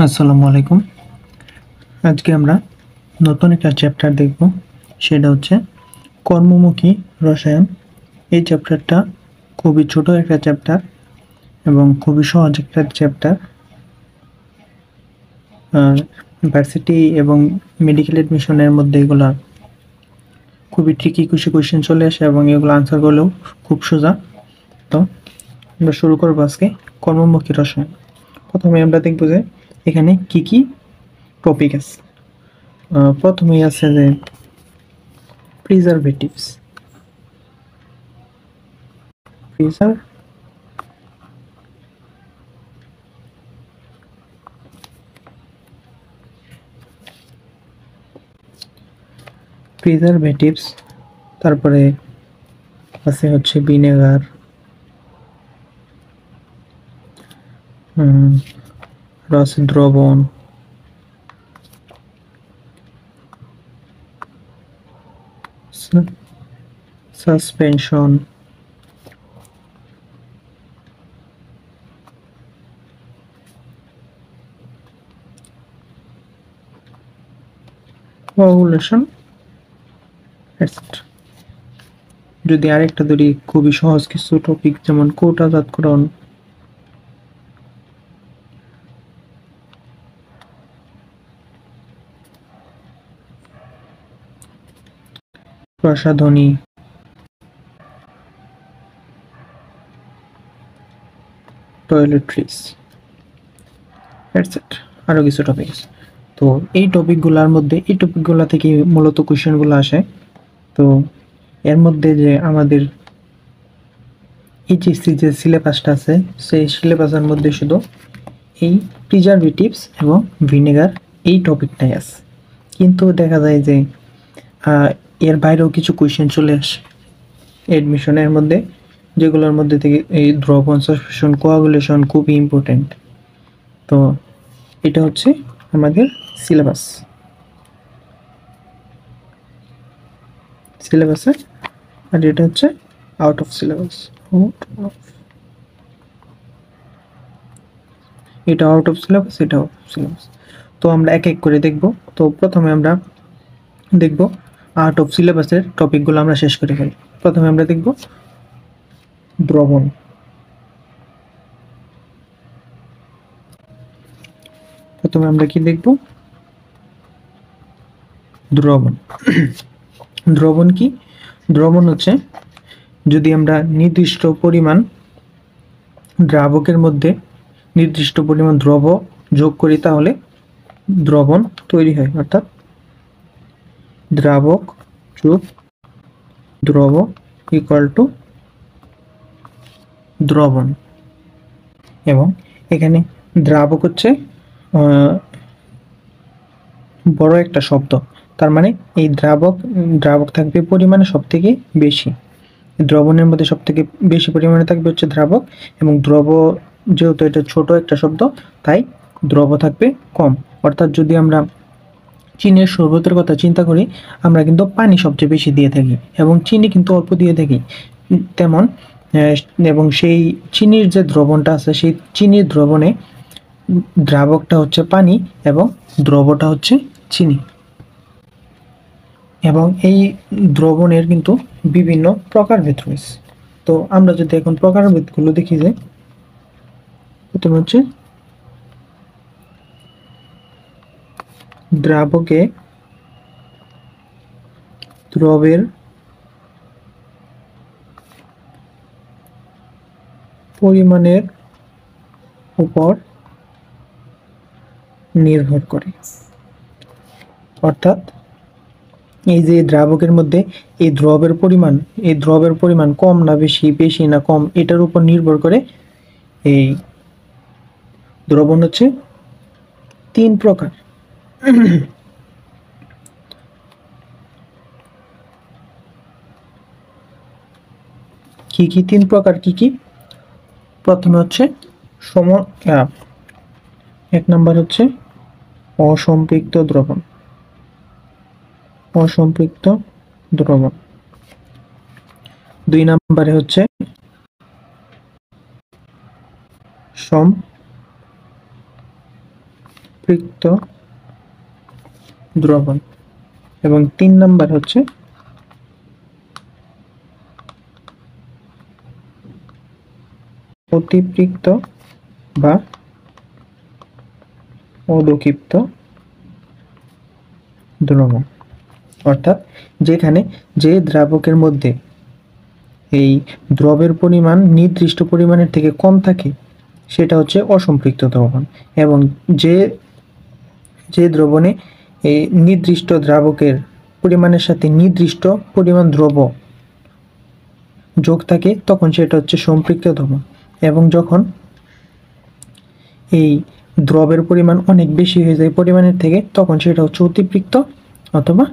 আসসালামু আলাইকুম। আজকে আমরা নতুন একটা চ্যাপ্টার দেখব, সেটা হচ্ছে কর্মমুখী রসায়ন। এই চ্যাপ্টারটা খুবই ছোট একটা চ্যাপ্টার এবং খুবই সহজ একটা চ্যাপ্টার। ভার্সিটি এবং মেডিকেল এডমিশনের মধ্যে এগুলা খুবই ট্রিকি কোয়েশ্চেন চলে আসে এবং এগুলো আনসার করলেও খুব সোজা। তো আমরা শুরু করবো আজকে কর্মমুখী রসায়ন। প্রথমে আমরা দেখব যে এখানে কি কি টপিক আছে। প্রথমেই আছে যে প্রিজারভেটিভস। প্রিজারভেটিভস, তারপরে আছে হচ্ছে ভিনেগার, রস দ্রবণ, সাসপেনশন, কোয়াগুলেশন, এটসেট্রা। যদি আরেকটা ধরি, খুবই সহজ কিছু টপিক, যেমন কৌটাজাতকরণ, প্রসাধনী, টয়লেট্রিজ, এটসেট্রা। আরও কিছু টপিক আছে। তো এই টপিকগুলা থেকে মূলত কোয়েশ্চেনগুলো আসে। তো এর মধ্যে যে আমাদের এইচএসসি যে সিলেবাসটা আছে, সেই সিলেবাসের মধ্যে শুধু এই প্রিজারভেটিভস এবং ভিনেগার এই টপিকটাই আছে। কিন্তু দেখা যায় যে এর বাইরেও কিছু কোয়েশ্চেন চলে আসে এডমিশনের মধ্যে, যেগুলোর মধ্যে থেকে এই দ্রবণ, সাসপেনশন, কোয়াগুলেশন খুবই ইম্পর্টেন্ট। তো এটা হচ্ছে আমাদের সিলেবাসে, আর এটা হচ্ছে আউট অফ সিলেবাস। এটা আউট অফ সিলেবাস, এটা আউট অফ সিলেবাস। তো আমরা এক এক করে দেখব। তো প্রথমে আমরা দেখব আউট অফ সিলেবাসের টপিকগুলো আমরা শেষ করে ফেলি। প্রথমে আমরা দেখব দ্রবণ। প্রথমে আমরা কি দেখব? দ্রবণ। দ্রবণ কি? দ্রবণ হচ্ছে যদি আমরা নির্দিষ্ট পরিমাণ দ্রাবকের মধ্যে নির্দিষ্ট পরিমাণ দ্রব যোগ করি, তাহলে দ্রবণ তৈরি হয়। অর্থাৎ দ্রাবক যোগ দ্রব ইকুয়াল টু দ্রবণ। এবং এখানে দ্রাবক হচ্ছে বড় একটা শব্দ, তার মানে এই দ্রাবক থাকবে পরিমাণে সব থেকে বেশি। দ্রবণের মধ্যে সব থেকে বেশি পরিমাণে থাকবে হচ্ছে দ্রাবক, এবং দ্রব যেহেতু এটা ছোট একটা শব্দ, তাই দ্রব থাকবে কম। অর্থাৎ যদি আমরা চিনির শরবতের কথা চিন্তা করি, আমরা কিন্তু পানি সবচেয়ে বেশি দিয়ে থাকি এবং চিনি কিন্তু অল্প দিয়ে থাকি। তেমন এবং সেই চিনির যে দ্রবণটা আছে, সেই চিনির দ্রবণে দ্রাবকটা হচ্ছে পানি এবং দ্রবটা হচ্ছে চিনি। এবং এই দ্রবণের কিন্তু বিভিন্ন প্রকারভেদ রয়েছে। তো আমরা যদি এখন প্রকারভেদগুলো দেখি, যে প্রথমে হচ্ছে দ্রাবকে দ্রবের পরিমাণের উপর নির্ভর করে। অর্থাৎ এই যে দ্রাবকের মধ্যে এই দ্রবের পরিমাণ কম না বেশি, বেশি না কম, এটার উপর নির্ভর করে এই দ্রবণ হচ্ছে 3 প্রকার। কি কি 3 প্রকার? কি কি? প্রথমে হচ্ছে এক নাম্বার হচ্ছে অসম্পৃক্ত দ্রবণ। অসম্পৃক্ত দ্রবণ। 2 নম্বরে হচ্ছে সম্পৃক্ত দ্রবণ এবং 3 নাম্বার হচ্ছে অতিপৃক্ত বা অদক্ষিপ্ত দ্রবণ, অর্থাৎ যেখানে যে দ্রাবকের মধ্যে এই দ্রবের পরিমাণ নির্দিষ্ট পরিমাণের থেকে কম থাকে সেটা হচ্ছে অসম্পৃক্ত দ্রবণ, এবং যে যে দ্রবণে এই নির্দিষ্ট দ্রাবকের পরিমাণের সাথে নির্দিষ্ট পরিমাণ দ্রব যোগ থাকে তখন সেটা হচ্ছে সম্পৃক্ত দ্রবণ, এবং যখন এই দ্রবের পরিমাণ অনেক বেশি হয়ে যায় পরিমাণের থেকে তখন সেটা হচ্ছে অতিপৃক্ত অথবা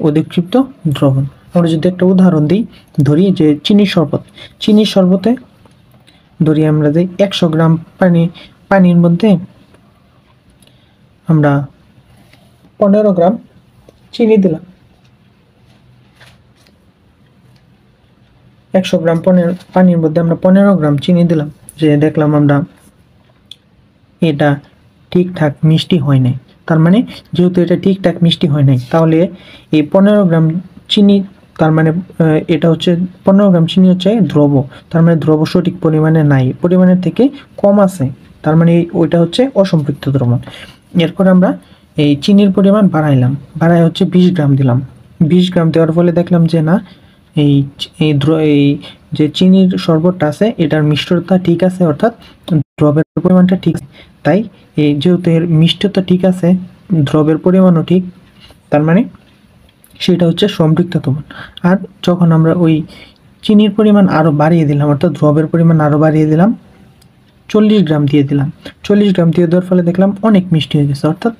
অধিক্ষিপ্ত দ্রবণ। আমরা যদি একটা উদাহরণ দিই, ধরি যে চিনির শরবতে ধরি আমরা যে 100 গ্রাম পানির মধ্যে আমরা 15 গ্রাম চিনি দিলাম। 100 গ্রাম পানির মধ্যে আমরা 15 গ্রাম চিনি দিলাম, যে দেখলাম আমরা এটা ঠিকঠাক মিষ্টি হয় নাই। তার মানে যেহেতু এটা ঠিকঠাক মিষ্টি হয় নাই, তাহলে এই 15 গ্রাম চিনি, তার মানে এটা হচ্ছে 15 গ্রাম চিনি হচ্ছে দ্রব, তার মানে দ্রব সঠিক পরিমাণে নাই, পরিমাণের থেকে কম আছে, তার মানে ওইটা হচ্ছে অসম্পৃক্ত দ্রবণ। এরপর আমরা এই চিনির পরিমাণ বাড়াই হচ্ছে 20 গ্রাম দিলাম। 20 গ্রাম দেওয়ার ফলে দেখলাম যে না, এই এই যে চিনির শরবতটা আছে এটার মিষ্টতা ঠিক আছে, অর্থাৎ দ্রবের পরিমাণটা ঠিক, তাই এই যেহেতু এর মিষ্টতা ঠিক আছে, দ্রবের পরিমাণও ঠিক, তার মানে সেটা হচ্ছে সম্পৃক্ত দ্রবণ। আর যখন আমরা ওই চিনির পরিমাণ আরও বাড়িয়ে দিলাম, অর্থাৎ দ্রবের পরিমাণ আরও বাড়িয়ে দিলাম, 40 গ্রাম দিয়ে দিলাম, 40 গ্রাম দিয়ে দেওয়ার ফলে দেখলাম অনেক মিষ্টি হয়ে গেছে, অর্থাৎ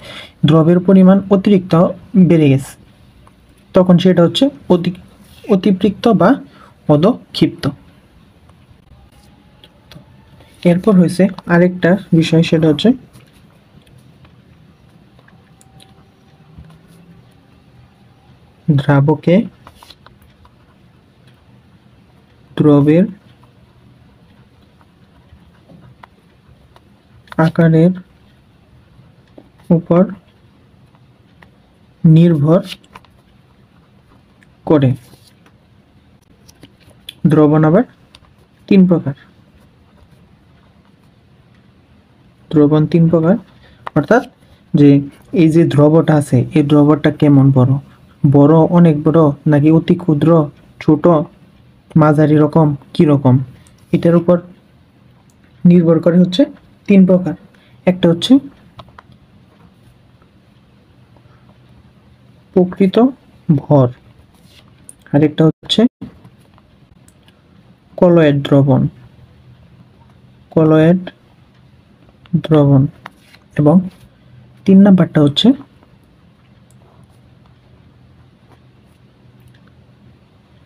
দ্রবের পরিমাণ অতিরিক্ত বেড়ে গেছে, তখন সেটা হচ্ছে অতিপৃক্ত বা অদক্ষিপ্ত। এরপর হয়েছে আরেকটা বিষয়, সেটা হচ্ছে দ্রাবকে দ্রবের আকারের উপর নির্ভর করে। দ্রবণ আবার 3 প্রকার, দ্রবণ 3 প্রকার, অর্থাৎ যে এই যে দ্রবটা আছে এই দ্রবটা কেমন বড় অনেক বড় নাকি অতি ক্ষুদ্র, ছোট, মাঝারি রকম, কি রকম, এটার উপর নির্ভর করে হচ্ছে 3 প্রকার। একটা হচ্ছে প্রকৃত ভর, আরেকটা হচ্ছে কলয়েড দ্রবণ, এবং 3 নাম্বারটা হচ্ছে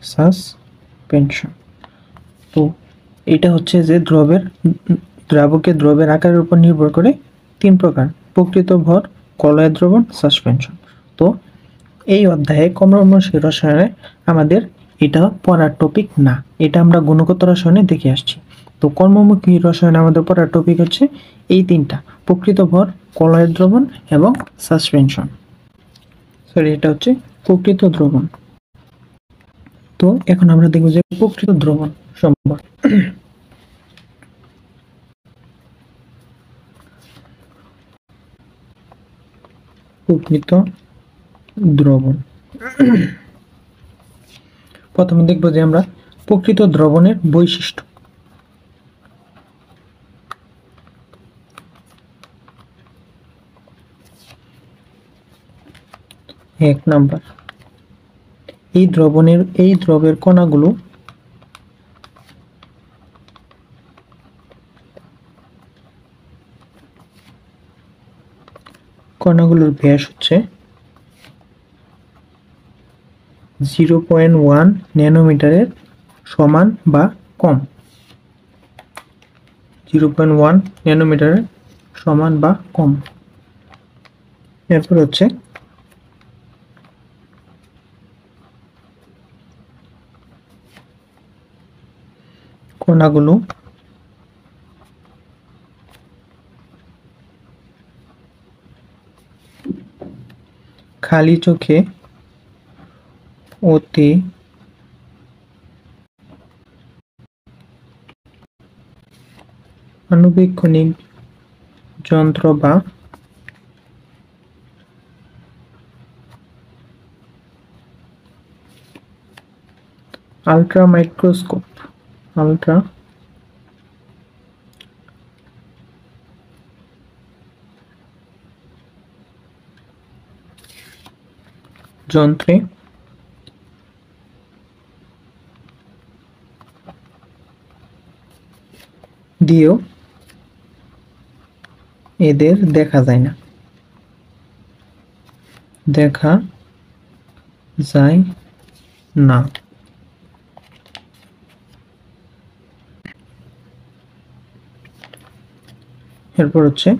সাসপেনশন। তো এটা হচ্ছে যে দ্রাবকের দ্রবের আকারের উপর নির্ভর করে 3 প্রকার: প্রকৃত ভর, কলয়েড দ্রবণ, সাসপেনশন। তো এই অধ্যায়ে কর্মমুখী রসায়নে আমাদের এটা পড়ার টপিক না, এটা আমরা গুণগত রসায়নে দেখে আসছি। তো কর্মমুখী রসায়নে আমাদের পড়ার টপিক হচ্ছে এই 3টা: প্রকৃত ভর, কলয়েড দ্রবণ এবং সাসপেনশন। এটা হচ্ছে প্রকৃত দ্রবণ। তো এখন আমরা দেখব যে প্রকৃত দ্রবণ সম্পর্কে। প্রকৃত দ্রবণ, প্রথমে দেখব যে আমরা প্রকৃত দ্রবণের বৈশিষ্ট্য। এক নাম্বার, এই দ্রবের কণাগুলোর ব্যাস হচ্ছে 0.1 ন্যানোমিটারের সমান বা কম। 0.1 ন্যানোমিটারের সমান বা কম। এরপর হচ্ছে কণাগুলো খালি চোখে অতি আণুবীক্ষণিক যন্ত্র বা আল্ট্রা মাইক্রোস্কোপ যন্ত্রে দিয়েও এদের দেখা যায় না, এরপর হচ্ছে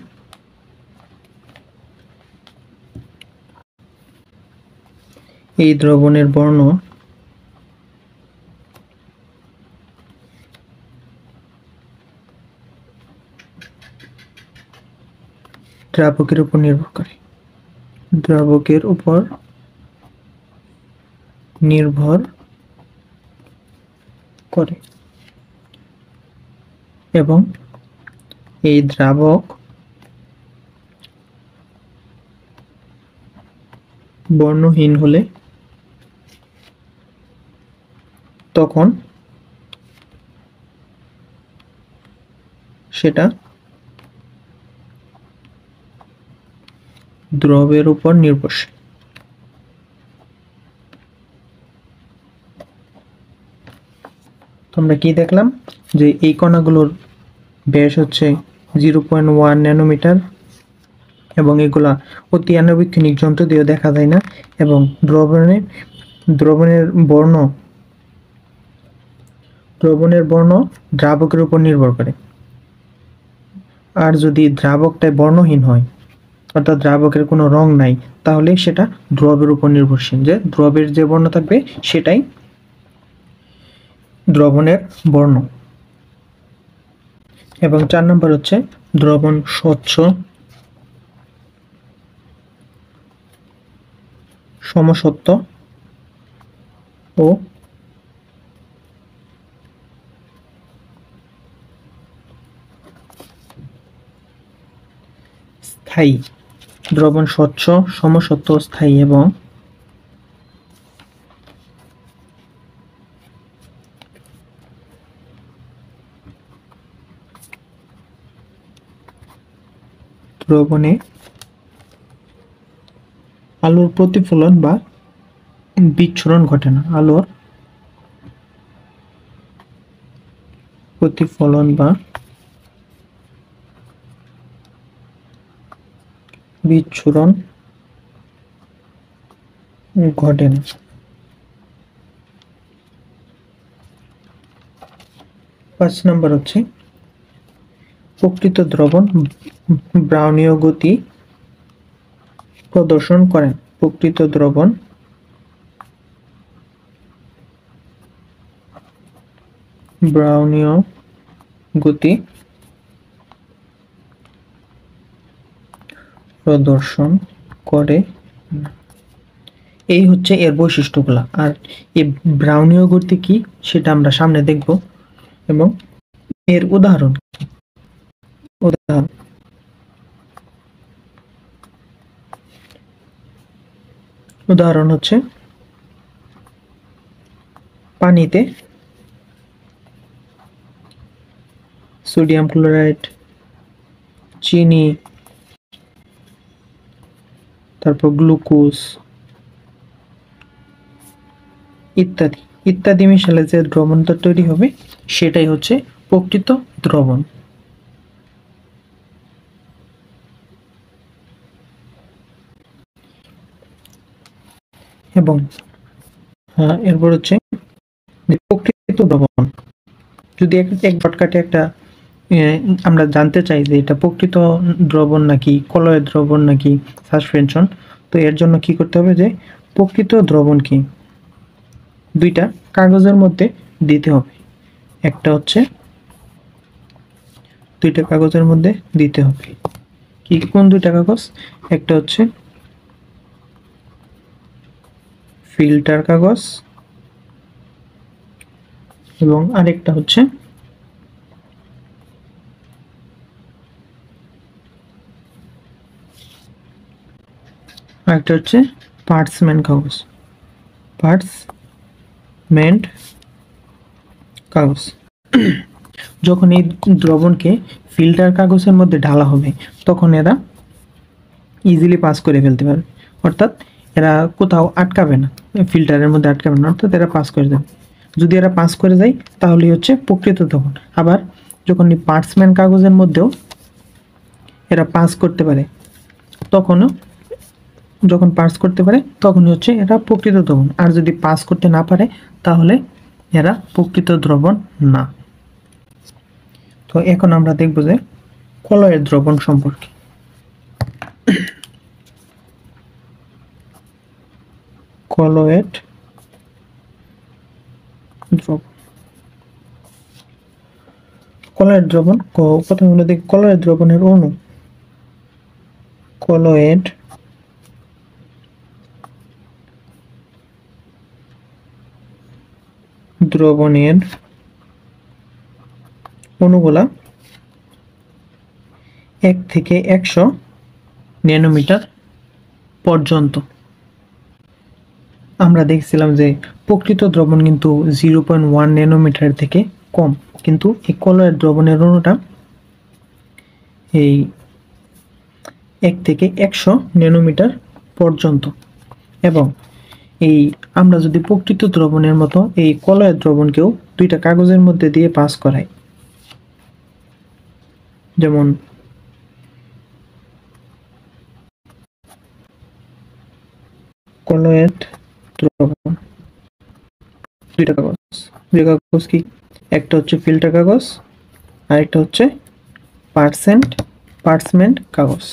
এই দ্রবণের বর্ণ দ্রাবকের উপর নির্ভর করে এবং এই দ্রাবক বর্ণহীন হলে তখন সেটা দ্রবের উপর নির্ভরশীল। আমরা কি দেখলাম যে এই কণাগুলোর ব্যাস হচ্ছে 0.1 ন্যানোমিটার এবং এগুলা অতি আণুবীক্ষণিক যন্ত্র দিয়ে দেখা যায় না এবং দ্রবণের বর্ণ দ্রাবকের উপর নির্ভর করে। আর যদি দ্রাবকটা বর্ণহীন হয় অর্থাৎ দ্রাবকের কোনো রং নাই তাহলে সেটা দ্রবের উপর নির্ভরশীল, যে দ্রবের যে বর্ণ থাকবে সেটাই দ্রবণের বর্ণ। এবং 4 নম্বর হচ্ছে দ্রবণ স্বচ্ছ, সমসত্ব ও স্থায়ী। দ্রবণ স্বচ্ছ, সমসত্ব, স্থায়ী এবং দ্রবণে আলোর প্রতিফলন বা বিচ্ছুরণ ঘটে না। আলোর প্রতিফলন বা বিচ্ছুরণ ঘটে না। 5 নম্বর হচ্ছে প্রকৃত দ্রবণ ব্রাউনীয় গতি প্রদর্শন করেন। প্রকৃত দ্রবণ ব্রাউনীয় গতি প্রদর্শন করে। এই হচ্ছে এর বৈশিষ্ট্যগুলা। আর এই ব্রাউনীয় গতি কি সেটা আমরা সামনে দেখব এবং এর উদাহরণ হচ্ছে পানিতে সোডিয়াম ক্লোরাইড, চিনি, তারপর গ্লুকোজ ইত্যাদি মিশালে যে দ্রবণটা তৈরি হবে সেটাই হচ্ছে প্রকৃত দ্রবণ। এবং এরপর হচ্ছে প্রকৃত দ্রবণ যদি এক শর্টকাটে একটা আমরা জানতে চাই যে এটা প্রকৃত দ্রবণ নাকি কলয়ের দ্রবণ নাকি সাসপেনশন, তো এর জন্য কি করতে হবে যে প্রকৃত দ্রবণ কি দুইটা কাগজের মধ্যে দিতে হবে। একটা হচ্ছে দুইটা কাগজের মধ্যে দিতে হবে। কোন দুইটা কাগজ? একটা হচ্ছে ফিল্টার কাগজ, এবং আরেকটা হচ্ছে পার্চমেন্ট কাগজ। পার্চমেন্ট কাগজ। যখন এই দ্রবণকে ফিল্টার কাগজের মধ্যে ঢালা হবে তখন এরা ইজিলি পাস করে ফেলতে পারবে, অর্থাৎ এরা কোথাও আটকাবে না, ফিল্টারের মধ্যে আটকাবে না, অর্থাৎ এরা পাস করে যাবে। যদি এরা পাস করে যায় তাহলে হচ্ছে প্রকৃত দ্রবণ। আবার যখন এই পার্চমেন্ট কাগজের মধ্যেও এরা পাস করতে পারে, যখন পাস করতে পারে তখন হচ্ছে এরা প্রকৃত দ্রবণ। আর যদি পাস করতে না পারে তাহলে এরা প্রকৃত দ্রবণ না। তো এখন আমরা দেখব যে কলয়েড দ্রবণ সম্পর্কে। কলয়েড দ্রবণ। কলয়েড দ্রবণ প্রথমে আমরা দেখি কলয়েড দ্রবণের অণু। কলয়েড দ্রবণের অণুগুলা 1 থেকে 100 ন্যানোমিটার পর্যন্ত। আমরা দেখছিলাম যে প্রকৃত দ্রবণ কিন্তু 0.1 ন্যানোমিটার থেকে কম, কিন্তু এই কলয়েড দ্রবণের অণুটা এই 1 থেকে 100 ন্যানোমিটার পর্যন্ত। এবং এই আমরা যদি প্রকৃত দ্রবণের মতো এই কলয়েড দ্রবণকেও দুইটা কাগজের মধ্যে দিয়ে পাস করাই, যেমন কলয়েড দ্রবণ দুইটা কাগজ, দুই কাগজ কি, একটা হচ্ছে ফিল্টার কাগজ আর একটা হচ্ছে পার্চমেন্ট কাগজ।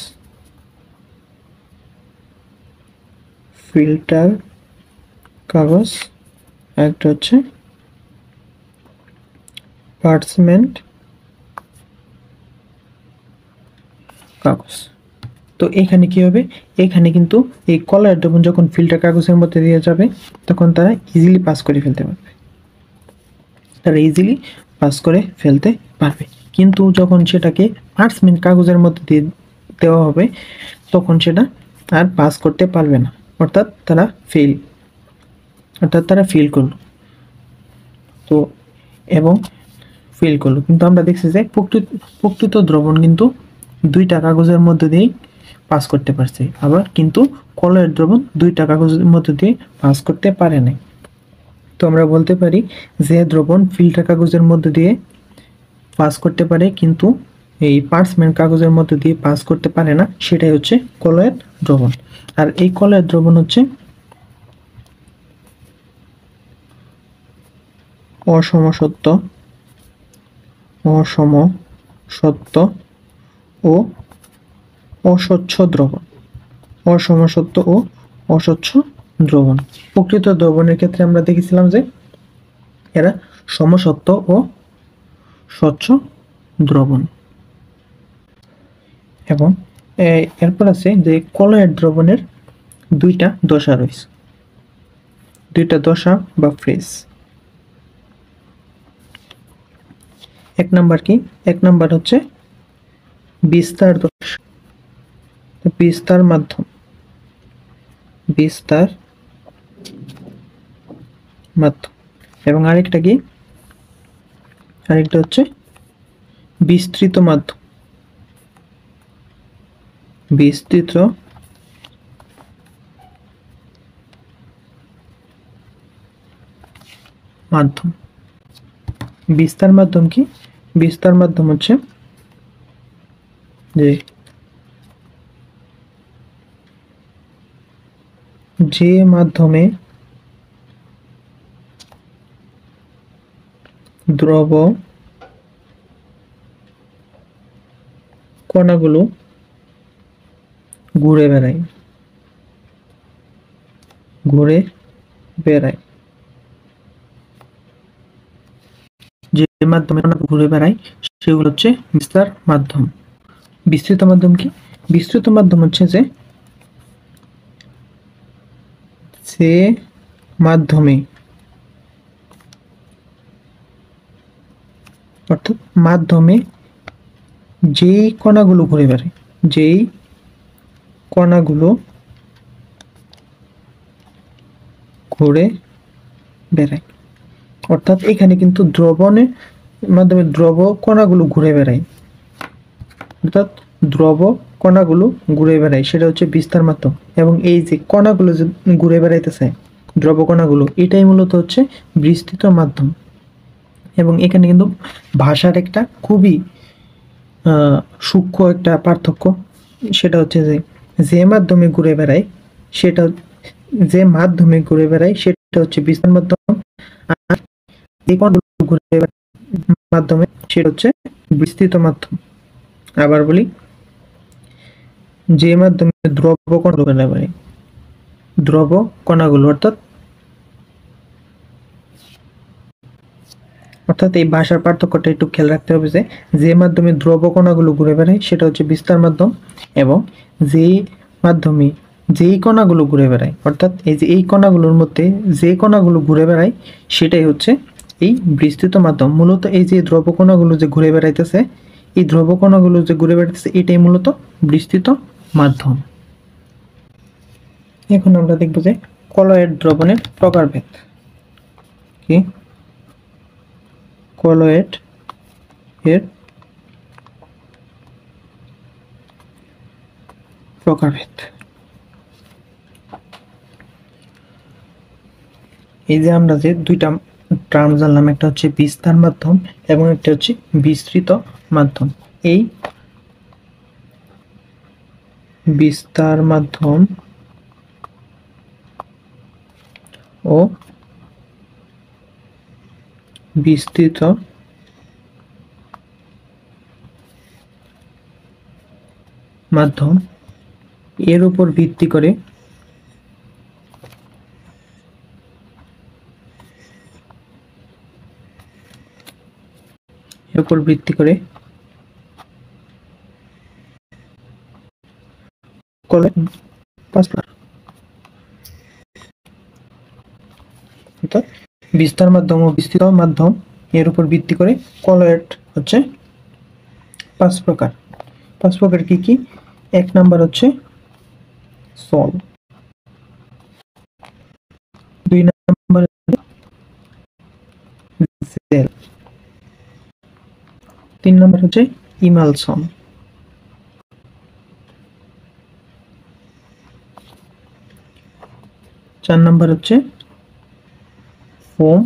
ফিল্টার কাগজ একটা হচ্ছে পার্চমেন্ট কাগজ। তো এখানে কি হবে, এখানে কিন্তু এই কলয়েড দ্রবণ যখন ফিল্টার কাগজের মধ্যে দিয়ে যাবে তখন তারা ইজিলি পাস করে ফেলতে পারবে, কিন্তু যখন সেটাকে পার্চমেন্ট কাগজের মধ্যে দিয়ে দেওয়া হবে তখন সেটা আর পাস করতে পারবে না, অর্থাৎ তারা ফেল করলো। তো এবং ফেল করলো, কিন্তু আমরা দেখছি যে প্রকৃত দ্রবণ কিন্তু দুইটা কাগজের মধ্যে দিয়েই পাস করতে পারছে, আবার কিন্তু কলয়েড দ্রবণ দুইটা কাগজের মধ্যে দিয়ে পাস করতে পারে নাই। তো আমরা বলতে পারি যে দ্রবণ ফিল্টার কাগজের মধ্যে দিয়ে পাস করতে পারে কিন্তু এই পার্চমেন্ট কাগজের মধ্যে দিয়ে পাস করতে পারে না, সেটাই হচ্ছে কলয়েড দ্রবণ। আর এই কলয়েড দ্রবণ হচ্ছে অসমসত্ব ও অস্বচ্ছ দ্রবণ। অসমসত্ব ও অস্বচ্ছ দ্রবণ। প্রকৃত দ্রবণের ক্ষেত্রে আমরা দেখেছিলাম যে এরা সমসত্ব ও স্বচ্ছ দ্রবণ। এবং এরপর আছে যে কলয়েড দ্রবণের দুইটা দশা রয়েছে, দুইটা দশা বা ফেজ। এক নাম্বার কি, এক নাম্বার হচ্ছে বিস্তার দশা, বিস্তার মাধ্যম, এবং আরেকটা কি, আরেকটা হচ্ছে বিস্তৃত মাধ্যম, বিস্তৃত মাধ্যম। বিস্তার মাধ্যম কি, বিস্তার মাধ্যম হচ্ছে যে মাধ্যমে দ্রব কণাগুলো ঘুরে বেড়ায়, যে মাধ্যমে ঘুরে বেড়ায় সেগুলো হচ্ছে বিস্তার মাধ্যম। বিস্তৃত মাধ্যম কি, বিস্তৃত মাধ্যম হচ্ছে যে মাধ্যমে, অর্থাৎ মাধ্যমে যেই কণাগুলো ঘুরে বেড়ায়, যেই কণাগুলো ঘুরে বেড়ায়, অর্থাৎ এখানে কিন্তু দ্রবণের মাধ্যমে দ্রব কণাগুলো ঘুরে বেড়ায়, অর্থাৎ দ্রব কণাগুলো ঘুরে বেড়ায়, সেটা হচ্ছে বিস্তার মাধ্যম। এবং এই যে কণাগুলো যে ঘুরে বেড়াইতেছে, দ্রব কণাগুলো, এটাই মূলত হচ্ছে বিস্তৃত মাধ্যম। এবং এখানে কিন্তু ভাষার একটা খুবই সূক্ষ্ম একটা পার্থক্য, সেটা হচ্ছে যে যে মাধ্যমে ঘুরে বেড়ায় সেটা, যে মাধ্যমে ঘুরে বেড়ায় সেটা হচ্ছে বিস্তার মাধ্যম, আর যে কণাগুলো ঘুরে বেড়ায় মাধ্যমে সেটা হচ্ছে বিস্তৃত মাধ্যম। আবার বলি, যে মাধ্যমে দ্রব কণা ঘুরে বেড়ায়, দ্রব কণাগুলো, অর্থাৎ এই ভাষার পার্থক্যটা একটু খেয়াল রাখতে হবে, যে যে মাধ্যমে দ্রব কণাগুলো ঘুরে বেড়ায় সেটা হচ্ছে বিস্তার মাধ্যম, এবং যেই মাধ্যমে যেই কণাগুলো ঘুরে বেড়ায়, অর্থাৎ এই যে এই কণাগুলোর মধ্যে যে কণাগুলো ঘুরে বেড়ায় সেটাই হচ্ছে এই বিস্তৃত মাধ্যম। মূলত এই যে দ্রব কণাগুলো যে ঘুরে বেড়াইতেছে, এই দ্রব কণাগুলো যে ঘুরে বেড়াইতেছে এটাই মূলত বিস্তৃত মাধ্যম। এখন আমরা দেখব যে কলয়েড দ্রবণের প্রকারভেদ কি, কলয়েড এর প্রকারভেদ। এই যে আমরা যে দুইটা টার্ম জানলাম, একটা হচ্ছে বিস্তার মাধ্যম এবং একটা হচ্ছে বিস্তৃত মাধ্যম। এই বিস্তার মাধ্যম ও বিস্তৃত মাধ্যম এর উপর ভিত্তি করে অর্থাৎ বিস্তার মাধ্যম ও বিস্তৃত মাধ্যম এর উপর ভিত্তি করে কলয়েড হচ্ছে 5 প্রকার। 5 প্রকার কি কি? 1 নাম্বার হচ্ছে সল, 2 নাম্বার জেল, 3 নাম্বার হচ্ছে ইমালসন, 4 নাম্বার হচ্ছে ফোম,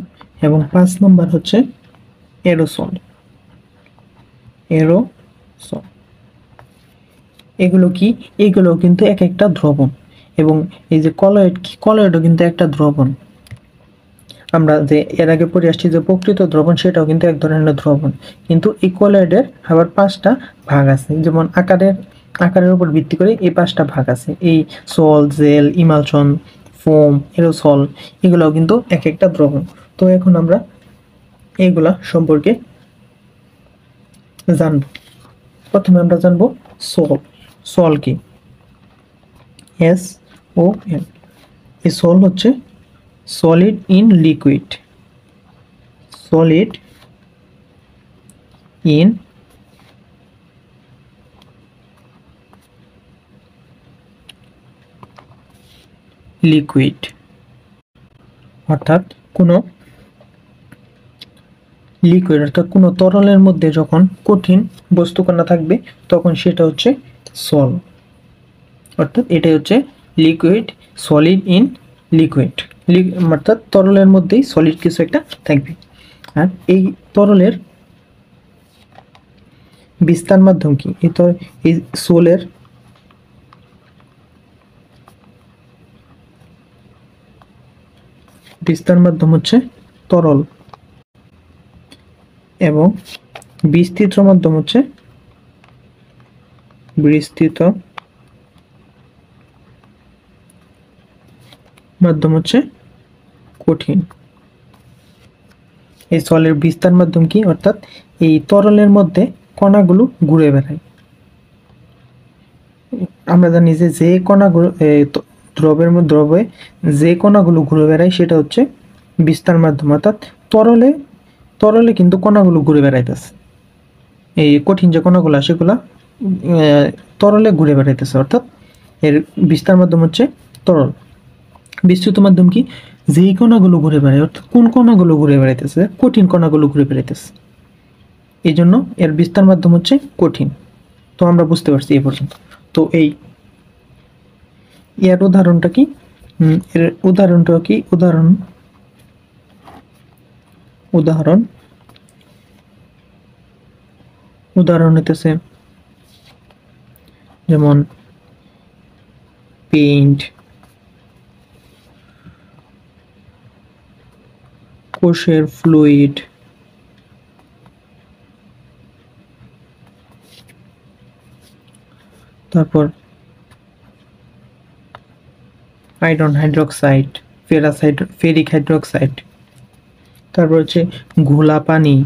এবং 5 নাম্বার হচ্ছে এরোসল। এগুলো কি? এগুলো কিন্তু এক একটা দ্রবণ। এবং এই যে কলয়েড, কি কলয়েডও কিন্তু একটা দ্রবণ। আমরা যে এর আগে পড়ে আসছি যে প্রকৃত দ্রবণ, সেটাও কিন্তু এক ধরনের দ্রবণ। কিন্তু এই কলয়েডের আবার 5টা ভাগ আছে, যেমন আকারের উপর ভিত্তি করে এই 5টা ভাগ আছে। এই সল, জেল, ইমালশন, ফোম, এরোসল, এগুলোও কিন্তু এক একটা দ্রবণ। তো এখন আমরা এইগুলা সম্পর্কে জানব। প্রথমে আমরা জানবো সল। সল কি? SOL। এই সল হচ্ছে solid in liquid. Solid in liquid, অর্থাৎ কোনো লিকুইড, অর্থাৎ কোনো তরলের মধ্যে যখন কঠিন বস্তুকণা থাকবে তখন সেটা হচ্ছে সল। অর্থাৎ এটাই হচ্ছে লিকুইড, সলিড ইন লিকুইড, অর্থাৎ তরলের মধ্যেই সলিড কিছু একটা থাকবে। আর এই তরলের বিস্তার মাধ্যম কি? এই সোলের বিস্তার মাধ্যম হচ্ছে তরল, এবং বিস্তৃত মাধ্যম হচ্ছে কঠিন। এই সলের বিস্তার মাধ্যম কি? অর্থাৎ এই তরলের মধ্যে কণাগুলো ঘুরে বেড়ায়। আমরা জানি যে কণাগুলো দ্রবে যে কণাগুলো ঘুরে বেড়ায় সেটা হচ্ছে বিস্তার মাধ্যম। অর্থাৎ তরলে তরলে কিন্তু কণাগুলো ঘুরে বেড়াইতেছে, এই কঠিন যে কণাগুলো সেগুলা তরলে ঘুরে বেড়াইতেছে, অর্থাৎ এর বিস্তার মাধ্যম হচ্ছে তরল। বিস্তৃত মাধ্যম কি, যেই কণাগুলো ঘুরে বেড়ায়, অর্থাৎ কোন কণাগুলো ঘুরে বেড়াইতেছে, কঠিন কণাগুলো ঘুরে বেড়াইতেছে, এই জন্য এর বিস্তার মাধ্যম হচ্ছে কঠিন। তো আমরা বুঝতে পারছি এই পর্যন্ত। তো এর উদাহরণটা কি, এর উদাহরণটা কি, উদাহরণ হইতেছে যেমন পেইন্ট, কোষের ফ্লুইড, তারপর আয়রন হাইড্রোক্সাইড, ফেরিক হাইড্রোক্সাইড, তারপর হচ্ছে ঘোলা পানি,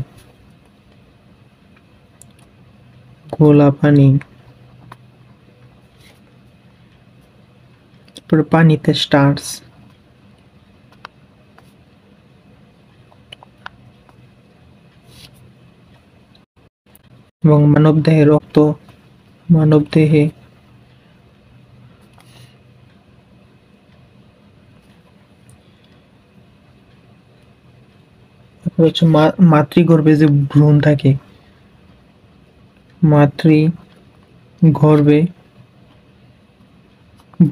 তারপর পানিতে স্টার্চ, এবং মানবদেহে রক্ত, মানবদেহে হচ্ছে মাতৃগর্ভে যে ভ্রূণ থাকে, মাতৃগর্ভে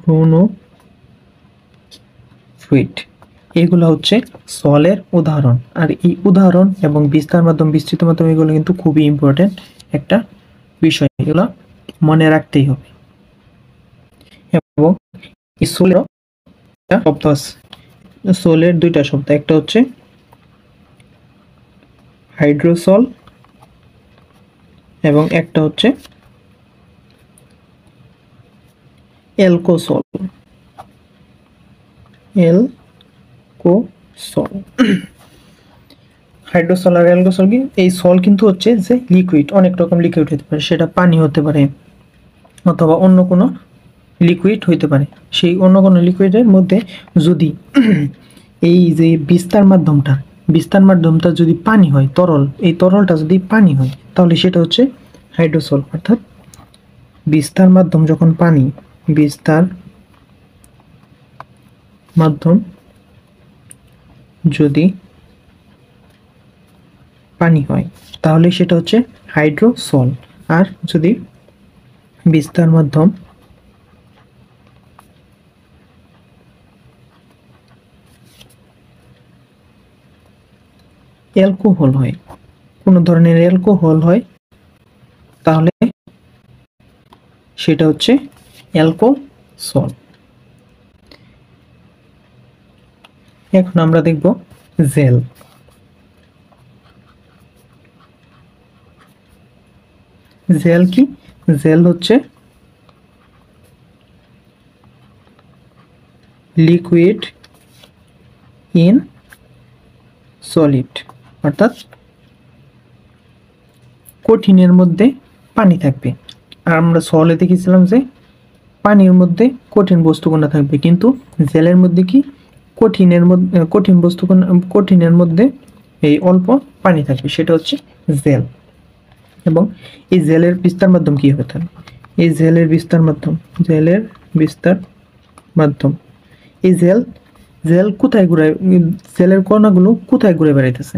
ভ্রূণ ও ফ্লুইড, এগুলো হচ্ছে সলের উদাহরণ। আর এই উদাহরণ এবং বিস্তার মাধ্যম, বিস্তৃত মাধ্যম, এগুলো কিন্তু খুবই ইম্পর্টেন্ট একটা বিষয়, এগুলো মনে রাখতেই হবে। এবং এই সোলের শব্দ আছে, সোলের দুইটা শব্দ, একটা হচ্ছে হাইড্রোসল এবং একটা হচ্ছে অ্যালকোসল। হাইড্রোসল আর অ্যালকোসল কি, এই সল কিন্তু হচ্ছে যে লিকুইড, অনেক রকম লিকুইড হতে পারে, সেটা পানি হতে পারে অথবা অন্য কোনো লিকুইড হইতে পারে। সেই অন্য কোনো লিকুইডের মধ্যে যদি এই যে বিস্তার মাধ্যমটা যদি পানি হয়, তরল, এই তরলটা যদি পানি হয়, তাহলে সেটা হচ্ছে হাইড্রোসল। অর্থাৎ বিস্তার মাধ্যম যখন পানি, বিস্তার মাধ্যম যদি পানি হয় তাহলে সেটা হচ্ছে হাইড্রোসল। আর যদি বিস্তার মাধ্যম অ্যালকোহল হয়, কোনো ধরনের অ্যালকোহল হয়, তাহলে সেটা হচ্ছে অ্যালকোসল। এখন আমরা দেখব জেল। জেল কি, জেল হচ্ছে লিকুইড ইন সলিড, অর্থাৎ কঠিনের মধ্যে পানি থাকবে। আর আমরা সলে দেখেছিলাম যে পানির মধ্যে কঠিন বস্তুকণা থাকবে, কিন্তু জেলের মধ্যে কি, কঠিনের মধ্যে এই অল্প পানি থাকবে, সেটা হচ্ছে জেল। এবং এই জেলের বিস্তার মাধ্যম কি হতে হবে, এই জেলের বিস্তার মাধ্যম, এই জেল কোথায় ঘুরে, জেলের কণাগুলো কোথায় ঘুরে বেড়াইতেছে,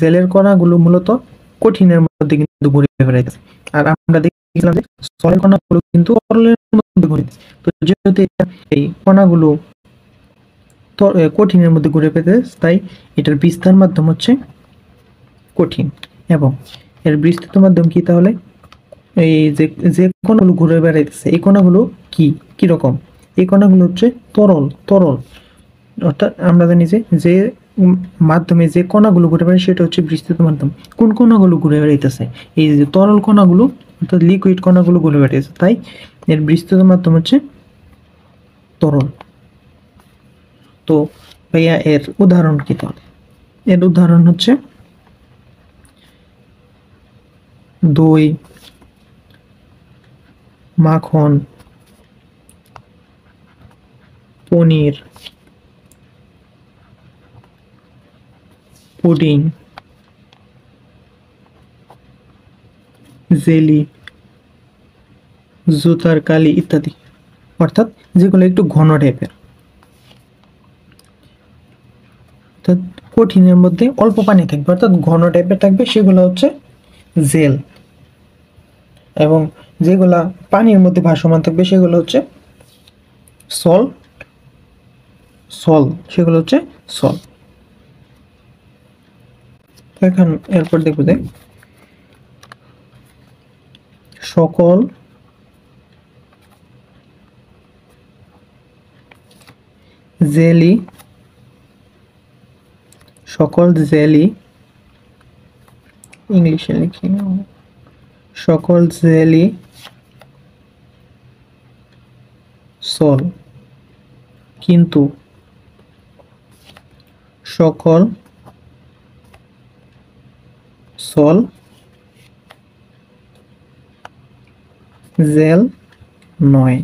জেলের কণাগুলো মূলত কঠিনের মধ্যে কিন্তু ঘুরে বেড়াইতেছে। আর আমরা দেখলাম যে সলের কণাগুলো কিন্তু তরলের মধ্যে ঘুরতেছে। তো যেহেতু এই কণাগুলো কঠিনের মধ্যে ঘুরে বেড়াইতেছে, তাই এটার বিস্তার মাধ্যম হচ্ছে কঠিন। এবং এর বিস্তৃত মাধ্যম কি, তাহলে এই যে কণাগুলো ঘুরে বেড়াইতেছে, এই কণাগুলো কি রকম, এই কণাগুলো হচ্ছে তরল। অর্থাৎ আমরা জানি যে মাধ্যমে যে কণাগুলো ঘুরে বেড়ায় সেটা হচ্ছে বিস্তৃত মাধ্যম। কোন কণাগুলো ঘুরে বেড়াইতেছে, এই যে তরল কণাগুলো, অর্থাৎ লিকুইড কণাগুলো ঘুরে বেড়াইতেছে, তাই এর বিস্তৃত মাধ্যম হচ্ছে তরল। তো ভাইয়া এর উদাহরণ কি, তাহলে এর উদাহরণ হচ্ছে দই, মাখন, পনির, পুডিং, জেলি, জুতার কালি ইত্যাদি। অর্থাৎ যেগুলো একটু ঘন টাইপের। অর্থাৎ কঠিনের মধ্যে অল্প পানি থাকবে, অর্থাৎ ঘন টাইপের থাকবে, সেগুলো হচ্ছে জেল। এবং যেগুলা পানির মধ্যে ভাসমান থাকবে সেগুলো হচ্ছে সল, সেগুলো হচ্ছে সল। এখন এরপর দেখবো যে সকল জেলি, ইংলিশে লিখি, সকল জেলি সল, কিন্তু সকল সল জেল নয়।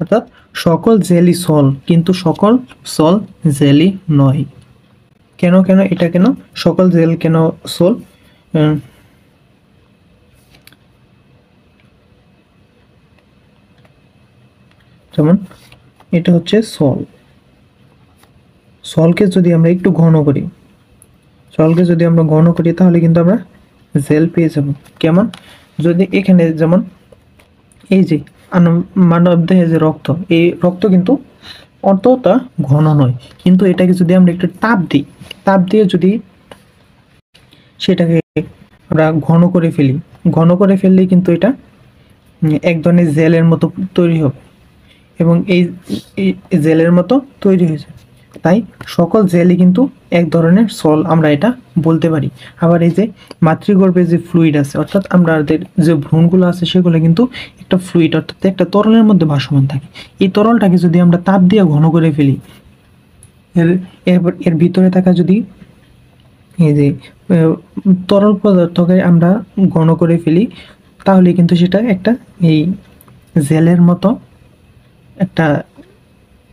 অর্থাৎ সকল জেলি সল, কিন্তু সকল সল জেলি নয়। কেন এটা কেন সকল জেল কেন সল? যেমন এটা হচ্ছে সল, সলকে যদি আমরা একটু ঘন করি, তাহলে কিন্তু আমরা জেল পেয়ে যাব। কেমন? যদি এখানে যেমন এই যে মানব দেহে যে রক্ত, এই রক্ত কিন্তু অতটা ঘন নয়, কিন্তু এটাকে যদি আমরা একটু তাপ দিয়ে যদি সেটাকে আমরা ঘন করে ফেললেই কিন্তু এটা এক ধরনের জেলের মতো তৈরি হবে, এবং এই জেলের মতো তৈরি হয়েছে। তাই সকল জেলই কিন্তু এক ধরনের সল, আমরা এটা বলতে পারি। আবার এই যে মাতৃগর্ভে যে ফ্লুইড আছে, অর্থাৎ আমাদের যে ভ্রূণগুলো আছে, সেগুলো কিন্তু একটা ফ্লুইড, অর্থাৎ একটা তরলের মধ্যে ভাসমান থাকে। এই তরলটাকে যদি আমরা তাপ দিয়ে ঘন করে ফেলি, এর ভিতরে থাকা যদি এই যে তরল পদার্থকে আমরা ঘন করে ফেলি, তাহলে কিন্তু সেটা একটা এই জেলের মতো একটা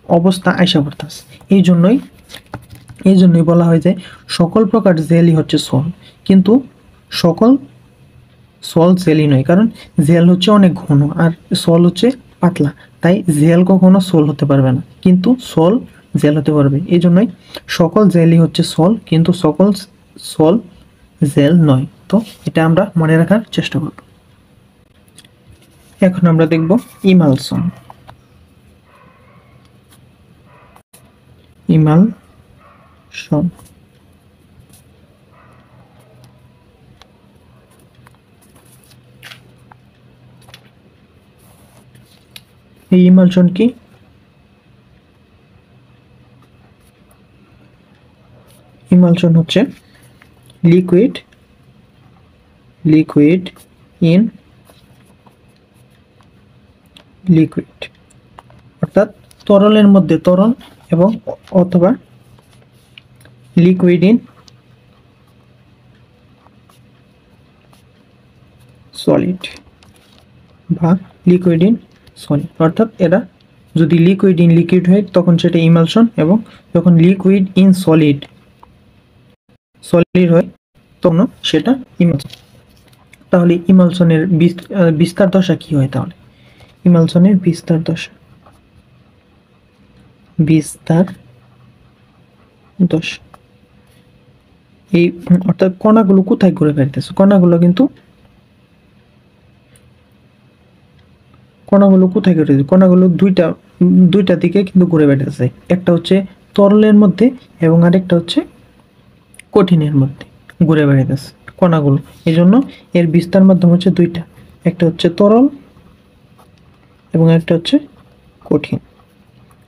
অবস্থা আইসা পড়তেছে। এই জন্যই বলা হয় যে সকল প্রকার জেলই হচ্ছে সল, কিন্তু সকল সল জেলই নয়। কারণ জেল হচ্ছে অনেক ঘন আর সল হচ্ছে পাতলা, তাই জেল কখনো সল হতে পারবে না, কিন্তু সল জেল হতে পারবে। এই জন্যই সকল জেলই হচ্ছে সল, কিন্তু সকল সল জেল নয়। তো এটা আমরা মনে রাখার চেষ্টা করব। এখন আমরা দেখব ইমালশন। এই ইমালশন কি? ইমালশন হচ্ছে লিকুইড ইন লিকুইড, অর্থাৎ তরলের মধ্যে তরল এবং অথবা লিকুইড ইন সলিড বা লিকুইড ইন সলিড। অর্থাৎ এরা যদি লিকুইড ইন লিকুইড হয় তখন সেটা ইমালশন, এবং যখন লিকুইড ইন সলিড হয় তখন সেটা ইমালশন। তাহলে ইমালশনের বিস্তার দশা কি হয়? তাহলে ইমালশনের বিস্তার দশা এই অর্থাৎ কণাগুলো কোথায় ঘুরে বেড়াইতেছে? কণাগুলো কোথায় ঘুরে? কণাগুলো দুইটা দিকে কিন্তু ঘুরে বেড়াইতেছে। একটা হচ্ছে তরলের মধ্যে এবং আরেকটা হচ্ছে কঠিনের মধ্যে ঘুরে বেড়াইতেছে কণাগুলো। এই জন্য এর বিস্তার মাধ্যম হচ্ছে দুইটা, একটা হচ্ছে তরল এবং একটা হচ্ছে কঠিন।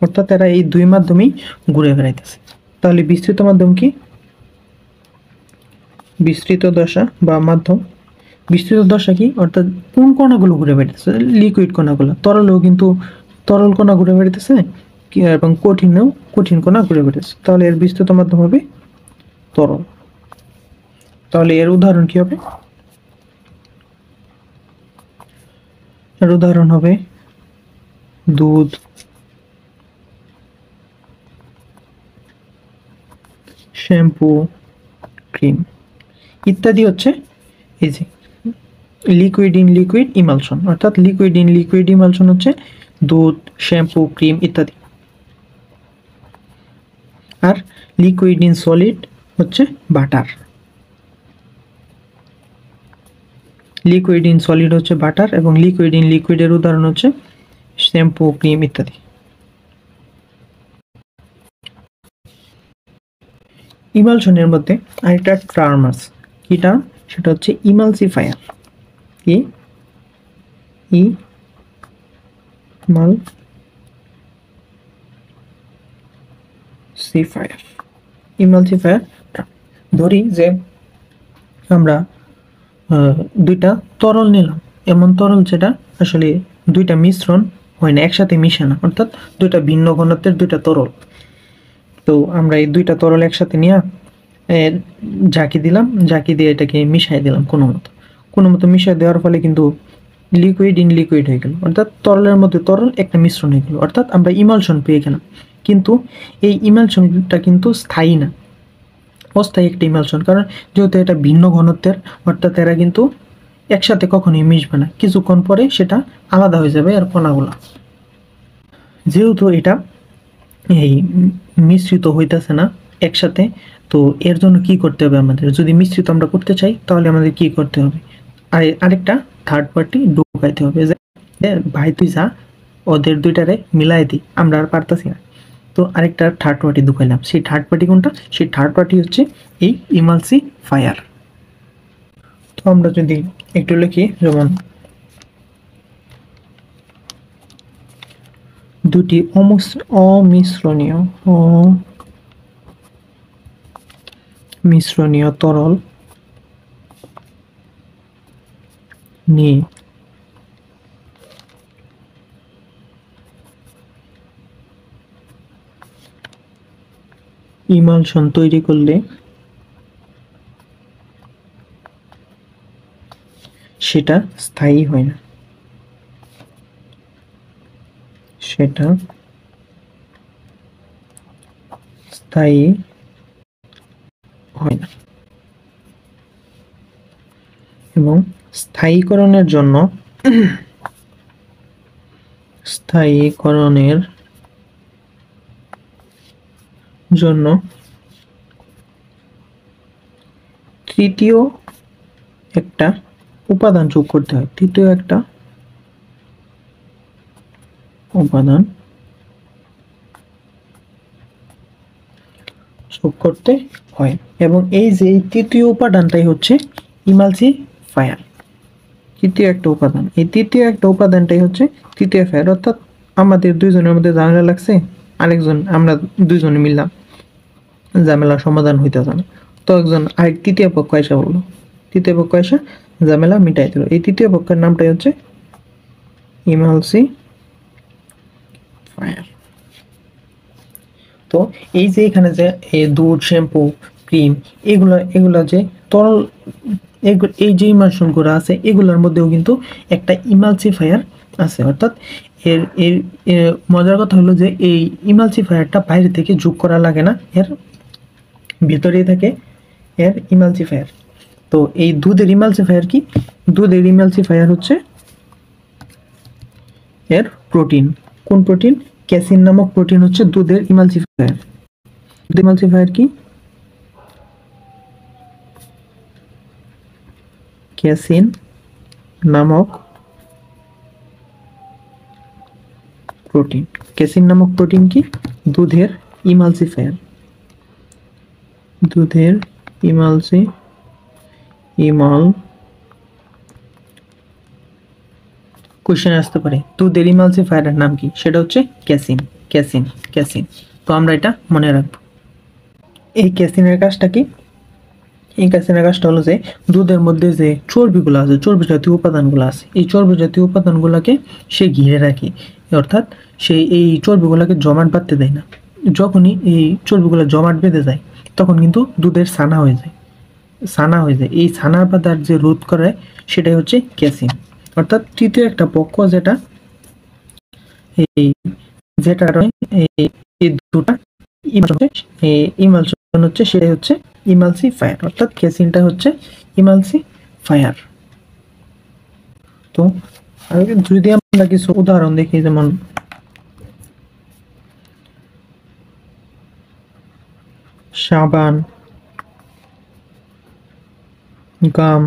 অর্থাৎ এরা এই দুই মাধ্যমেই ঘুরে বেড়াইতেছে। তাহলে বিস্তৃত মাধ্যম কি? বিস্তৃত দশা বা মাধ্যম। বিস্তৃত দশা কি? অর্থাৎ কোন কণাগুলো ঘুরে বেড়াইতেছে? লিকুইড কণাগুলো। তরলেও কিন্তু তরল কণা ঘুরে বেড়াইতেছে এবং কঠিন কণা ঘুরে বেড়াইতেছে। তাহলে এর বিস্তৃত মাধ্যম হবে তরল। তাহলে এর উদাহরণ কি হবে? এর উদাহরণ হবে দুধ, শ্যাম্পু, ক্রিম ইত্যাদি হচ্ছে এই যে লিকুইড ইন লিকুইড ইমালশন, অর্থাৎ লিকুইড ইন লিকুইড ইমালশন হচ্ছে দুধ, শ্যাম্পু, ক্রিম ইত্যাদি। আর লিকুইড ইন সলিড হচ্ছে বাটার। লিকুইড ইন সলিড হচ্ছে বাটার এবং লিকুইড ইন লিকুইডের উদাহরণ হচ্ছে শ্যাম্পু, ক্রিম ইত্যাদি। ইমালশনের মধ্যে আরেকটা টার্ম আছে, কি টার্ম? সেটা হচ্ছে ইমালসিফায়ার। কি? ইমালসিফায়ার। ধরি যে আমরা দুইটা তরল নিলাম, এমন তরল যেটা আসলে দুইটা মিশ্রণ হয় না, একসাথে মিশে না, অর্থাৎ দুইটা ভিন্ন ঘনত্বের দুইটা তরল। তো আমরা এই দুইটা তরল একসাথে নিয়ে ঝাঁকি দিলাম, ঝাঁকি দিয়ে এটাকে মিশাই দিলাম কোনো মতো মিশাই দেওয়ার ফলে কিন্তু লিকুইড ইন লিকুইড হয়ে গেল, অর্থাৎ তরলের মধ্যে তরল একটা মিশ্রণ হয়ে গেল, অর্থাৎ আমরা ইমালশন পেয়ে গেলাম। কিন্তু এই ইমালশনটা কিন্তু স্থায়ী না, অস্থায়ী একটা ইমালশন, কারণ যেহেতু এটা ভিন্ন ঘনত্বের, অর্থাৎ এরা কিন্তু একসাথে কখনোই মিশবে না, কিছুক্ষণ পরে সেটা আলাদা হয়ে যাবে এর কণাগুলা। যেহেতু এটা এই মিশ্রিত হইতেছে না একসাথে, তো এর জন্য কি করতে হবে আমাদের? যদি মিশ্রিত আমরা করতে চাই তাহলে আমাদের কি করতে হবে? আরেকটা থার্ড পার্টি ঢুকাইতে হবে, যে ভাই তুই যা ওদের দুইটারে মিলাই দিই, আমরা আর পারতাছি না। তো আরেকটা থার্ড পার্টি ঢুকাইলাম, সেই থার্ড পার্টি কোনটা? সেই থার্ড পার্টি হচ্ছে এই ইমালসিফায়ার। তো আমরা যদি একটু লিখি, যেমন দুটি অমিশ্রণীয় তরল নিয়ে ইমালশন তৈরি করলে সেটা স্থায়ী হয় না, সেটা স্থায়ী হয় না। এবং স্থায়ীকরণের জন্য তৃতীয় একটা উপাদান যোগ করতে হয়, তৃতীয় একটা উপাদান যোগ করতে হয়। এবং এই যে তৃতীয় উপাদানটাই হচ্ছে ইমালসিফায়ার, তৃতীয় একটা উপাদান। এই তৃতীয় একটা উপাদানটাই হচ্ছে তৃতীয় ফায়ার, অর্থাৎ আমাদের দুইজনের মধ্যে ঝামেলা লাগছে, আমরা দুইজনে মিললাম, ঝামেলা সমাধান হইতেছে না, তো একজন আরেক তৃতীয় পক্ষ এসে বললো, তৃতীয় পক্ষ এসে ঝামেলা মিটাই দিল। এই তৃতীয় পক্ষের নামটাই হচ্ছে ইমালসিফায়ার। তো এই যে এখানে যে দুধ, শ্যাম্পু, ক্রিম, এগুলা যে তরল, এই যে ইমালশনগুলো আছে এগুলোর মধ্যেও কিন্তু একটা ইমালসিফায়ার আছে, অর্থাৎ এর মজার কথা হলো যে এই ইমালসিফায়ারটা বাইরে থেকে যোগ করা লাগে না, এর ভিতরেই থাকে এর ইমালসিফায়ার। তো এই দুধের ইমালসিফায়ার কি? দুধের ইমালসিফায়ার হচ্ছে এর প্রোটিন। কোন প্রোটিন? ক্যাসিন নামক প্রোটিন হচ্ছে দুধের ইমালসিফায়ার। ইমালসিফায়ার কি? ক্যাসিন নামক প্রোটিন। ক্যাসিন নামক প্রোটিন কি? দুধের ইমালসিফায়ার। দুধের কোশ্চেন আসতে পারে দুধের ইমালসিফায়ারের নাম কি? সেটা হচ্ছে ক্যাসিন। তো আমরা এটা মনে রাখবো। এই ক্যাসিনের কাজটা কি? এই ক্যাসিনের কাজটা হলো যে দুধের মধ্যে যে চর্বিগুলো আছে, চর্বি জাতীয় উপাদানগুলো আছে, এই চর্বি জাতীয় উপাদানগুলোকে সে ঘিরে রাখে, অর্থাৎ সে এই চর্বিগুলোকে জমাট বাঁধতে দেয় না। যখনই এই চর্বিগুলো জমাট বেঁধে যায় তখন কিন্তু দুধের ছানা হয়ে যায়। এই ছানার বাঁধার যে রোধ করে সেটাই হচ্ছে ক্যাসিন, অর্থাৎ তৃতীয় একটা পক্ষ যেটা এই দুটা ইমালশন হচ্ছে সেটা হচ্ছে ইমালসিফায়ার, অর্থাৎ কেসিনটা হচ্ছে ইমালসিফায়ার। তো যদি আমরা কিছু উদাহরণ দেখি, যেমন সাবান, গাম,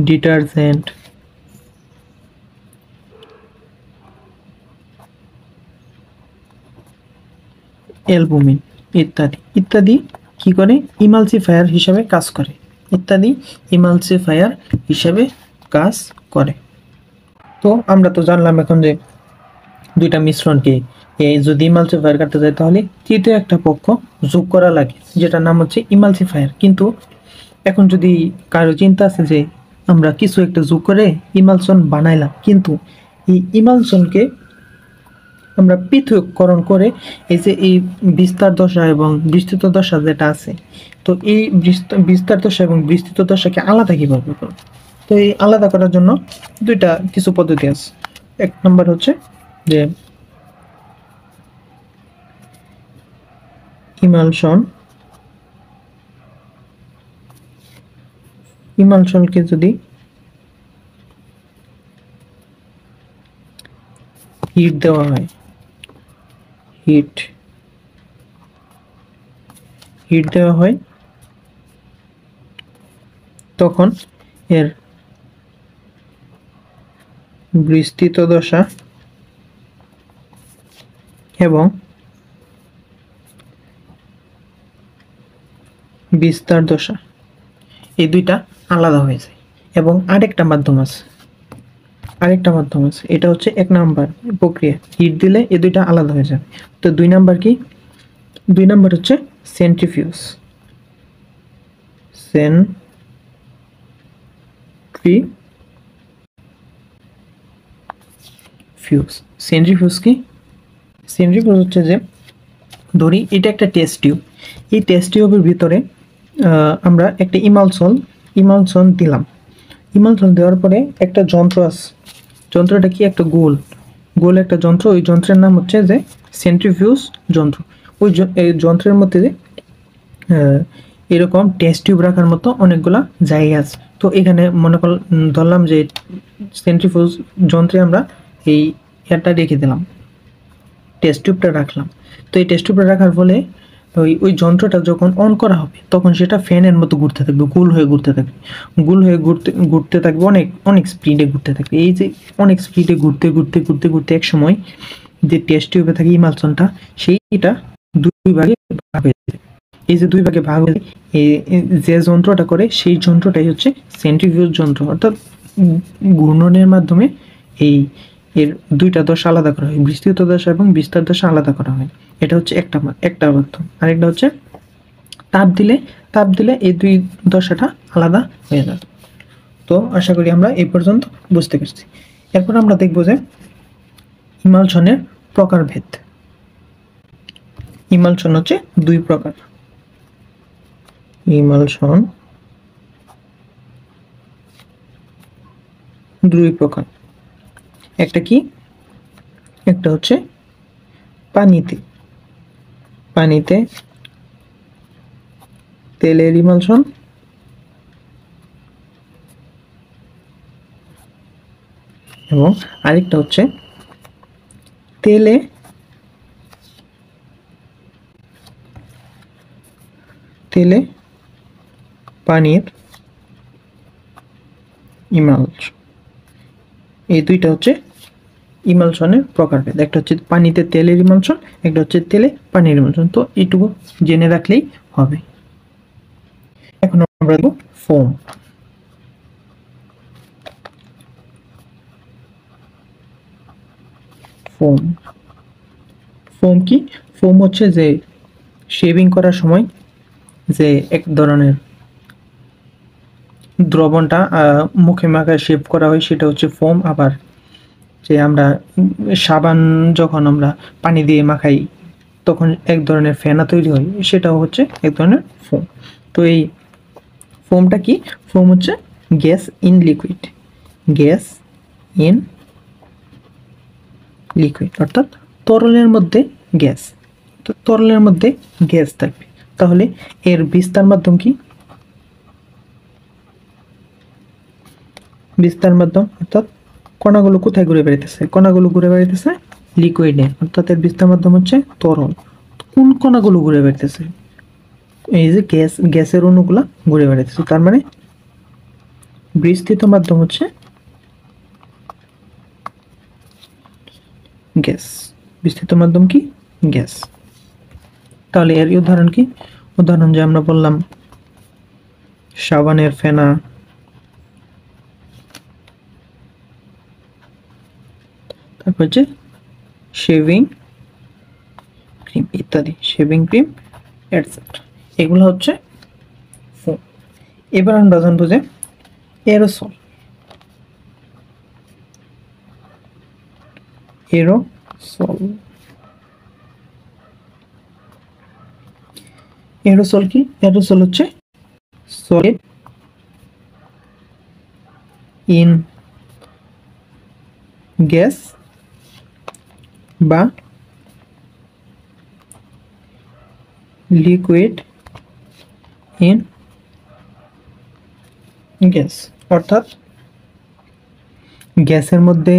ডিটারজেন্ট, অ্যালবুমিন ইত্যাদি ইত্যাদি কি করে, ইমালসিফায়ার হিসাবে কাজ করে, ইত্যাদি ইমালসিফায়ার হিসাবে কাজ করে। তো আমরা তো জানলাম এখন যে দুইটা মিশ্রণকে যদি ইমালসিফায়ার করতে যায় তাহলে তৃতীয় একটা পক্ষ যোগ করা লাগে, যেটার নাম হচ্ছে ইমালসিফায়ার। কিন্তু এখন যদি কারো চিন্তা আছে যে আমরা কিছু একটা যোগ করে ইমালশন বানাইলাম, কিন্তু এই ইমালশনকে আমরা পৃথককরণ করে এই যে এই বিস্তার দশা এবং বিস্তৃত দশা যেটা আছে, তো এই বিস্তার দশা এবং বিস্তৃত দশাকে আলাদা কিভাবে করব? তো এই আলাদা করার জন্য দুইটা কিছু পদ্ধতি আছে। এক নম্বর হচ্ছে যে ইমালশনকে যদি হিট দেওয়া হয়, হিট দেওয়া হয়, তখন এর বিস্তৃত দশা এবং বিস্তার দশা এই দুইটা আলাদা হয়ে যায়। এবং আরেকটা মাধ্যম আছে, এটা হচ্ছে এক নাম্বার প্রক্রিয়া, হিট দিলে এই দুইটা আলাদা হয়ে যাবে। তো দুই নাম্বার কি? দুই নাম্বার হচ্ছে সেন্ট্রিফিউজ। সেন্ট্রিফিউজ কি? সেন্ট্রিফিউজ হচ্ছে যে, ধরি এটা একটা টেস্ট টিউব, এই টেস্ট টিউবের ভিতরে আমরা একটা ইমালশন দিলাম। ইমালশন দেওয়ার পরে একটা যন্ত্র আছে, যন্ত্রটা কি? একটা গোল একটা যন্ত্র, ওই যন্ত্রের নাম হচ্ছে যে সেন্ট্রিফিউজ যন্ত্র। এই যন্ত্রের মধ্যে যে এরকম টেস্ট টিউব রাখার মতো অনেকগুলা জায়গা আছে। তো এখানে মনে ধরলাম যে সেন্ট্রিফিউজ যন্ত্রে আমরা এই এটা রেখে দিলাম, টেস্ট টিউবটা রাখলাম। তো এই টেস্ট টিউবটা রাখার ফলে ওই যন্ত্রটা যখন অন করা হবে তখন সেটা ফ্যানের মতো ঘুরতে থাকবে, গোল হয়ে ঘুরতে থাকবে, অনেক স্পিডে ঘুরতে থাকবে। এই যে অনেক স্পিডে ঘুরতে এক সময় যে টেস্ট টিউবে থাকে ইমালশনটা, সেইটা দুই ভাগে ভাগ হয়ে যায়। এই যে দুই ভাগে ভাগ হয়ে যে যন্ত্রটা করে সেই যন্ত্রটাই হচ্ছে সেন্ট্রিফিউজ যন্ত্র, অর্থাৎ ঘূর্ণনের মাধ্যমে এর দুইটা দশা আলাদা করা হয়, বিস্তৃত দশা এবং বিস্তার দশা আলাদা করা হয়। এটা হচ্ছে একটা মাধ্যম। আরেকটা হচ্ছে তাপ দিলে এই দুই দশাটা আলাদা হয়ে যাবে। তো আশা করি আমরা এই পর্যন্ত বুঝতে পারছি। এরপর আমরা দেখব যে ইমালশনের প্রকারভেদ। ইমালশন হচ্ছে দুই প্রকার। ইমালশন দুই প্রকার। একটা কি? একটা হচ্ছে পানিতে তেলের ইমালশন, এবং আরেকটা হচ্ছে তেলে পানির ইমালশন। এই দুইটা হচ্ছে ইমালশনের প্রকারভেদ। একটা হচ্ছে পানিতে তেলের ইমালশন, একটা হচ্ছে তেলে পানির ইমালশন। তো এইটুকু জেনে রাখলেই হবে। এখন আমরা দেখব ফোম। ফোম কি? ফোম হচ্ছে যে শেভিং করার সময় যে এক ধরনের দ্রবণটা মুখে মাখায় শেভ করা হয় সেটা হচ্ছে ফোম। আবার যে আমরা সাবান যখন আমরা পানি দিয়ে মাখাই তখন এক ধরনের ফেনা তৈরি হয়, সেটাও হচ্ছে এক ধরনের ফোম। তো এই ফোমটা কি? ফোম হচ্ছে গ্যাস ইন লিকুইড, অর্থাৎ তরলের মধ্যে গ্যাস, তো তরলের মধ্যে গ্যাস থাকবে, তাহলে এর বিস্তার মাধ্যম কি? বিস্তার মাধ্যম অর্থাৎ কণাগুলো কোথায় ঘুরে বেড়াইতেছে? কণাগুলো ঘুরে বেড়াইতেছে লিকুইডে, অর্থাৎ এর বিস্তার মাধ্যম হচ্ছে তরল। কোন কণাগুলো ঘুরে বেড়াইতেছে? এই যে গ্যাসের অণুগুলা ঘুরে বেড়াইতেছে, তার মানে বিস্তৃত মাধ্যম হচ্ছে গ্যাস। বিস্তৃত মাধ্যম কি? গ্যাস। তাহলে এর উদাহরণ কি? উদাহরণ যে আমরা বললাম সাবানের ফেনা, তারপর হচ্ছে শেভিং ক্রিম ইত্যাদি, শেভিং ক্রিম এটসেট্রা, এগুলো হচ্ছে ফোম। এবার আমরা জানবো যে এরোসল। এরোসল, এরোসল কি? এরোসল হচ্ছে সলিড ইন গ্যাস বা লিকুইড ইন গ্যাস, অর্থাৎ গ্যাসের মধ্যে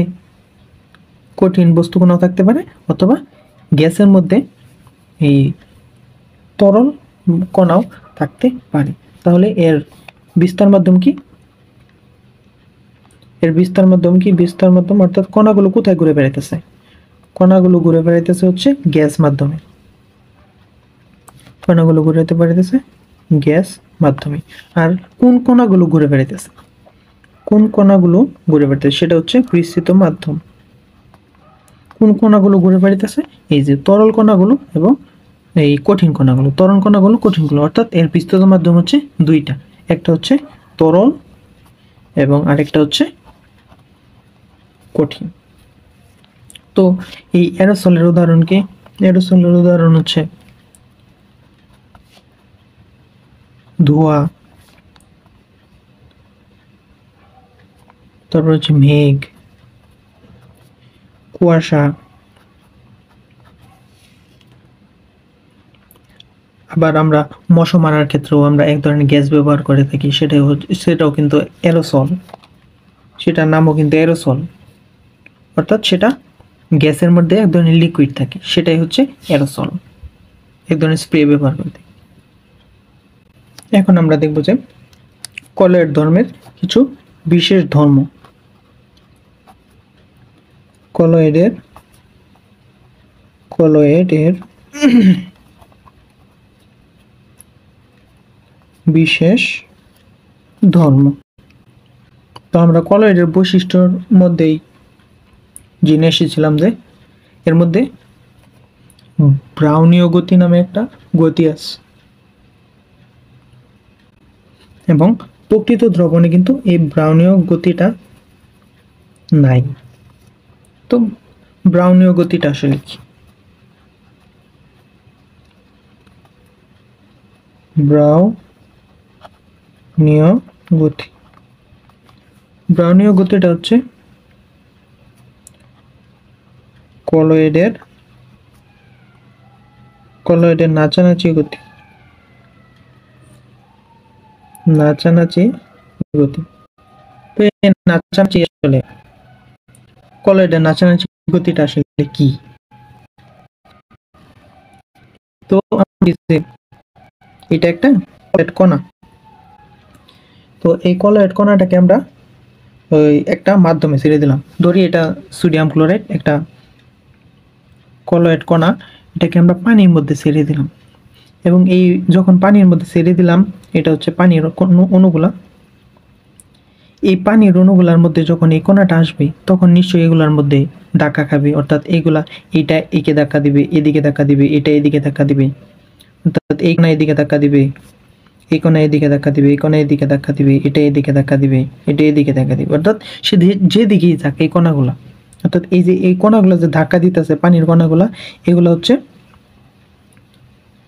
কঠিন বস্তু কণাও থাকতে পারে অথবা গ্যাসের মধ্যে এই তরল কণাও থাকতে পারে। তাহলে এর বিস্তার মাধ্যম কি? এর বিস্তার মাধ্যম কি? বিস্তার মাধ্যম অর্থাৎ কণাগুলো কোথায় ঘুরে বেড়াইতেছে? কণাগুলো ঘুরে বেড়াইতেছে হচ্ছে গ্যাস মাধ্যমে। কণাগুলো ঘুরে বেড়াইতেছে গ্যাস মাধ্যমে। আর কোন কণাগুলো ঘুরে বেড়াইতেছে? কোন কণাগুলো ঘুরে বেড়াইতেছে সেটা হচ্ছে বিস্তৃত মাধ্যম। কোন কণাগুলো ঘুরে বেড়াইতেছে? এই যে তরল কণাগুলো এবং এই কঠিন কণাগুলো। তরল কণাগুলো, কঠিন কণা, অর্থাৎ এর বিস্তৃত মাধ্যম হচ্ছে দুইটা, একটা হচ্ছে তরল এবং আরেকটা হচ্ছে কঠিন। তো এই এরোসলের উদাহরণ কি? এরোসলের উদাহরণ হচ্ছে ধোঁয়া, তারপর হচ্ছে মেঘ, কুয়াশা, আবার আমরা মশা মারার ক্ষেত্রেও আমরা এক ধরনের গ্যাস ব্যবহার করে থাকি, সেটাও কিন্তু এরোসল, সেটার নামও কিন্তু এরোসল, অর্থাৎ সেটা গ্যাসের মধ্যে এক ধরনের লিকুইড থাকে, সেটাই হচ্ছে এরোসল, এক ধরনের স্প্রে ব্যবহার করে থাকি। এখন আমরা দেখব যে কলয়েড ধর্মের কিছু বিশেষ ধর্ম। কলয়েডের বিশেষ ধর্ম। তো আমরা কলয়েডের বৈশিষ্ট্যর মধ্যেই জেনে এসেছিলাম যে এর মধ্যে ব্রাউনীয় গতি নামে একটা গতি আছে, এবং প্রকৃত দ্রবণে কিন্তু এই ব্রাউনীয় গতিটা নাই। তো ব্রাউনীয় গতিটা আসলে কি? ব্রাউনীয় গতি, ব্রাউনীয় গতিটা হচ্ছে কলয়েডের নাচানাচি গতি, নাচানাচি গতি। তো এই নাচানাচি আসলে কলয়েডের নাচানাচি গতিটা আসলে কি? তো এটা একটা কলয়েড কণা। তো এই কলয়েড কণাটাকে আমরা ওই একটা মাধ্যমে ছেড়ে দিলাম, ধরি এটা সোডিয়াম ক্লোরাইড, একটা কলয়েড কণা, এটাকে আমরা পানির মধ্যে ছেড়ে দিলাম, এবং এই যখন পানির মধ্যে ছেড়ে দিলাম, এটা হচ্ছে পানির অণুগুলা, এই পানির অণুগুলার মধ্যে যখন এই কণাটা আসবে তখন নিশ্চয়ই এগুলার মধ্যে ধাক্কা খাবে, অর্থাৎ এইগুলা এটা একে ধাক্কা দিবে, এদিকে ধাক্কা দিবে, এটা এদিকে ধাক্কা দিবে, অর্থাৎ এই কোণা এদিকে ধাক্কা দিবে, এই কোণা এদিকে ধাক্কা দিবে, এই কোণা এদিকে ধাক্কা দিবে, এটা এদিকে ধাক্কা দিবে, এটা এদিকে ধাক্কা দিবে, অর্থাৎ সে যেদিকেই যাক এই কণাগুলা, অর্থাৎ এই যে এই কণাগুলো যে ধাক্কা দিতেছে পানির কণাগুলা, এগুলো হচ্ছে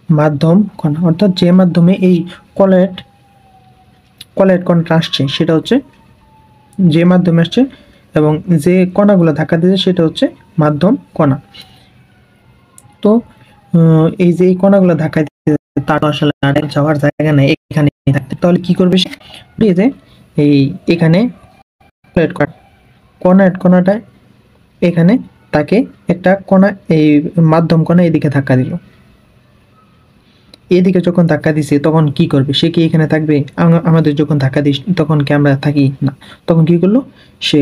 মাধ্যম কণা। অর্থাৎ যে মাধ্যমে এই কলয়েড কণাটা আসছে সেটা হচ্ছে, যে মাধ্যমে আসছে এবং যে কণাগুলো ধাক্কা দিচ্ছে সেটা হচ্ছে মাধ্যম কণা। তো এই যে এই কণাগুলো ধাক্কা দিতে তার আসলে আর যাওয়ার জায়গা নেই, এখানে থাকতে। তাহলে কি করবে সে? এই যে এই এখানে কণাটা এখানে তাকে একটা কণা, এই মাধ্যম কণা এদিকে ধাক্কা দিল। এদিকে যখন ধাক্কা দিছে তখন কি করবে? সে কি এখানে থাকবে? আমাদের যখন ধাক্কা দিস তখন কি আমরা থাকি না? তখন কি করলো? সে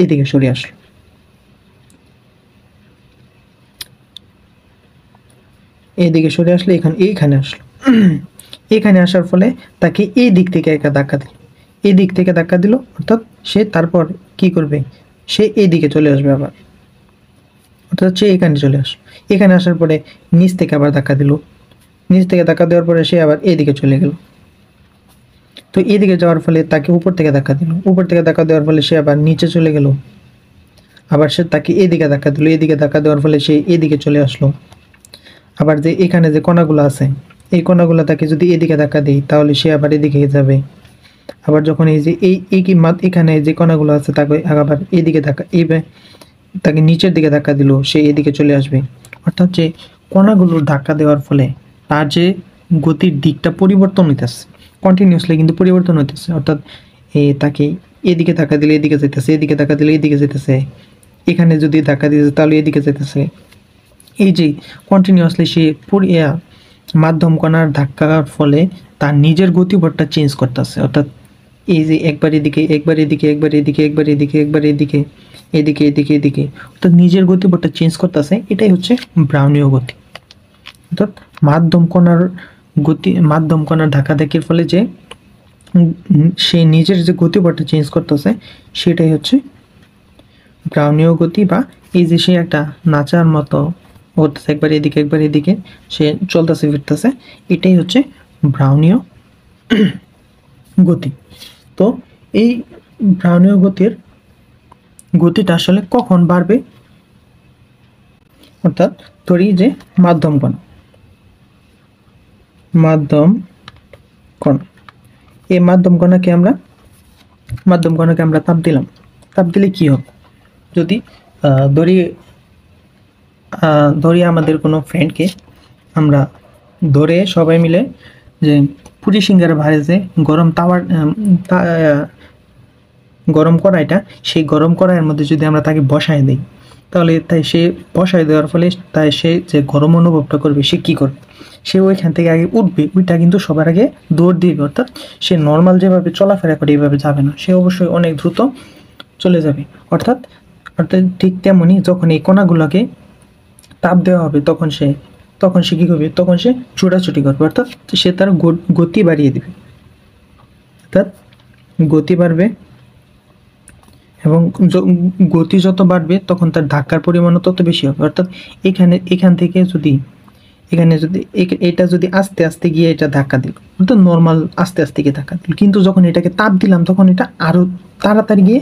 এদিকে সরে আসলো। এদিকে সরে আসলে এইখানে আসলো। এখানে আসার ফলে তাকে এই দিক থেকে একটা ধাক্কা দিল, এই দিক থেকে ধাক্কা দিল, অর্থাৎ সে তারপর কি করবে? সে এইদিকে চলে আসবে আবার, অর্থাৎ সে এখানে চলে আসলো। এখানে আসার পরে নিচ থেকে আবার ধাক্কা দিল, নিচ থেকে ধাক্কা দেওয়ার পরে সে আবার এইদিকে চলে গেল। তো এদিকে যাওয়ার ফলে তাকে উপর থেকে ধাক্কা দিল, উপর থেকে ধাক্কা দেওয়ার ফলে সে আবার নিচে চলে গেল। আবার সে তাকে এদিকে ধাক্কা দিল, এদিকে ধাক্কা দেওয়ার ফলে সে এদিকে চলে আসলো। আবার যে এখানে যে কণাগুলো আছে, এই কণাগুলো তাকে যদি এদিকে ধাক্কা দিই তাহলে সে আবার এদিকে যাবে। আবার যখন এই যে এখানে যে কণাগুলো আছে তাকে আবার এদিকে ধাক্কা, তাকে নিচের দিকে ধাক্কা দিল, সে এদিকে চলে আসবে। অর্থাৎ যে কণাগুলোর ধাক্কা দেওয়ার ফলে তার যে গতির দিকটা পরিবর্তন হইতেছে, কন্টিনিউয়াসলি কিন্তু পরিবর্তন হইতেছে। অর্থাৎ তাকে এদিকে ধাক্কা দিলে এদিকে যেতেছে, এদিকে ধাক্কা দিলে এদিকে যেতেছে, এখানে যদি ধাক্কা দিতেছে তাহলে এদিকে যেতেছে। এই যে কন্টিনিউয়াসলি সে মাধ্যম কণার ধাক্কার ফলে তার নিজের গতিপথটা চেঞ্জ করতেছে। অর্থাৎ এই যে একবার এদিকে, একবার এদিকে, একবার এদিকে, একবার এদিকে, একবার এদিকে, এদিকে, এদিকে, এদিকে, অর্থাৎ নিজের গতিপথটা চেঞ্জ করতেছে। এটাই হচ্ছে ব্রাউনীয় গতি। অর্থাৎ মাধ্যম কণার ধাক্কাধাক্কির ফলে যে সে নিজের যে গতিপথটা চেঞ্জ করতেছে সেটাই হচ্ছে ব্রাউনীয় গতি। বা এই যে সে একটা নাচার মতো হতেছে, একবার এদিকে একবার এদিকে সে চলতেছে ফিরতেছে, এটাই হচ্ছে ব্রাউনীয় গতি। তো এই ব্রাউনীয় গতিটা আসলে কখন বাড়বে? অর্থাৎ ধরি যে মাধ্যম কণা, এই মাধ্যম কণাকে আমরা তাপ দিলাম। তাপ দিলে কি হবে? যদি ধরি আমাদের কোনো ফ্রেন্ডকে আমরা ধরে সবাই মিলে যে পুরি সিঙ্গারা ভাজে গরম কড়াইটা, সেই গরম কড়াইয়ের মধ্যে যদি আমরা তাকে বসায় দিই, তাহলে সে বসায় দেওয়ার ফলে সে যে গরম অনুভবটা করবে, সে কি করবে? সে ওইখান থেকে আগে উঠবে, ওইটা কিন্তু সবার আগে দৌড় দিবে। অর্থাৎ সে নর্মাল যেভাবে চলাফেরা করে এইভাবে যাবে না, সে অবশ্যই অনেক দ্রুত চলে যাবে। অর্থাৎ ঠিক তেমনই যখন এই কণাগুলোকে তাপ দেওয়া হবে তখন সে কী করবে? তখন সে ছোটাছুটি করবে, অর্থাৎ সে তার গতি বাড়িয়ে দিবে। অর্থাৎ গতি বাড়বে, এবং গতি যত বাড়বে তখন তার ধাক্কার পরিমাণও তত বেশি হবে। অর্থাৎ এখান থেকে যদি এটা যদি আস্তে আস্তে গিয়ে এটা ধাক্কা দিল, অর্থাৎ নর্মাল আস্তে আস্তে গিয়ে ধাক্কা দিল, কিন্তু যখন এটাকে তাপ দিলাম তখন এটা আরো তাড়াতাড়ি গিয়ে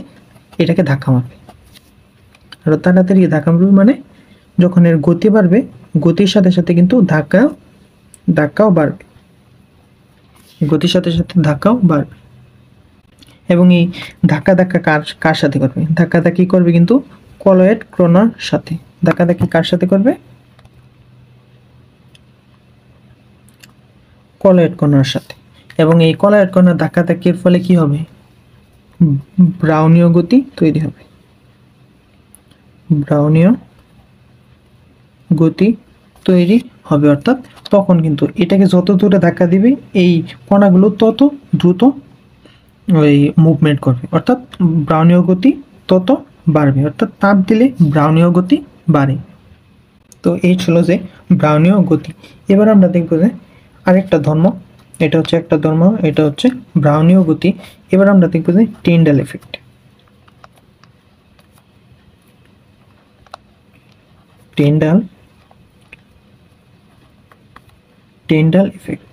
এটাকে ধাক্কা মারবে। আরো তাড়াতাড়ি গিয়ে ধাক্কা মারবে মানে যখন এর গতি বাড়বে, গতির সাথে সাথে কিন্তু ধাক্কাও বাড়বে, গতির সাথে সাথে ধাক্কাও বাড়বে। এবং এই ধাক্কা কার সাথে করবে? ধাক্কাধাক্কি করবে কিন্তু কলয়েড কণার সাথে। ধাক্কাধাক্কি কার সাথে করবে? কলয়েড কণার সাথে। এবং এই কলয়েড কণার ধাক্কাধাক্কির ফলে কি হবে? ব্রাউনীয় গতি তৈরি হবে। ব্রাউনীয় গতি তৈরি হবে। অর্থাৎ তখন কিন্তু এটাকে যত দূরে ধাক্কা দিবে এই কণাগুলো তত দ্রুত ওই মুভমেন্ট করবে, অর্থাৎ ব্রাউনীয় গতি তত বাড়বে। অর্থাৎ তাপ দিলে ব্রাউনীয় গতি বাড়ে। তো এই ছিল যে ব্রাউনীয় গতি। এবার আমরা দেখব যে আরেকটা ধর্ম, এটা হচ্ছে একটা ধর্ম, এটা হচ্ছে ব্রাউনীয় গতি। এবার আমরা দেখব যে টিন্ডাল এফেক্ট। Tyndall effect.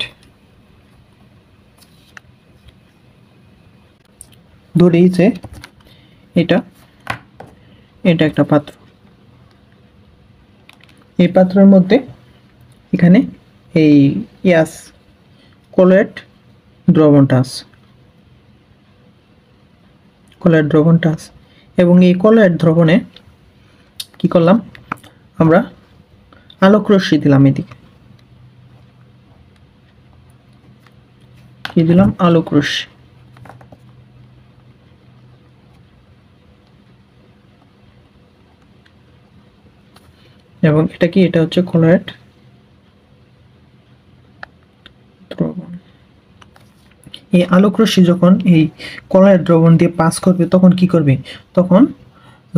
ধরি যে এটা একটা পাত্র, এই পাত্রের মধ্যে এখানে এই কলয়েড দ্রবণটা আছে, এবং এই কলয়েড দ্রবণে কি করলাম? আমরা আলোক রশ্মি দিলাম এদিকে, কি দিলাম? আলোক রশ্মি। এবং এটা কি? এটা হচ্ছে কলয়েড দ্রবণ। এই আলোক রশ্মি যখন এই কলয়েড দ্রবণ দিয়ে পাস করবে তখন কি করবে? তখন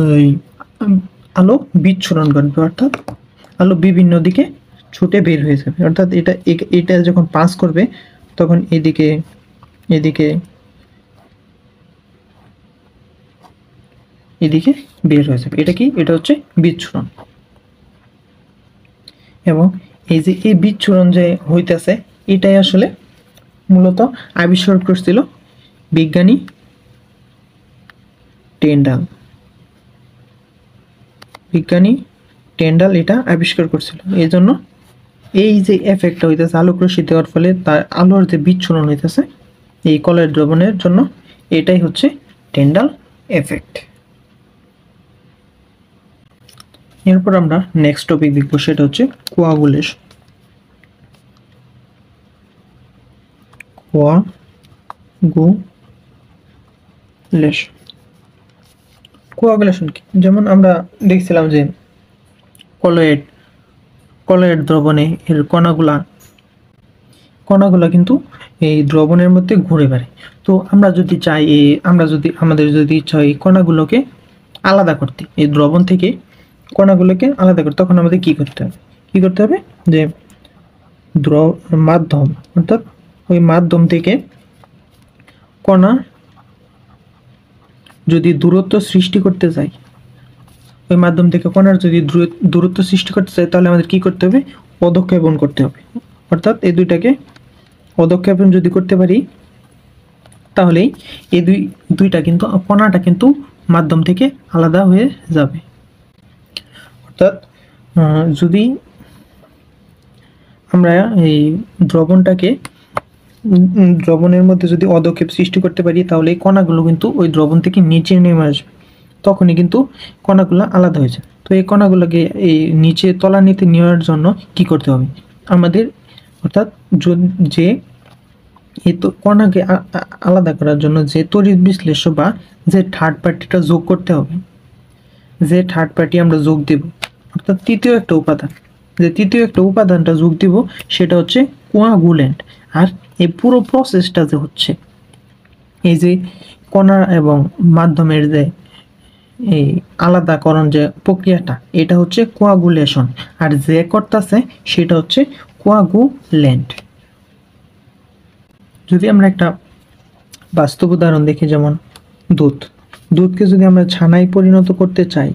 ওই আলো বিচ্ছুরণ করবে, অর্থাৎ আলো বিভিন্ন দিকে ছুটে বের হয়ে যাবে। অর্থাৎ এটা যখন পাস করবে তখন এদিকে এদিকে এদিকে বের হয়ে যাবে। এটা কি? এটা হচ্ছে বিচ্ছুরণ। এবং এই যে এই বিচ্ছুরণ যে হইতেছে, এটাই আসলে মূলত আবিষ্কার করছিল বিজ্ঞানী টেন্ডাল। এটা আবিষ্কার করছিল। এই জন্য এই যে এফেক্টটা হইতেছে আলোক রশ্মি দেওয়ার ফলে তার আলোর যে বিচ্ছুরণ হইতেছে এই কলয়েড দ্রবণের জন্য, এটাই হচ্ছে টেন্ডাল এফেক্ট। এরপর আমরা নেক্সট টপিক দেখব, সেটা হচ্ছে কোয়াগুলেশন। কোয়াগুলেশন কি? যেমন আমরা দেখছিলাম যে কলয়েড দ্রবণে এর কণাগুলা কিন্তু এই দ্রবণের মধ্যে ঘুরে বেড়ায়। তো আমরা যদি চাই আমাদের যদি ইচ্ছা হয় এই কণাগুলোকে আলাদা করতে, এই দ্রবণ থেকে কণাগুলোকে আলাদা করতে, তখন আমাদের কি করতে হবে? যে মাধ্যম, অর্থাৎ ওই মাধ্যম থেকে কণা যদি দূরত্ব সৃষ্টি করতে চাই, ওই মাধ্যম থেকে কণার যদি দূরত্ব সৃষ্টি করতে চাই, তাহলে আমাদের কি করতে হবে? পদক্ষেপণ করতে হবে। অর্থাৎ এই দুইটাকে পদক্ষেপণ যদি করতে পারি, তাহলেই এই দুইটা কিন্তু কণাটা কিন্তু মাধ্যম থেকে আলাদা হয়ে যাবে। অর্থাৎ যদি আমরা এই দ্রবণের মধ্যে যদি পদক্ষেপ সৃষ্টি করতে পারি, তাহলে এই কণাগুলো কিন্তু ওই দ্রবণ থেকে নিচে নেমে আসবে, তখনই কিন্তু কণাগুলো আলাদা হয়ে যায়। তো এই কণাগুলোকে এই নিচে তলানিতে নেওয়ার জন্য কি করতে হবে আমাদের? অর্থাৎ যে এই তো কণাকে আলাদা করার জন্য যে তড়িৎ বিশ্লেষ্য বা যে থার্ড পার্টিটা যোগ করতে হবে, যে থার্ড পার্টি আমরা যোগ দেব, অর্থাৎ তৃতীয় একটা উপাদানটা যোগ দিব, সেটা হচ্ছে কোয়াগুল্যান্ট। আর এই পুরো প্রসেসটা যে হচ্ছে, এই যে কণা এবং মাধ্যমের যে এই আলাদাকরণ যে প্রক্রিয়াটা, এটা হচ্ছে কোয়াগুলেশন। আর যে করতেছে সেটা হচ্ছে কোয়াগুল্যান্ট। যদি আমরা একটা বাস্তব উদাহরণ দেখি, যেমন দুধকে যদি আমরা ছানায় পরিণত করতে চাই,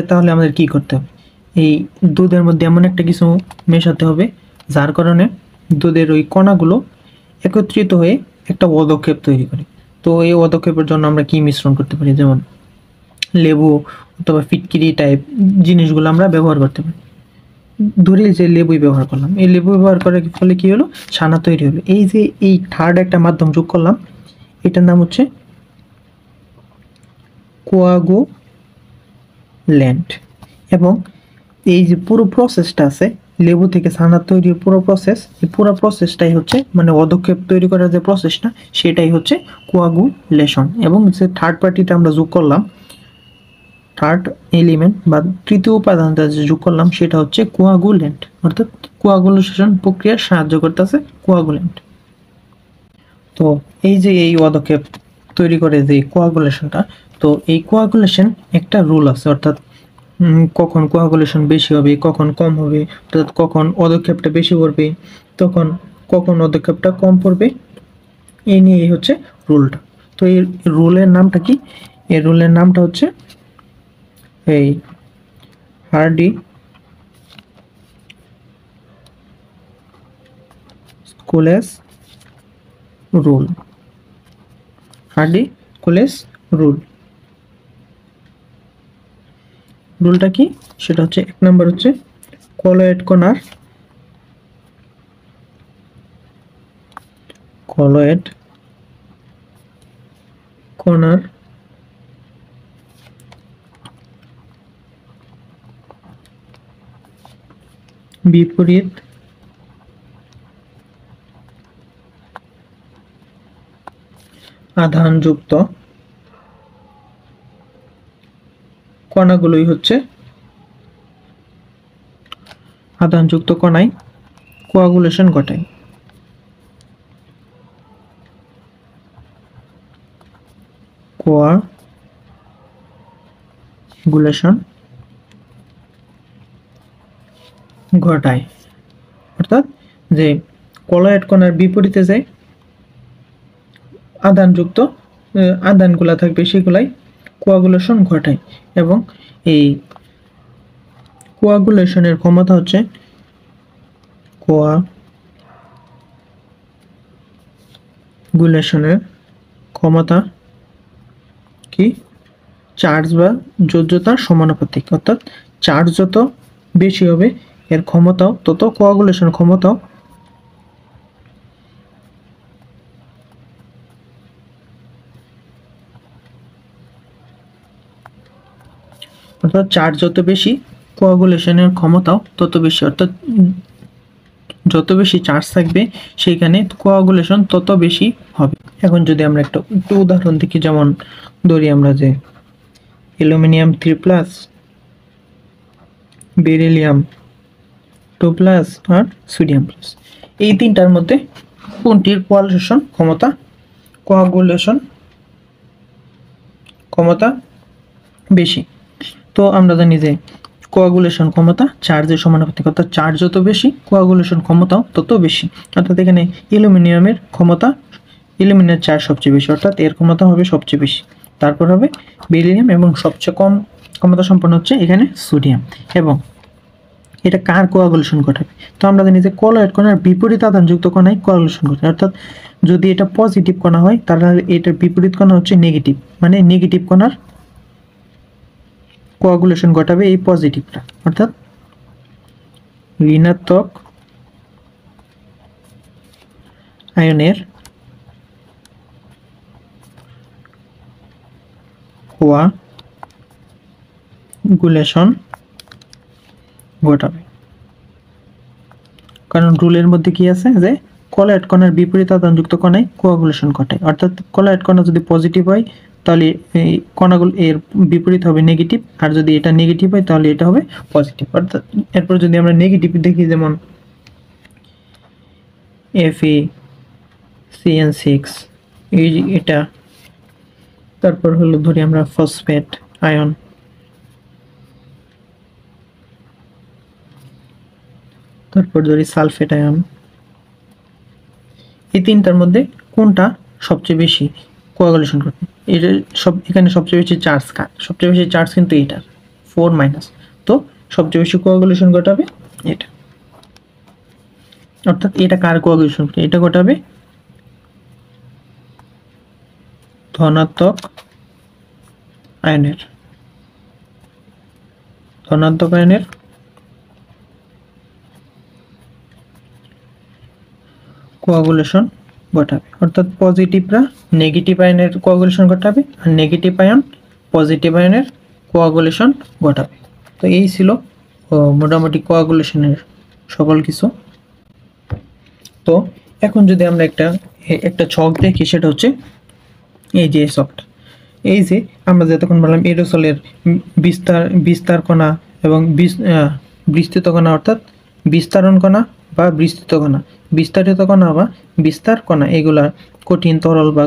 তাহলে আমাদের কি করতে হবে? এই দুধের মধ্যে এমন একটা কিছু মেশাতে হবে যার কারণে দুধের ওই কণাগুলো একত্রিত হয়ে একটা পদক্ষেপ তৈরি করে। তো এই পদক্ষেপের জন্য আমরা কি মিশ্রণ করতে পারি? যেমন লেবু অথবা ফিটকিরি টাইপ জিনিসগুলো আমরা ব্যবহার করতে পারি। ধরি যে লেবুই ব্যবহার করলাম, এই লেবু ব্যবহার করার ফলে কি হলো? ছানা তৈরি হলো। এই যে এই থার্ড একটা মাধ্যম যোগ করলাম, এটার নাম হচ্ছে কোয়াগুল্যান্ট। এবং এই যে পুরো প্রসেসটা আছে, লেবু থেকে ছানা তৈরির পুরো প্রসেস, এই পুরো প্রসেসটাই হচ্ছে মানে পদক্ষেপ তৈরি করার যে প্রসেসটা, সেটাই হচ্ছে কোয়াগুলেশন। এবং যে থার্ড পার্টিটা আমরা যোগ করলাম, থার্ড এলিমেন্ট বা তৃতীয় উপাদানটা যে যোগ করলাম, সেটা হচ্ছে কোয়াগুল্যান্ট। অর্থাৎ কোয়াগুলেশন প্রক্রিয়ার সাহায্য করতেছে কোয়াগুল্যান্ট। তো এই যে এই পদক্ষেপ তৈরি করে যে কোয়াগুলেশনটা, তো এই কোয়াগুলেশন একটা রুল আছে, অর্থাৎ কখন কোয়াগুলেশন বেশি হবে, কখন কম হবে, অর্থাৎ কখন পদক্ষেপটা বেশি পড়বে, কখন পদক্ষেপটা কম পড়বে, এই নিয়ে হচ্ছে রুলটা। তো এই রুলের নামটা কি? এই রুলের নামটা হচ্ছে এই হার্ডি কোলেস রুল। রুলটা কি? সেটা হচ্ছে, এক নাম্বার হচ্ছে কলয়েড কণার বিপরীত আধানযুক্ত কণাগুলোই হচ্ছে আধানযুক্ত কণায় কোয়াগুলেশন ঘটায়। কোয়াগুলেশন ঘটায় অর্থাৎ যে কলয়েড কণার বিপরীতে যে আধানযুক্ত আধানগুলা থাকবে সেগুলাই কোয়াগুলেশন ঘটায় এবং এই কোয়াগুলেশনের ক্ষমতা হচ্ছে কোয়াগুলেশনের ক্ষমতা কি চার্জ বা যোজ্যতার সমানুপাতিক, অর্থাৎ চার্জ যত বেশি হবে এর ক্ষমতাও তত কোয়াগুলেশন ক্ষমতাও অর্থাৎ চার্জ যত বেশি কোয়াগুলেশনের ক্ষমতাও তত বেশি, অর্থাৎ যত বেশি চার্জ থাকবে সেখানে কোয়াগুলেশন তত বেশি হবে। এখন যদি আমরা একটু উদাহরণ দেখি, যেমন ধরি আমরা যে অ্যালুমিনিয়াম 3+, বেরিলিয়াম 2+ আর সোডিয়াম প্লাস, এই তিনটার মধ্যে কোনটির কোয়াগুলেশন ক্ষমতা বেশি? তো আমরা জানি যে কোয়াগুলেশন ক্ষমতা চার্জের সমানুপাতিক, অর্থাৎ চার্জ যত বেশি কোয়াগুলেশন ক্ষমতাও তত বেশি। অর্থাৎ এখানে অ্যালুমিনিয়ামের চার্জ সবচেয়ে বেশি, অর্থাৎ এর ক্ষমতা হবে সবচেয়ে বেশি, তারপর হবে বেরিলিয়াম এবং সবচেয়ে কম ক্ষমতা সম্পন্ন হচ্ছে এখানে সোডিয়াম। এবং এটা কার কোয়াগুলেশন ঘটাবে? তো আমরা জানি যে কলয়েড কণার বিপরীত আধানযুক্ত কণায় কোয়াগুলেশন ঘটায়, অর্থাৎ যদি এটা পজিটিভ কণা হয় তাহলে এটার বিপরীত কণা হচ্ছে নেগেটিভ, মানে নেগেটিভ কণার কোয়াগুলেশন ঘটাবে এই পজিটিভটা, অর্থাৎ ঋণাত্মক আয়নের কোয়াগুলেশন ঘটাবে। কারণ রুলের মধ্যে কি আছে যে কলয়েড কণার বিপরীত আধানযুক্ত কণায় কোয়াগুলেশন ঘটায়, অর্থাৎ কলয়েড কণা যদি পজিটিভ হয় তাহলে এই কণাগুলো এর বিপরীত হবে নেগেটিভ, আর যদি এটা নেগেটিভ হয় তাহলে এটা হবে পজিটিভ। অর্থাৎ এরপর যদি আমরা নেগেটিভ দেখি, যেমন FeCN6 এটা, তারপর হলো ধরি আমরা ফসফেট আয়ন, তারপর ধরি সালফেট আয়ন, এই তিনটার মধ্যে কোনটা সবচেয়ে বেশি কোয়াগুলেশন করবে? এটা এখানে সবচেয়ে বেশি চার্জ কার? সবচেয়ে বেশি চার্জ কিন্তু এইটার 4-, তো সবচেয়ে বেশি কোয়াগুলেশন ঘটাবে এটা, অর্থাৎ এটা কার কোয়াগুলেশন? এটা ঘটাবে ধনাত্মক আয়নের কোয়াগুলেশন ঘটাবে, অর্থাৎ পজিটিভরা নেগেটিভ আয়নের কোয়াগুলেশন ঘটাবে আর নেগেটিভ আয়ন পজিটিভ আয়নের কোয়াগুলেশন ঘটাবে। তো এই ছিল মোটামুটি কোয়াগুলেশনের সকল কিছু। তো এখন যদি আমরা একটা ছক দেখি, সেটা হচ্ছে এই যে ছকটা, এই যে আমরা যতক্ষণ বললাম এরোসলের বিস্তার কণা এবং বিস্তৃত কণা, অর্থাৎ বিস্তারণ কণা বা বিস্তৃত কণা, বিস্তারিত কণা বা বিস্তার কণা, এগুলা কঠিন তরল বা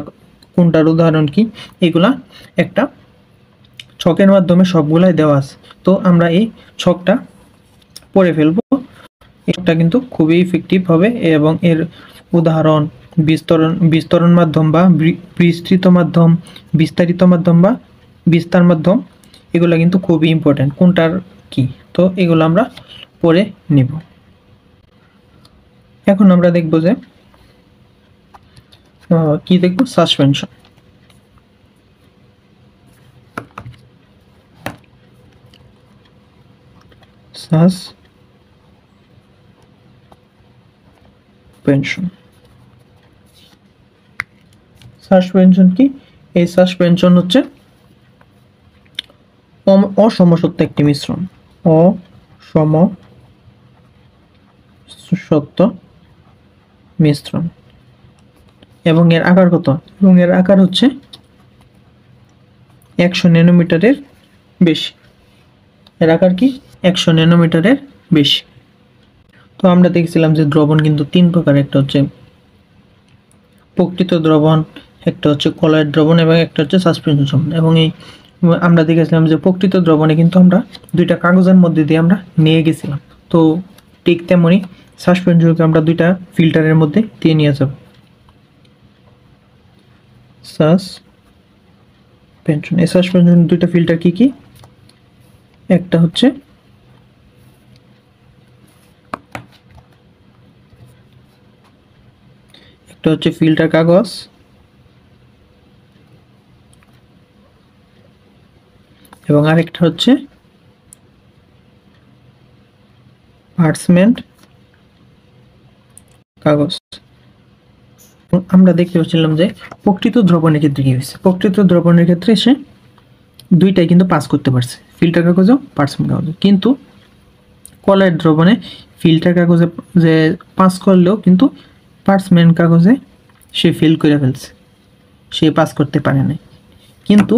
কোনটার উদাহরণ কি, এগুলা একটা ছকের মাধ্যমে সবগুলাই দেওয়া আছে। তো আমরা এই ছকটা পড়ে ফেলবো, এটা কিন্তু খুবই ইফেক্টিভ হবে এবং এর উদাহরণ বিস্তরণ মাধ্যম বা বিস্তৃত মাধ্যম, বিস্তারিত মাধ্যম বা বিস্তার মাধ্যম, এগুলো কিন্তু খুবই ইম্পর্টেন্ট, কোনটার কি, তো এগুলো আমরা পড়ে নিব। এখন আমরা দেখব যে কি দেখব, সাসপেনশন। সাসপেনশন কি? এই সাসপেনশন হচ্ছে অসমসত্ব একটি মিশ্রণ, শক্ত মিশ্রণ। এবং এর আকার কত? এবং এর আকার হচ্ছে 100 ন্যানোমিটারের বেশি। এর আকার কি? 100 ন্যানোমিটারের বেশি। তো আমরা দেখছিলাম যে দ্রবণ কিন্তু তিন প্রকার, একটা হচ্ছে প্রকৃত দ্রবণ, একটা হচ্ছে কলয়েড দ্রবণ এবং একটা হচ্ছে সাসপেনশন দ্রবণ। এবং এই আমরা দেখেছিলাম যে প্রকৃত দ্রবণে কিন্তু আমরা দুইটা কাগজের মধ্যে দিয়ে আমরা নিয়ে গেছিলাম। তো ঠিক তেমনই সাসপেনশনকে আমরা দুইটা ফিল্টারের মধ্যে দিয়ে নিয়ে যাব। সাসপেনশন, এই সাসপেনশন দুইটা ফিল্টার কি কি? একটা হচ্ছে ফিল্টার কাগজ এবং আরেকটা হচ্ছে পার্চমেন্ট কাগজ। আমরা দেখতে পাচ্ছিলাম যে প্রকৃত দ্রবণের ক্ষেত্রে কি হয়েছে। প্রকৃত দ্রবণের ক্ষেত্রে সে দুইটাই কিন্তু পাস করতে পারছে, ফিল্টার কাগজও পার্চমেন্ট কাগজও। কিন্তু কলয়েড দ্রবণে ফিল্টার কাগজে যে পাস করলেও কিন্তু পার্চমেন্ট কাগজে সে ফেল করে ফেলছে, সে পাস করতে পারে না। কিন্তু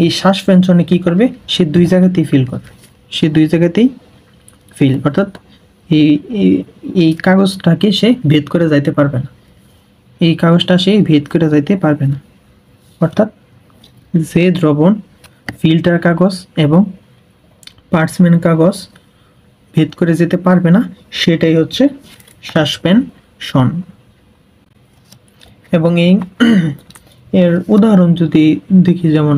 এই সাসপেনশনে কি করবে? সে দুই জায়গাতেই ফিল করবে, সে দুই জায়গাতেই ফিল, অর্থাৎ এই এই কাগজটাকে সে ভেদ করে যাইতে পারবে না, এই কাগজটা সে ভেদ করে যাইতে পারবে না। অর্থাৎ যে দ্রবণ ফিল্টার কাগজ এবং পার্চমেন্ট কাগজ ভেদ করে যেতে পারবে না সেটাই হচ্ছে সাসপেনশন। এবং এই এর উদাহরণ যদি দেখি, যেমন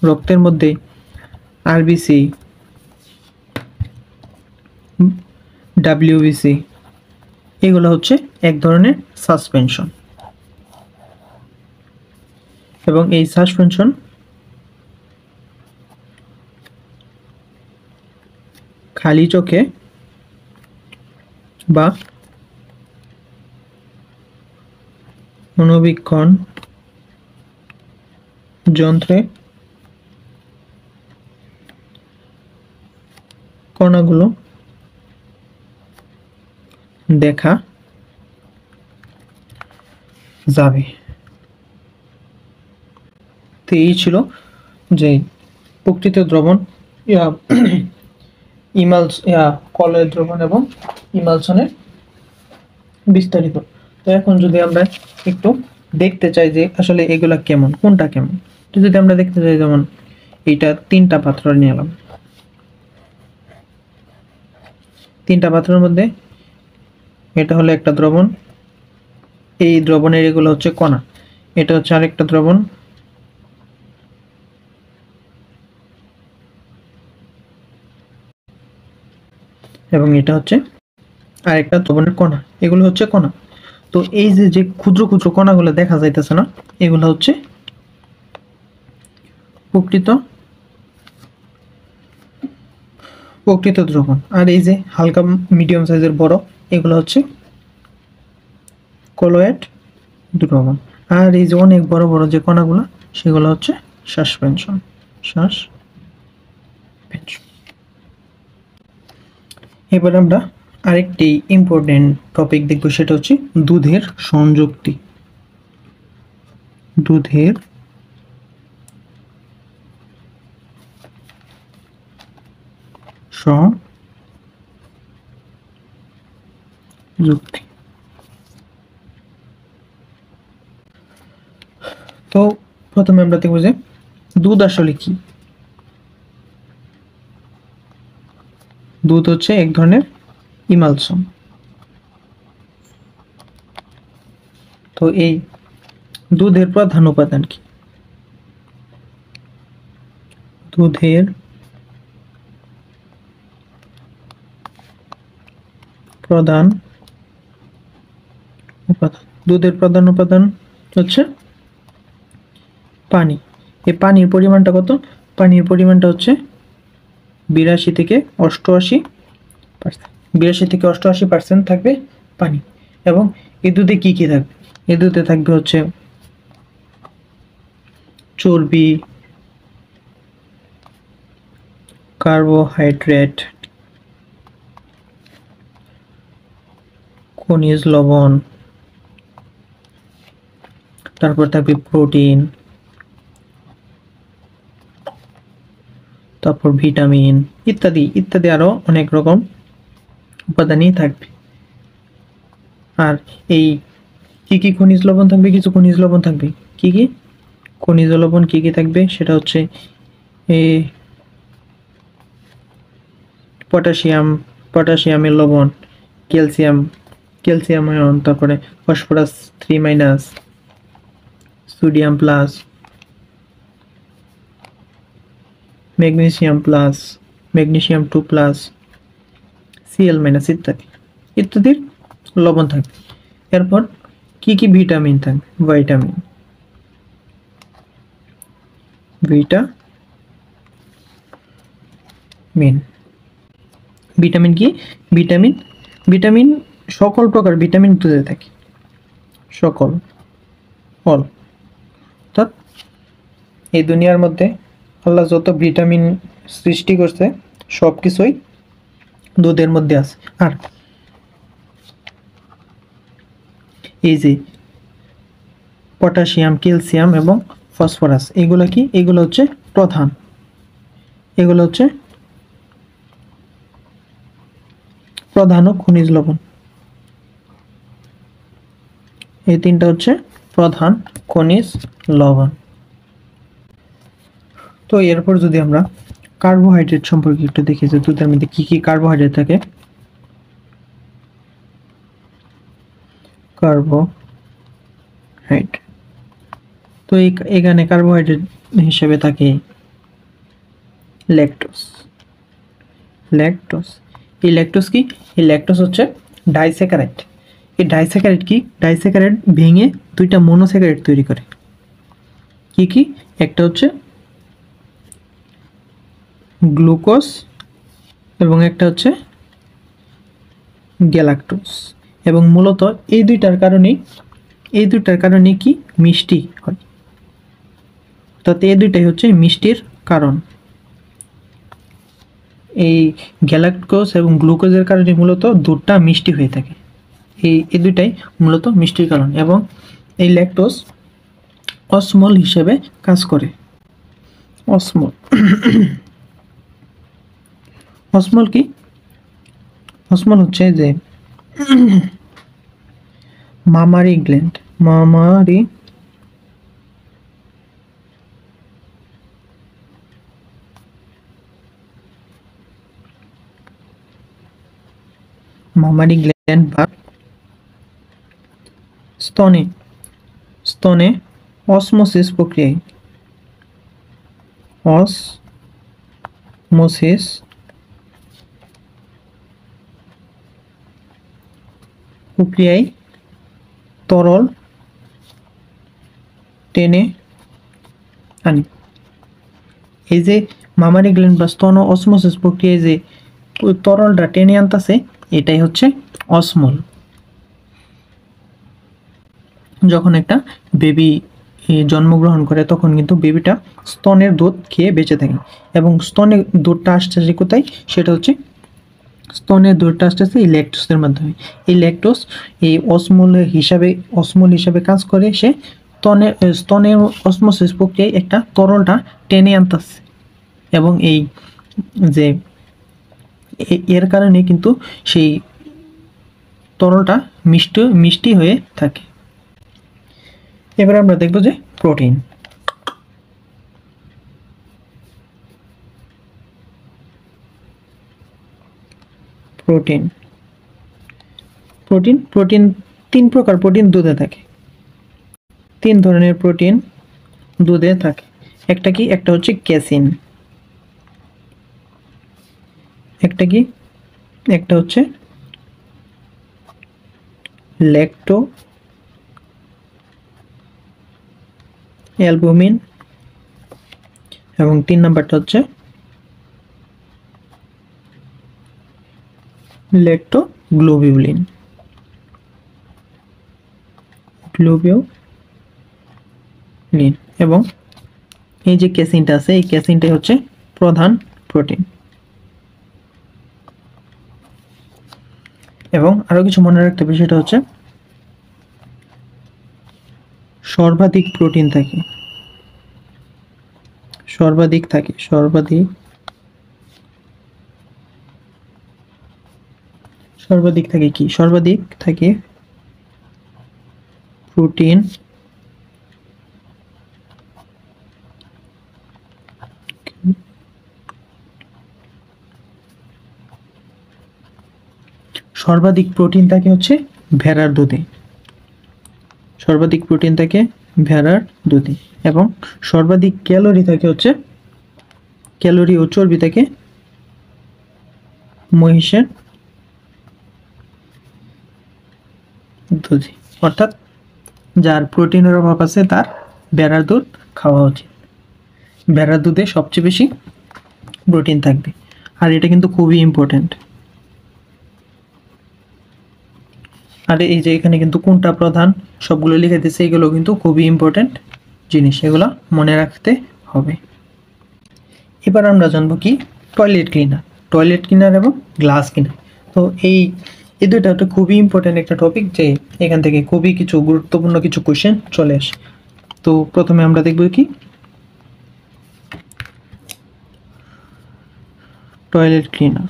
রক্তের মধ্যে আরবিসি, ডাব্লিউবিসি, এগুলো হচ্ছে এক ধরনের সাসপেনশন। এবং এই সাসপেনশন খালি চোখে বা অণুবীক্ষণ যন্ত্রে কণাগুলো দেখা যাবে। তো এই ছিল যে প্রকৃত দ্রবণ, কলয়েড দ্রবণ এবং ইমালশনের বিস্তারিত। তো এখন যদি আমরা একটু দেখতে চাই যে আসলে এগুলা কেমন, কোনটা কেমন, তো যদি আমরা দেখতে চাই, যেমন এইটা তিনটা পাত্র নিলাম, তিনটা পাত্রের মধ্যে এটা হলো একটা দ্রবণ, এই দ্রবণের এগুলো হচ্ছে কণা, এটা হচ্ছে আরেকটা দ্রবণ, এবং এটা হচ্ছে আরেকটা দ্রবণের কণা, এগুলো হচ্ছে কণা। তো এই যে ক্ষুদ্র ক্ষুদ্র কণাগুলো দেখা যাইতেছে না, এগুলো হচ্ছে প্রকৃত দ্রবণ। আর এই যে হালকা মিডিয়াম সাইজের বড়, এগুলো হচ্ছে কলয়েড দ্রবণ। আর এই যে অনেক বড় বড় যে কণাগুলো, সেগুলো হচ্ছে সাসপেনশন। এবার আমরা আরেকটি ইম্পর্টেন্ট টপিক দেখব, সেটা হচ্ছে দুধের সংযুক্তি। দুধের সংযুক্তি। তো প্রথমে আমরা দেখব যে দুধ আসলে কি। দুধ হচ্ছে এক ধরনের ইমালশন। তো এই দুধের প্রধান উপাদান কি? দুধের প্রধান উপাদান হচ্ছে পানি। এই পানির পরিমাণটা কত? পানির পরিমাণটা হচ্ছে 82 থেকে 88% থাকবে পানি। এবং এই দুধে কি কি থাকবে? এই দুধে থাকবে হচ্ছে চর্বি, কার্বোহাইড্রেট, খনিজ লবণ, তারপর থাকবে প্রোটিন, তারপর ভিটামিন ইত্যাদি ইত্যাদি আরো অনেক রকম উপাদানই থাকবে। আর এই কি খনিজ লবণ থাকবে, কিছু খনিজ লবণ থাকবে। কি খনিজ লবণ কি থাকবে সেটা হচ্ছে পটাশিয়ামের লবণ, ক্যালসিয়াম আয়ন, তারপরে phosphorus 3-, sodium plus, magnesium plus, magnesium 2+, Cl- ইত্যাদি ইত্যাদির লবণ থাকবে। এরপর কি ভিটামিন থাকবে, ভিটামিন কি ভিটামিন সকল প্রকার ভিটামিন দুধে থাকে, সকল অল। অর্থাৎ এই দুনিয়ার মধ্যে আল্লাহ যত ভিটামিন সৃষ্টি করছে সব কিছুই দুধের মধ্যে আছে। আর এই যে পটাশিয়াম, ক্যালসিয়াম এবং ফসফরাস, এগুলো কি, এগুলো হচ্ছে প্রধান, এগুলো হচ্ছে প্রধান খনিজ লবণ। এই তিনটা হচ্ছে প্রধান খনিজ লবণ। তো এরপর যদি আমরা কার্বোহাইড্রেট সম্পর্কে একটু দেখি যে দুধের মধ্যে কি কার্বোহাইড্রেট থাকে। কার্বোহাইড্রেট, তো এখানে কার্বোহাইড্রেট হিসেবে থাকে ল্যাকটোজ। এই ল্যাকটোজ কি, এই ল্যাকটোজ হচ্ছে ডাইস্যাকারাইড। এই ডাইস্যাকারাইড কি, ডাইস্যাকারাইড ভেঙে দুইটা মনোস্যাকারাইড তৈরি করে। কি একটা হচ্ছে গ্লুকোজ এবং একটা হচ্ছে গ্যালাক্টোজ। এবং মূলত এই দুইটার কারণে কি মিষ্টি হয়। অর্থাৎ এই দুইটাই হচ্ছে মিষ্টির কারণ। এই গ্যালাক্টোজ এবং গ্লুকোজের কারণে মূলত দুধটা মিষ্টি হয়ে থাকে। এই দুইটাই মূলত মিষ্টির কারণ। এবং এই ল্যাকটোজ অসমল হিসেবে কাজ করে। অসমল কি, অসমল হচ্ছে যে মামারি গ্ল্যান্ড, মামারি গ্ল্যান্ড বা স্তনে অসমোসিস প্রক্রিয়ায় তরল টেনে আনে। এই যে মামারি গ্ল্যান্ড বা স্তন অসমোসিস প্রক্রিয়ায় যে তরলটা টেনে আনতেছে, এটাই হচ্ছে অসমল। যখন একটা বেবি জন্মগ্রহণ করে তখন কিন্তু বেবিটা স্তনের দুধ খেয়ে বেঁচে থাকে। এবং স্তনের দুধটা আসতেছে কোথায়, সেটা হচ্ছে স্তনের দুধটা আসতেছে এই ল্যাকটোজের মাধ্যমে। এই ল্যাকটোজ এই অসমল হিসাবে কাজ করে, সে স্তনের অসমোসিস প্রক্রিয়ায় একটা তরলটা টেনে আনতেছে। এবং এই যে এর কারণে কিন্তু সেই তরলটা মিষ্টি হয়ে থাকে। এবার আমরা দেখব যে প্রোটিন। তিন প্রকার প্রোটিন দুধে থাকে। 3 ধরনের প্রোটিন দুধে থাকে। একটা হচ্ছে ক্যাসিন, একটা হচ্ছে ল্যাকটো অ্যালবুমিন এবং 3 নাম্বারটা হচ্ছে ল্যাক্টোগ্লোবিউলিন। এবং এই যে ক্যাসিনটা আছে, এই ক্যাসিনটাই হচ্ছে প্রধান প্রোটিন। এবং আরো কিছু মনে রাখতে হবে, সেটা হচ্ছে সর্বাধিক প্রোটিন থাকে, সর্বাধিক থাকে কি, সর্বাধিক থাকে প্রোটিন সর্বাধিক প্রোটিন থাকে হচ্ছে ভেড়ার দুধে, সর্বাধিক প্রোটিন থাকে ভেড়ার দুধে, এবং সর্বাধিক ক্যালোরি থাকে হচ্ছে, ক্যালোরি ও চর্বি থাকে মহিষের দুধে। অর্থাৎ যার প্রোটিনের অভাব আছে তার ভেড়ার দুধ খাওয়া উচিত, ভেড়ার দুধে সবচেয়ে বেশি প্রোটিন থাকবে। আর এটা কিন্তু খুবই ইম্পর্টেন্ট। আর এই যে এখানে কিন্তু কোনটা প্রধান সবগুলো লিখে দিয়েছে, এগুলো কিন্তু খুবই ইম্পর্টেন্ট জিনিস, এগুলো মনে রাখতে হবে। এবার আমরা জানবো কি টয়লেট ক্লিনার এবং গ্লাস ক্লিনার। তো এই দুইটা একটা খুবই ইম্পর্টেন্ট একটা টপিক, যে এখান থেকে খুবই কিছু গুরুত্বপূর্ণ কিছু কোশ্চেন চলে আসে। তো প্রথমে আমরা দেখব কি টয়লেট ক্লিনার।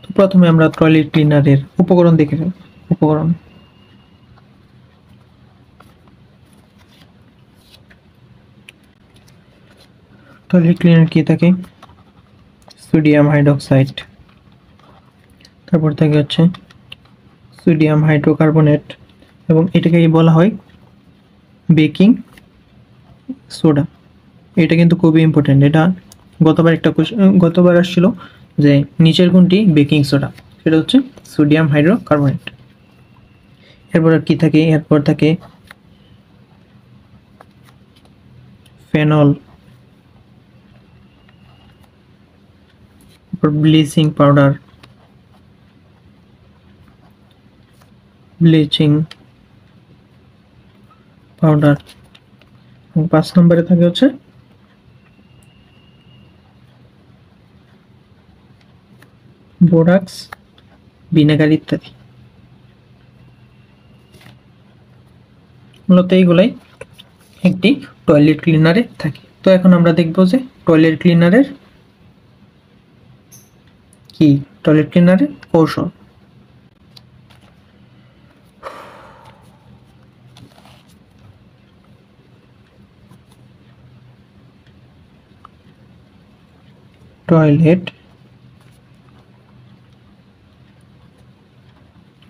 তো প্রথমে আমরা টয়লেট ক্লিনারের উপকরণ দেখে নেব। উপকরণ টয়লেট ক্লিনার কি থাকে, সোডিয়াম হাইড্রোক্সাইড, তারপর থাকে হচ্ছে সোডিয়াম হাইড্রোকার্বনেট, এবং এটাকেই বলা হয় বেকিং সোডা। এটা কিন্তু খুবই ইম্পর্টেন্ট, এটা গতবার আসছিল যে নিচের কোনটি বেকিং সোডা, সেটা হচ্ছে সোডিয়াম হাইড্রোকার্বনেট। এরপর কি থাকে, এরপর থাকে ফেনল, ব্লিচিং পাউডার, এবং 5 নম্বরে থাকে হচ্ছে বোরাক্স, ভিনেগার ইত্যাদি। মূলত এইগুলাই একটি টয়লেট ক্লিনারে থাকে। তো এখন আমরা দেখব যে টয়লেট ক্লিনারের কৌশল। টয়লেট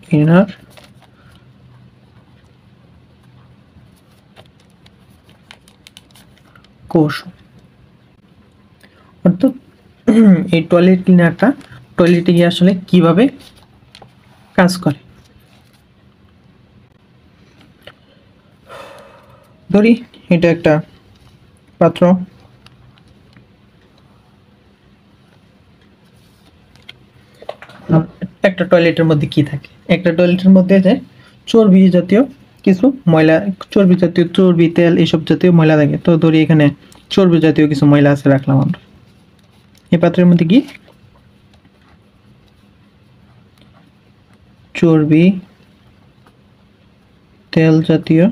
ক্লিনার কৌশল, অর্থাৎ এই টয়লেট ক্লিনারটা টয়লেটে গিয়ে আসলে কিভাবে কাজ করে। ধরি এটা একটা পাত্র, একটা টয়লেটের মধ্যে কি থাকে, একটা টয়লেটের মধ্যে যে চর্বি জাতীয় কিছু ময়লা, চর্বি তেল এইসব জাতীয় ময়লা থাকে। তো ধরি এখানে চর্বি জাতীয় কিছু ময়লা আছে, রাখলাম আমরা এই পাত্রের মধ্যে, কি চর্বি তেল জাতীয়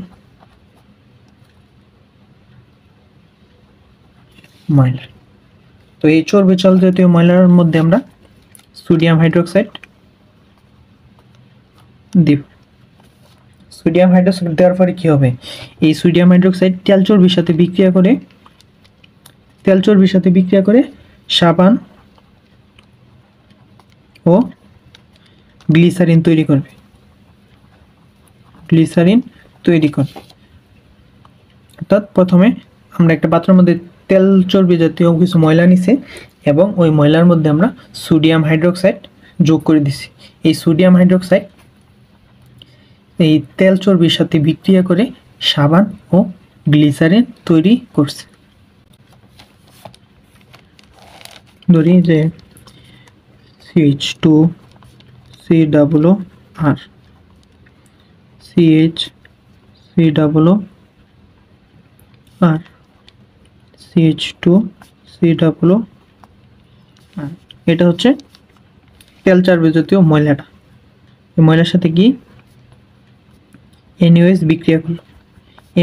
ময়লা। তো এই চর্বি তেল জাতীয় ময়লার মধ্যে আমরা সোডিয়াম হাইড্রোক্সাইড দিব। সোডিয়াম হাইড্রোক্সাইড দেওয়ার পরে কি হবে, এই সোডিয়াম হাইড্রোক্সাইড তেল চর্বির সাথে বিক্রিয়া করে সাবান ও গ্লিসারিন তৈরি করবে। অর্থাৎ প্রথমে আমরা একটা পাত্রের মধ্যে তেল চর্বি জাতীয় কিছু ময়লা নিছি, এবং ওই ময়লার মধ্যে আমরা সোডিয়াম হাইড্রোক্সাইড যোগ করে দিছি। এই সোডিয়াম হাইড্রোক্সাইড এই তেল চর্বির সাথে বিক্রিয়া করে সাবান ও গ্লিসারিন তৈরি করছে। ধরি যে CH2COOR CH C double O R CH2 C double O R। এটা হচ্ছে তেল চর্বি জাতীয় ময়লাটা। এই ময়লার সাথে কি NaOH বিক্রিয়া করলো।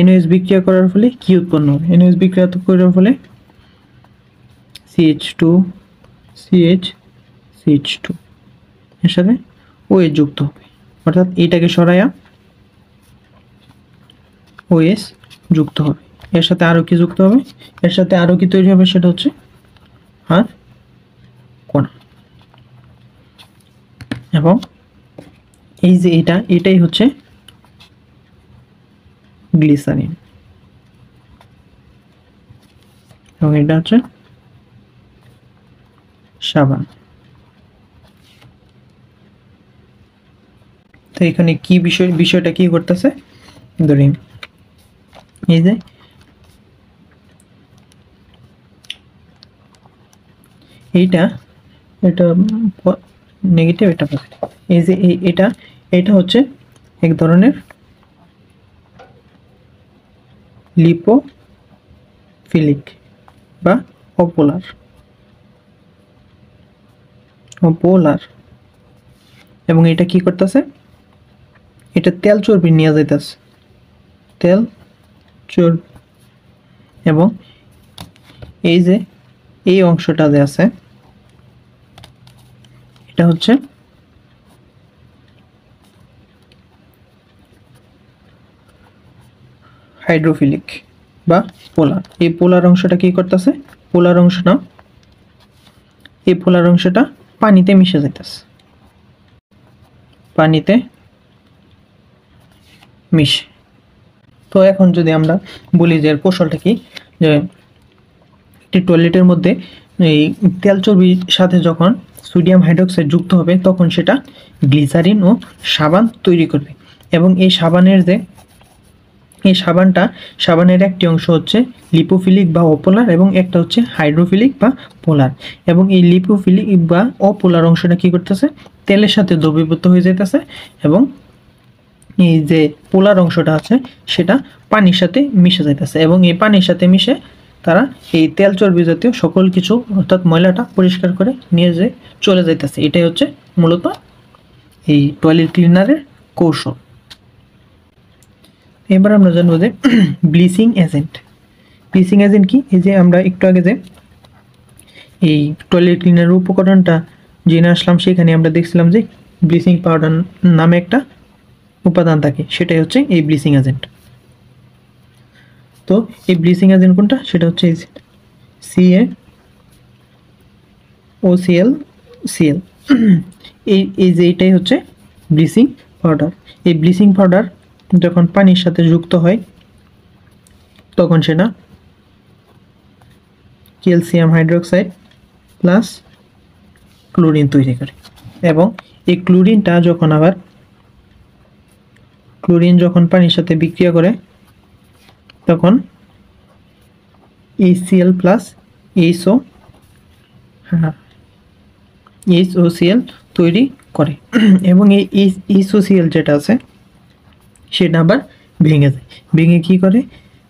NaOH বিক্রিয়া করার ফলে কি উৎপন্ন হবে? NaOH বিক্রিয়া করার ফলে CH2 CH CH2 এর সাথে OH যুক্ত হবে, অর্থাৎ এইটাকে সরাইয়া OH যুক্ত হবে। এর সাথে আরো কি যুক্ত হবে? এর সাথে আরো কি তৈরি হবে সেটা হচ্ছে আর কণা। এবং এই যে এটাই হচ্ছে গ্লিসারিন, এবং এটা হচ্ছে সাবান। তো এখানে কি বিষয়টা কি করতেছে, ধরি এই যে এটা নেগেটিভ, এটা পজিটিভ। এই যে এটা হচ্ছে এক ধরনের লিপোফিলিক বা অপোলার এবং এটা কি করতেছে, এটা তেল চর্বি নিয়ে যাইতেছে, তেল চর্বি। এবং এই যে এই অংশটা যে আছে এটা হচ্ছে হাইড্রোফিলিক বা পোলার। এই পোলার অংশটা কি করতেছে, এই পোলার অংশটা পানিতে মিশে যাইতেছে, পানিতে মিশে। তো এখন যদি আমরা বলি যে এর কৌশলটা কি, যে একটি টয়লেটের মধ্যে এই তেল চর্বির সাথে যখন সোডিয়াম হাইড্রোক্সাইড যুক্ত হবে তখন সেটা গ্লিসারিন ও সাবান তৈরি করবে। এবং এই সাবানের একটি অংশ হচ্ছে লিপোফিলিক বা অপোলার এবং একটা হচ্ছে হাইড্রোফিলিক বা পোলার। এবং এই লিপোফিলিক বা অপোলার অংশটা কি করতেছে, তেলের সাথে দ্রবীভূত হয়ে যেতেছে, এবং এই যে পোলার অংশটা আছে সেটা পানির সাথে মিশে যাইতেছে, এবং এই পানির সাথে মিশে তারা এই তেল চর্বি জাতীয় সকল কিছু অর্থাৎ ময়লাটা পরিষ্কার করে নিয়ে যে চলে যাইতেছে। এটাই হচ্ছে মূলত এই টয়লেট ক্লিনারের কৌশল। এবার আমরা জানবো যে ব্লিচিং এজেন্ট কি। এই যে আমরা একটু আগে যে এই টয়লেট ক্লিনারের উপকরণটা জেনে আসলাম, সেখানে আমরা দেখছিলাম যে ব্লিচিং পাউডার নামে একটা উপাদান থাকে, সেটাই হচ্ছে এই ব্লিচিং এজেন্ট। তো এই ব্লিচিং এজেন্ট কোনটা, সেটা হচ্ছে CaOCl এই যে এটাই হচ্ছে ব্লিচিং পাউডার। এই ব্লিচিং পাউডার যখন পানির সাথে যুক্ত হয় তখন সেটা ক্যালসিয়াম হাইড্রোক্সাইড প্লাস ক্লোরিন তৈরি করে। এবং এই ক্লোরিন যখন পানির সাথে বিক্রিয়া করে তখন HCl প্লাস HOCl তৈরি করে। এবং এই HOCl যেটা আছে সেটা আবার ভেঙে কি করে,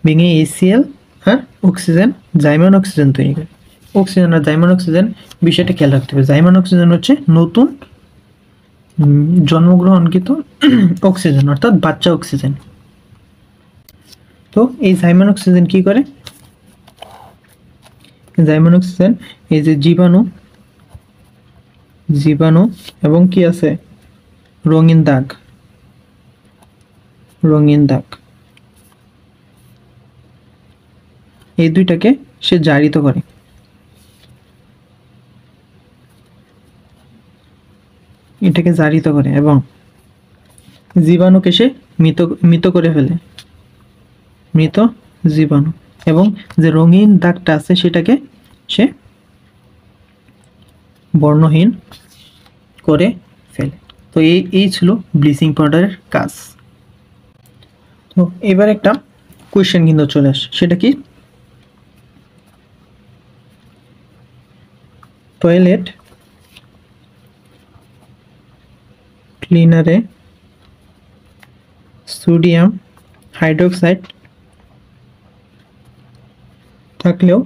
ভেঙে HCl আর অক্সিজেন, জাইমান অক্সিজেন তৈরি করে। অক্সিজেন আর জাইমান অক্সিজেন বিষয়টা খেয়াল রাখতে হবে। জাইমান অক্সিজেন হচ্ছে নতুন জন্মগ্রহণকৃত অক্সিজেন, অর্থাৎ বাচ্চা অক্সিজেন। তো এই জাইমান অক্সিজেন কি করে, জাইমান অক্সিজেন এই যে জীবাণু এবং কি আছে রঙিন দাগ এই দুইটাকে সে জারিত করে। এটাকে জারিত করে এবং জীবাণুকে সে মৃত করে ফেলে, মৃত জীবাণু। এবং যে রঙিন দাগটা আছে সেটাকে সে বর্ণহীন করে ফেলে। তো এই ছিল ব্লিচিং পাউডারের কাজ। তো এবার একটা কোয়েশ্চেন কিন্তু চলে আসে, সেটা কি, টয়লেট ক্লিনারে সোডিয়াম হাইড্রোক্সাইড থাকলেও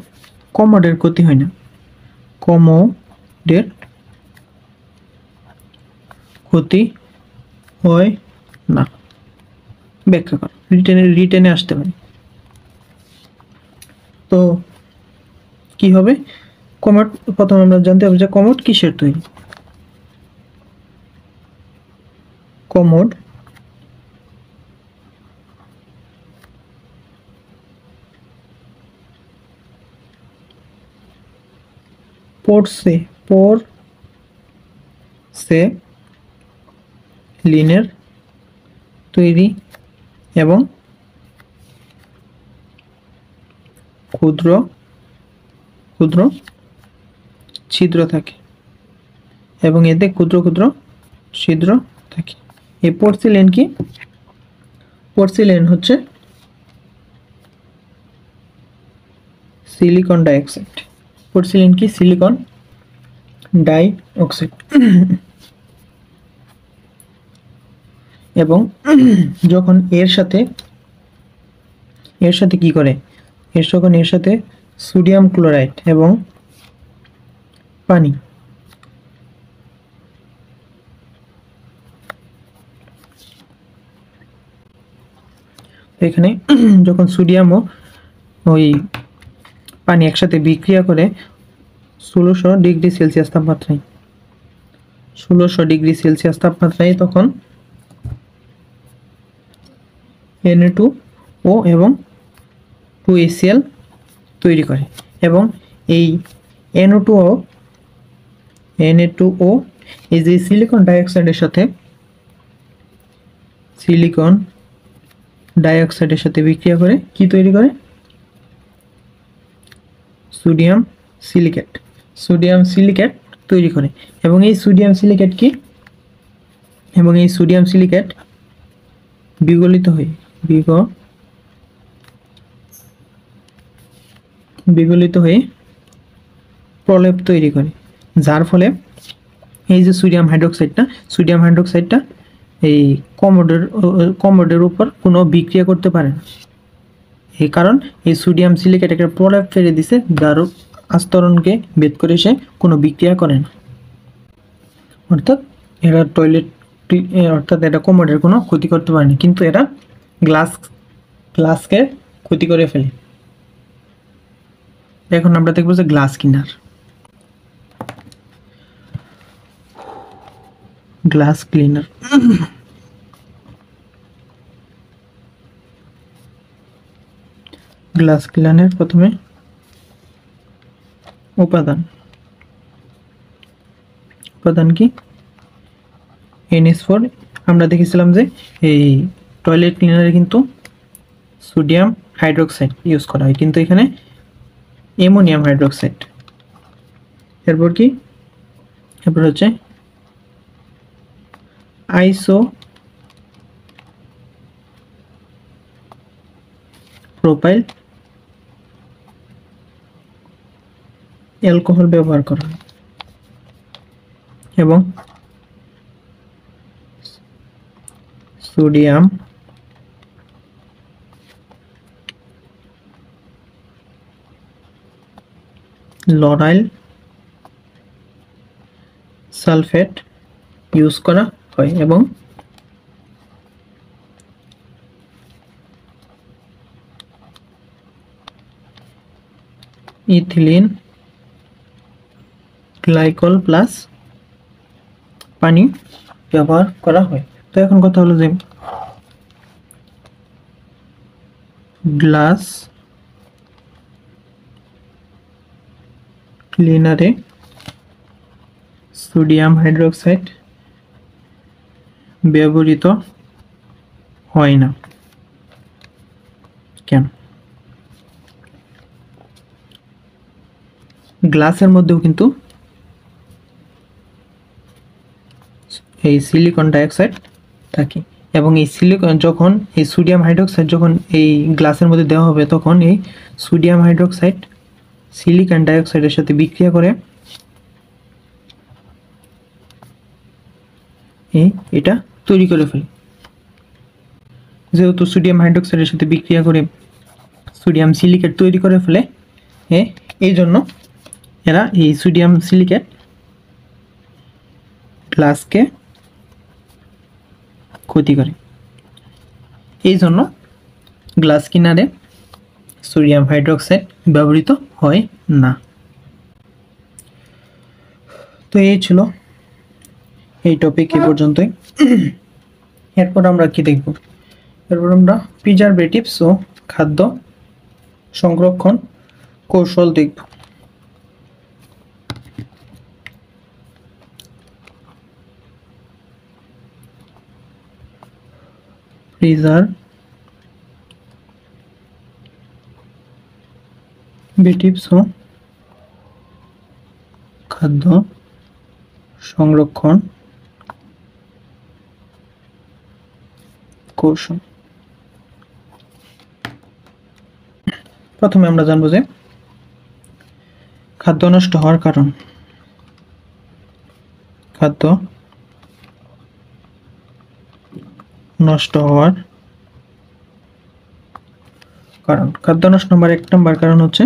কমোডের ক্ষতি হয় না, কমোডের ক্ষতি হয় না। ব্যাখ্যা কর, রিটেনে আসতে পারে। তো কি হবে, কমোড প্রথমে আমরা জানতে হবে যে কমোড কিসের তৈরি। কমোড পোরসেলিনের তৈরি এবং ক্ষুদ্র ক্ষুদ্র ছিদ্র থাকে, এবং এতে ক্ষুদ্র ক্ষুদ্র ছিদ্র থাকে। এই পোরসিলেন কি? পোরসিলেন হচ্ছে সিলিকন ডাইঅক্সাইড। পোরসিলেন কি? Silicon dioxide. এবং যখন এর সাথে কি করে, এর সাথে সোডিয়াম ক্লোরাইড এবং পানি এখানে যখন সোডিয়াম ও ওই পানি একসাথে বিক্রিয়া করে 1600 ডিগ্রি সেলসিয়াস তাপমাত্রায়, 1600 ডিগ্রি সেলসিয়াস তাপমাত্রায় তখন Na2O এবং 2HCl তৈরি করে। এবং এই Na2O এই যে সিলিকন ডাইঅক্সাইডের সাথে বিক্রিয়া করে কি তৈরি করে? সোডিয়াম সিলিকেট তৈরি করে। এবং এই সোডিয়াম সিলিকেট বিগলিত হয়ে প্রলেপ তৈরি করে, যার ফলে এই যে সোডিয়াম হাইড্রোক্সাইডটা এই কমোডের উপর কোনো বিক্রিয়া করতে পারে না। এই কারণ এই সোডিয়াম সিলিকেট একটা প্রলেপ ফেলে দিছে, যার আস্তরণকে ভেদ করে সে কোনো বিক্রিয়া করে না। অর্থাৎ এটা কমোডের কোনো ক্ষতি করতে পারে না, কিন্তু এরা গ্লাসকে ক্ষতি করে ফেলে। এখন আমরা দেখবো যে গ্লাস ক্লিনার। গ্লাস ক্লিনারের প্রথমে উপাদান কি? NH4। আমরা দেখেছিলাম যে এই টয়লেট ক্লিনারে কিন্তু সোডিয়াম হাইড্রোক্সাইড ইউজ করা হয়, কিন্তু এখানে অ্যামোনিয়াম হাইড্রোক্সাইড। এরপর কি? এরপর হচ্ছে আইসোপ্রোপাইল অ্যালকোহল ব্যবহার করা হয়, এবং সোডিয়াম লরাইল সালফেট ইউজ করা হয়, এবং ইথিলিন গ্লাইকল প্লাস পানি ব্যবহার করা হয়। তো এখন কথা হলো যে গ্লাস ক্লিনারে সোডিয়াম হাইড্রোক্সাইড ব্যবহৃত হয় না কেন? গ্লাসের মধ্যেও কিন্তু এই সিলিকন ডাইঅক্সাইড থাকে, এবং এই যখন এই সোডিয়াম হাইড্রোক্সাইড যখন এই গ্লাসের মধ্যে দেওয়া হবে, তখন এই সোডিয়াম হাইড্রোক্সাইড সিলিকন ডাইঅক্সাইডের সাথে বিক্রিয়া করে এটা তৈরি করে ফেলে। যেহেতু সোডিয়াম হাইড্রোক্সাইডের সাথে বিক্রিয়া করে সোডিয়াম সিলিকেট তৈরি করে ফেলে, এই জন্য এরা এই সোডিয়াম সিলিকেট গ্লাসকে ক্ষতি করে। এই জন্য গ্লাস কিনারে সোডিয়াম হাইড্রোক্সাইড ব্যবহৃত হয় না। তো এই ছিল এই টপিক এ পর্যন্তই। এরপর আমরা কি দেখব? এরপর আমরা প্রিজারভেটিভস ও খাদ্য সংরক্ষণ কৌশল দেখব। প্রিজারভেটিভস ও খাদ্য সংরক্ষণ কৌশল। প্রথমে আমরা জানবো যে খাদ্য নষ্ট হওয়ার কারণ। খাদ্য নষ্ট হওয়ার কারণ। খাদ্য নষ্ট হওয়ার 1 নম্বর কারণ হচ্ছে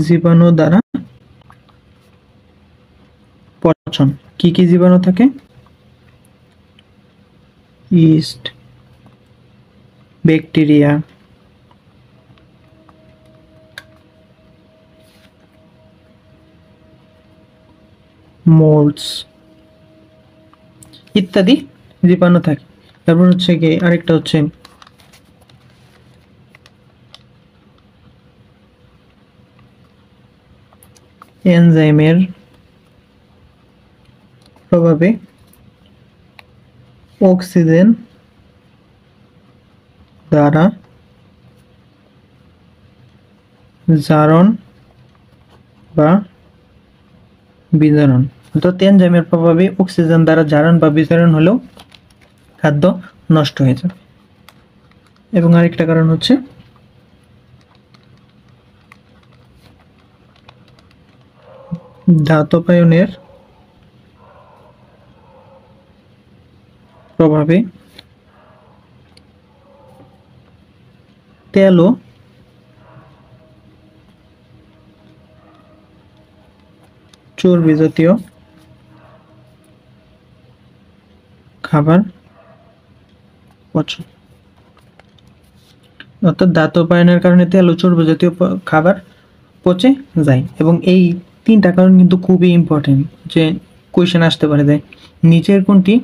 জীবাণু দ্বারা পচন। কি কি জীবাণু থাকে? ইস্ট, ব্যাকটেরিয়া, মোল্ডস ইত্যাদি জীবাণু থাকে। তারপর হচ্ছে কি আরেকটা হচ্ছে এনজাইমের প্রভাবে অক্সিজেন দ্বারা জারণ বা বিজারণ। অর্থাৎ এনজাইমের প্রভাবে অক্সিজেন দ্বারা জারণ বা বিজারণ হলেও খাদ্য নষ্ট হয়ে যাবে। এবং আরেকটা কারণ হচ্ছে ধাতবায়নের প্রভাবে তেল ও চর্বি জাতীয় খাবার পচন। অর্থাৎ ধাতবায়নের কারণে তেল ও চর্বি জাতীয় খাবার পচে যায়। এবং এই 3টা কারণ কিন্তু খুবই ইম্পর্টেন্ট, যে কোয়েশ্চেন আসতে পারে যে নিচের কোনটি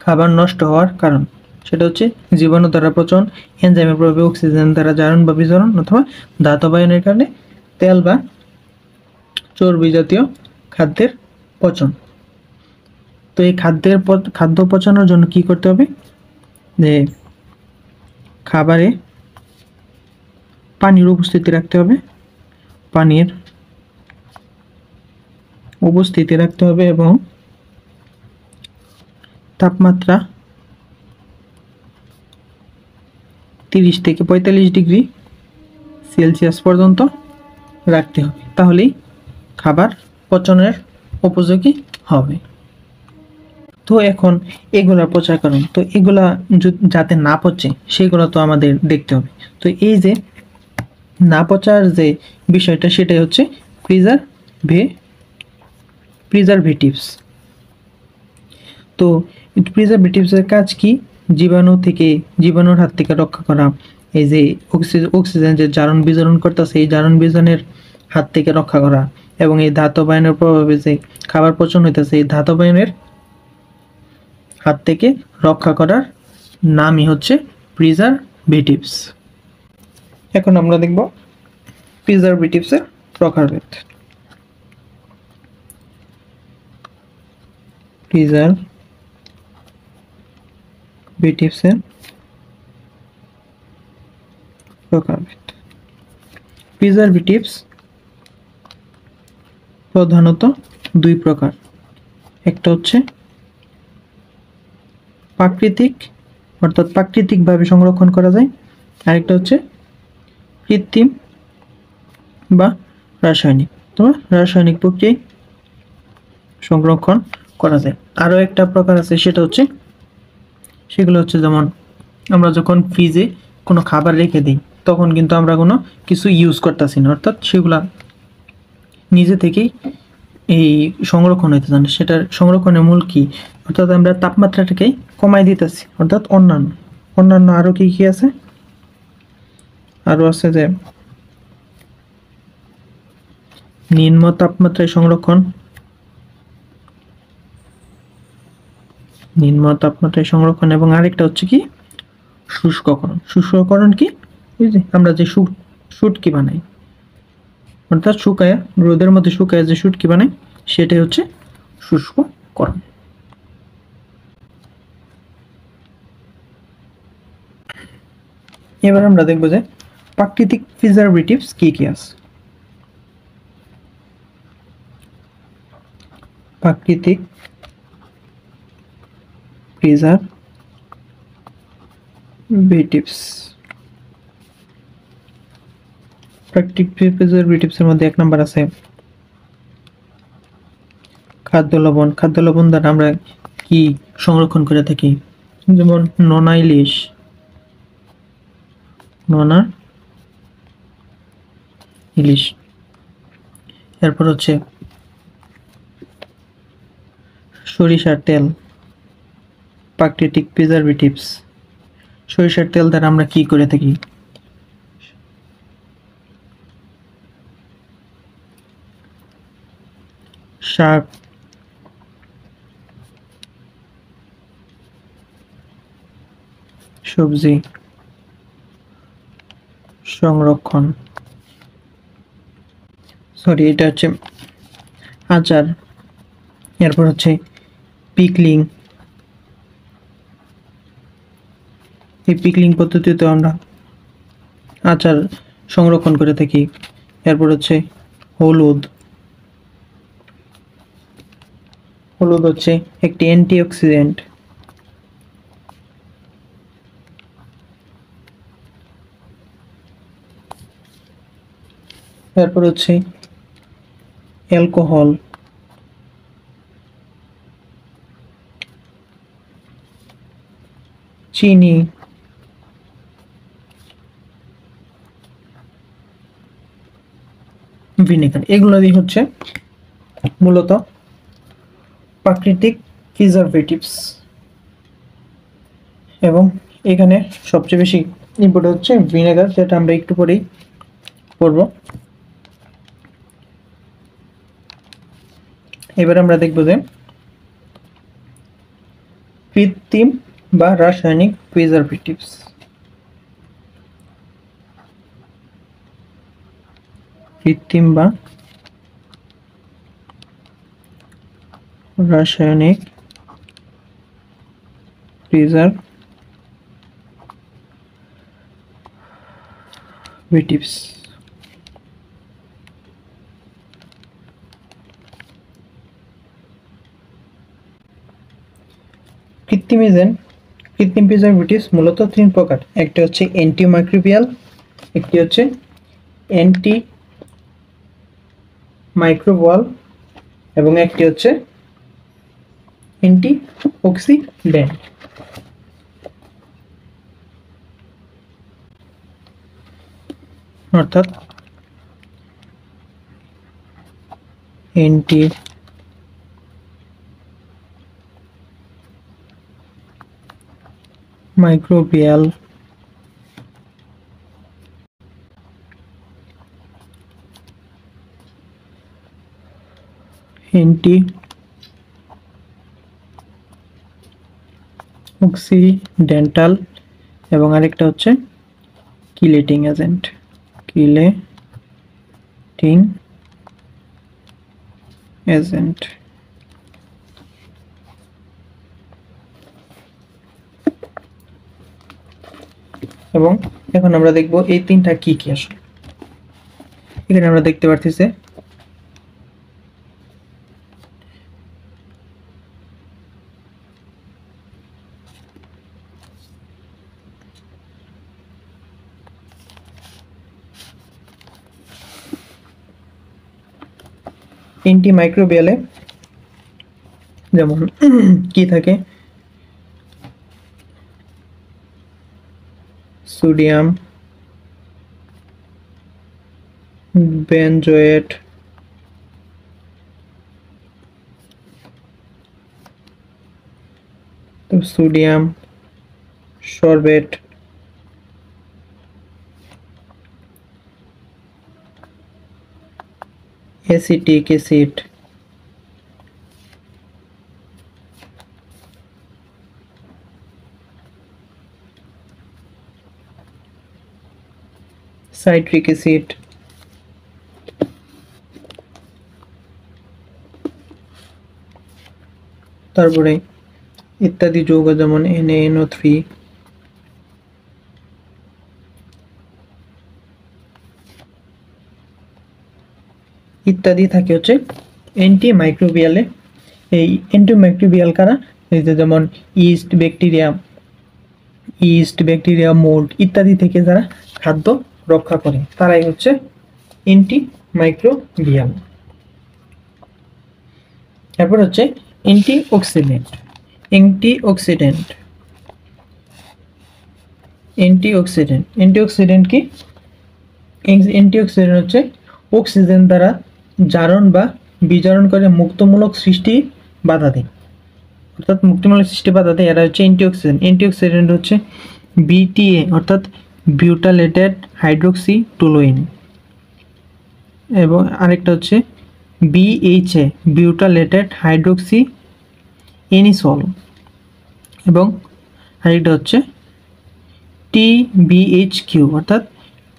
খাবার নষ্ট হওয়ার কারণ? সেটা হচ্ছে জীবাণু দ্বারা পচন, এনজাইমের প্রভাবে অক্সিজেন দ্বারা জারণ বা বিজারণ, অথবা ধাতবায়নের কারণে তেল বা চর্বি জাতীয় খাদ্যের পচন। তো এই খাদ্য পচানোর জন্য কি করতে হবে? যে খাবারে পানির উপস্থিতি রাখতে হবে, পানির উপস্থিতি রাখতে হবে এবং তাপমাত্রা 30 থেকে 45 ডিগ্রি সেলসিয়াস পর্যন্ত রাখতে হবে, তাহলেই খাবার পচনের উপযোগী হবে। তো এখন এগুলা পচার কারণ, তো এগুলা যাতে না পচে সেগুলো তো আমাদের দেখতে হবে। তো এই যে না পচার যে বিষয়টা, সেটাই হচ্ছে প্রিজারভেটিভস। তো প্রিজারভেটিভসের কাজ কি? জীবাণুর হাত থেকে রক্ষা করা, এই যে অক্সিজেন যে জারণ বিজারণ করতেছে এই জারণ বিজারণের হাত থেকে রক্ষা করা, এবং এই ধাতবায়নের প্রভাবে যে খাবার পচন হইতেছে এই ধাতবায়নের হাত থেকে রক্ষা করার নামই হচ্ছে প্রিজারভেটিভস। এখন আমরা দেখব প্রিজারভেটিভসের প্রকারভেদ। প্রিজারভেটিভসের প্রকারভেদ। প্রিজারভেটিভস প্রধানত 2 প্রকার। একটা হচ্ছে প্রাকৃতিক, অর্থাৎ প্রাকৃতিকভাবে সংরক্ষণ করা যায়। আরেকটা হচ্ছে কৃত্রিম বা রাসায়নিক, অথবা রাসায়নিক প্রক্রিয়ায় সংরক্ষণ করা যায়। আরও একটা প্রকার আছে, সেটা হচ্ছে সেগুলো হচ্ছে যেমন আমরা যখন ফ্রিজে কোনো খাবার রেখে দিই তখন কিন্তু আমরা কোনো কিছু ইউজ করতেছি না, অর্থাৎ সেগুলা নিজে থেকেই এই সংরক্ষণ হইতে চান। সেটার সংরক্ষণের মূল কি, অর্থাৎ আমরা তাপমাত্রাটাকে কমাই দিতেছি। অর্থাৎ অন্যান্য অন্যান্য আরও কি কি আছে, আরও আছে যে নিম্ন তাপমাত্রায় সংরক্ষণ, নিম্ন তাপমাত্রায় সংরক্ষণ, এবং আরেকটা হচ্ছে কি শুষ্ককরণ। শুষ্ককরণ কি, এই যে আমরা যে শুটকি বানাই, অর্থাৎ শুকায় রোদের মধ্যে শুকায় যে শুটকি বানাই সেটাই হচ্ছে শুষ্ককরণ। এবার আমরা দেখব যে প্রাকৃতিক প্রিজারভেটিভস কি কি আছে। প্রাকৃতিক প্রিজারভেটিভস, প্রাকৃতিক প্রিজারভেটিভস এর মধ্যে 1 নম্বর আছে খাদ্য লবণ। খাদ্য লবণ দ্বারা আমরা কি সংরক্ষণ করে থাকি, যেমন নোনা ইলিশ, নোনা ইলিশ। এরপর হচ্ছে সরিষার তেল, প্রাকৃতিক প্রিজারভেটিভস। সরিষার তেল দ্বারা আমরা কি করে থাকি, শাক, সবজি সংরক্ষণ, সরি এটা হচ্ছে আচার। এরপর হচ্ছে পিকলিং, এই পিকলিং পদ্ধতিতে আমরা আচার সংরক্ষণ করে থাকি। এরপর হচ্ছে হলুদ, হলুদ হচ্ছে একটি অ্যান্টিঅক্সিডেন্ট। এরপর হচ্ছে অ্যালকোহল, চিনি, ভিনেগার। এগুলো দিয়ে হচ্ছে মূলত প্রাকৃতিক প্রিজারভেটিভস। এবং এখানে সবচেয়ে বেশি ইম্পর্টেন্ট হচ্ছে ভিনেগার, যেটা আমরা একটু পরেই পড়ব। এবার আমরা দেখব যে কৃত্রিম বা রাসায়নিক প্রিজারভেটিভস। কৃত্রিম বা রাসায়নিক প্রিজারভেটিভস। কৃত্রিম প্রিজারভেটিভস মূলত 3 প্রকার। একটা হচ্ছে অ্যান্টিমাইক্রোবিয়াল, একটি হচ্ছে অ্যান্টি মাইক্রোবিয়াল, এবং একটি হচ্ছে অ্যান্টি অক্সিডেন্ট। অর্থাৎ অ্যান্টি মাইক্রোবিয়াল, অ্যান্টি অক্সিডেন্টাল, এবং আরেকটা হচ্ছে কিলেটিং এজেন্ট। Chelating agent. এবং এখন আমরা দেখব এই তিনটা কি কি আসলে। এখানে আমরা দেখতে পারতেছি অ্যান্টিমাইক্রোবিয়ালে যেমন কি থাকে, sodium benzoate, sodium sorbate, acetic acid, citric acid, তারপরে ইত্যাদি যৌগ যেমন NaNO3, ইত্যাদি থাকে হচ্ছে অ্যান্টিমাইক্রোবিয়ালে। এই অ্যান্টিমাইক্রোবিয়াল কারা? এই যে যেমন ইস্ট ব্যাকটেরিয়া, মোল্ড ইত্যাদি থেকে যারা খাদ্য রক্ষা করে তারাই হচ্ছে অ্যান্টিমাইক্রোবিয়াল। এরপর হচ্ছে অ্যান্টিঅক্সিডেন্ট কি? অ্যান্টিঅক্সিডেন্ট হচ্ছে অক্সিজেন দ্বারা জারণ বা বিজারণ করে মুক্তমূলক সৃষ্টি বাধা দেয়, অর্থাৎ মুক্তমূলক সৃষ্টি বাধা দেয়, এরা হচ্ছে অ্যান্টিঅক্সিডেন্ট হচ্ছে BTA অর্থাৎ বিউটাইলেটেড হাইড্রোক্সি টুলুইন, এবং আরেকটা হচ্ছে BHA বিউটাইলেটেড হাইড্রোক্সি এনিসল, এবং আরেকটা হচ্ছে TBHQ অর্থাৎ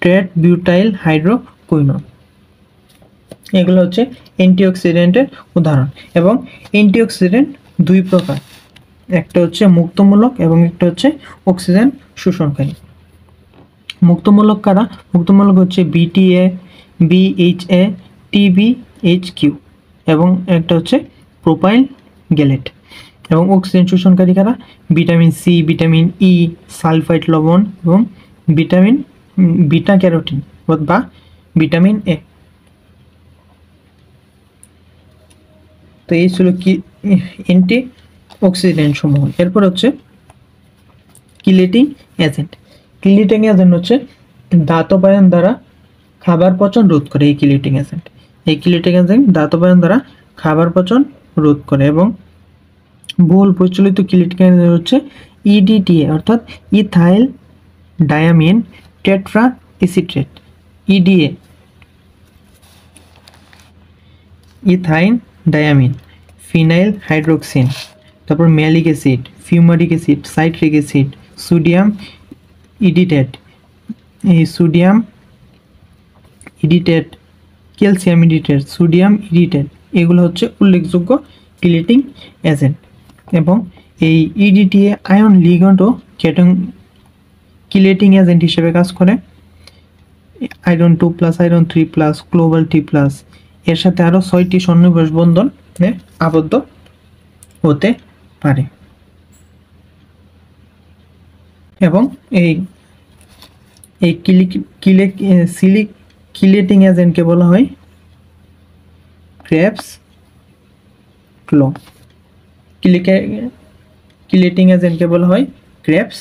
ট্রেট বিউটাইল হাইড্রোকুইনোন। এগুলো হচ্ছে অ্যান্টিঅক্সিডেন্টের উদাহরণ। এবং অ্যান্টিঅক্সিডেন্ট দুই প্রকার, একটা হচ্ছে মুক্তমূলক এবং একটা হচ্ছে অক্সিজেন শোষণকারী। মুক্তমূলক কারা? মুক্তমূলক হচ্ছে BTA, BHA, TBHQ, এবং একটা হচ্ছে প্রোপাইল গ্যালেট। এবং অক্সিজেন শোষণকারী কারা? Vitamin C, vitamin E, sulphide লবণ এবং ভিটামিন বিটা ক্যারোটিন বা ভিটামিন A। তো এই ছিল কি অ্যান্টি অক্সিডেন্ট সমূহ। এরপর হচ্ছে কিলেটিং এজেন্ট হচ্ছে দাতবায়ন দ্বারা খাবার পচন রোধ করে। এই কিলেটিং এজেন্ট দাতবায়ন দ্বারা খাবার পচন রোধ করে। এবং বহুল প্রচলিত কিলেটিং এজেন্ট হচ্ছে EDTA অর্থাৎ ethyl diamine tetra acetate, EDA ethyl diamine phenyl hydroxine, তারপর malic acid, fumaric acid, citric acid, sodium edetate, calcium edetate, sodium edetate, এগুলো হচ্ছে উল্লেখযোগ্য কিলেটিং এজেন্ট। এবং এই EDTA আয়ন লিগ্যান্ড ও কিলেটিং এজেন্ট হিসেবে কাজ করে। আয়রন 2+, আয়রন 3+, গ্লোবাল T+, এর সাথে আরও 6টি সন্নিবেশ বন্ধন আবদ্ধ হতে পারে। এবং এই কিলেটিং এজেন্টকে বলা হয় ক্রেবস ক্লো। কিলেটিং এজেন্টকে বলা হয় ক্রেবস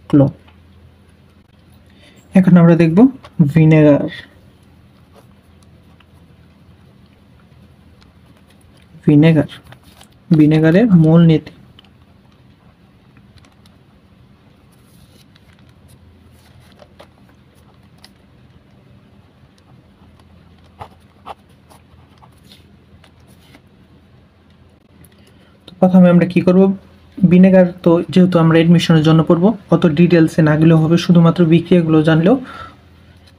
ক্লো। এখন আমরা দেখব ভিনেগারের মূল নীতি। প্রথমে আমরা কি করব, ভিনেগার তো যেহেতু আমরা এডমিশনের জন্য পড়বো অত ডিটেলসে না গেলেও হবে, শুধুমাত্র বিক্রিয়াগুলো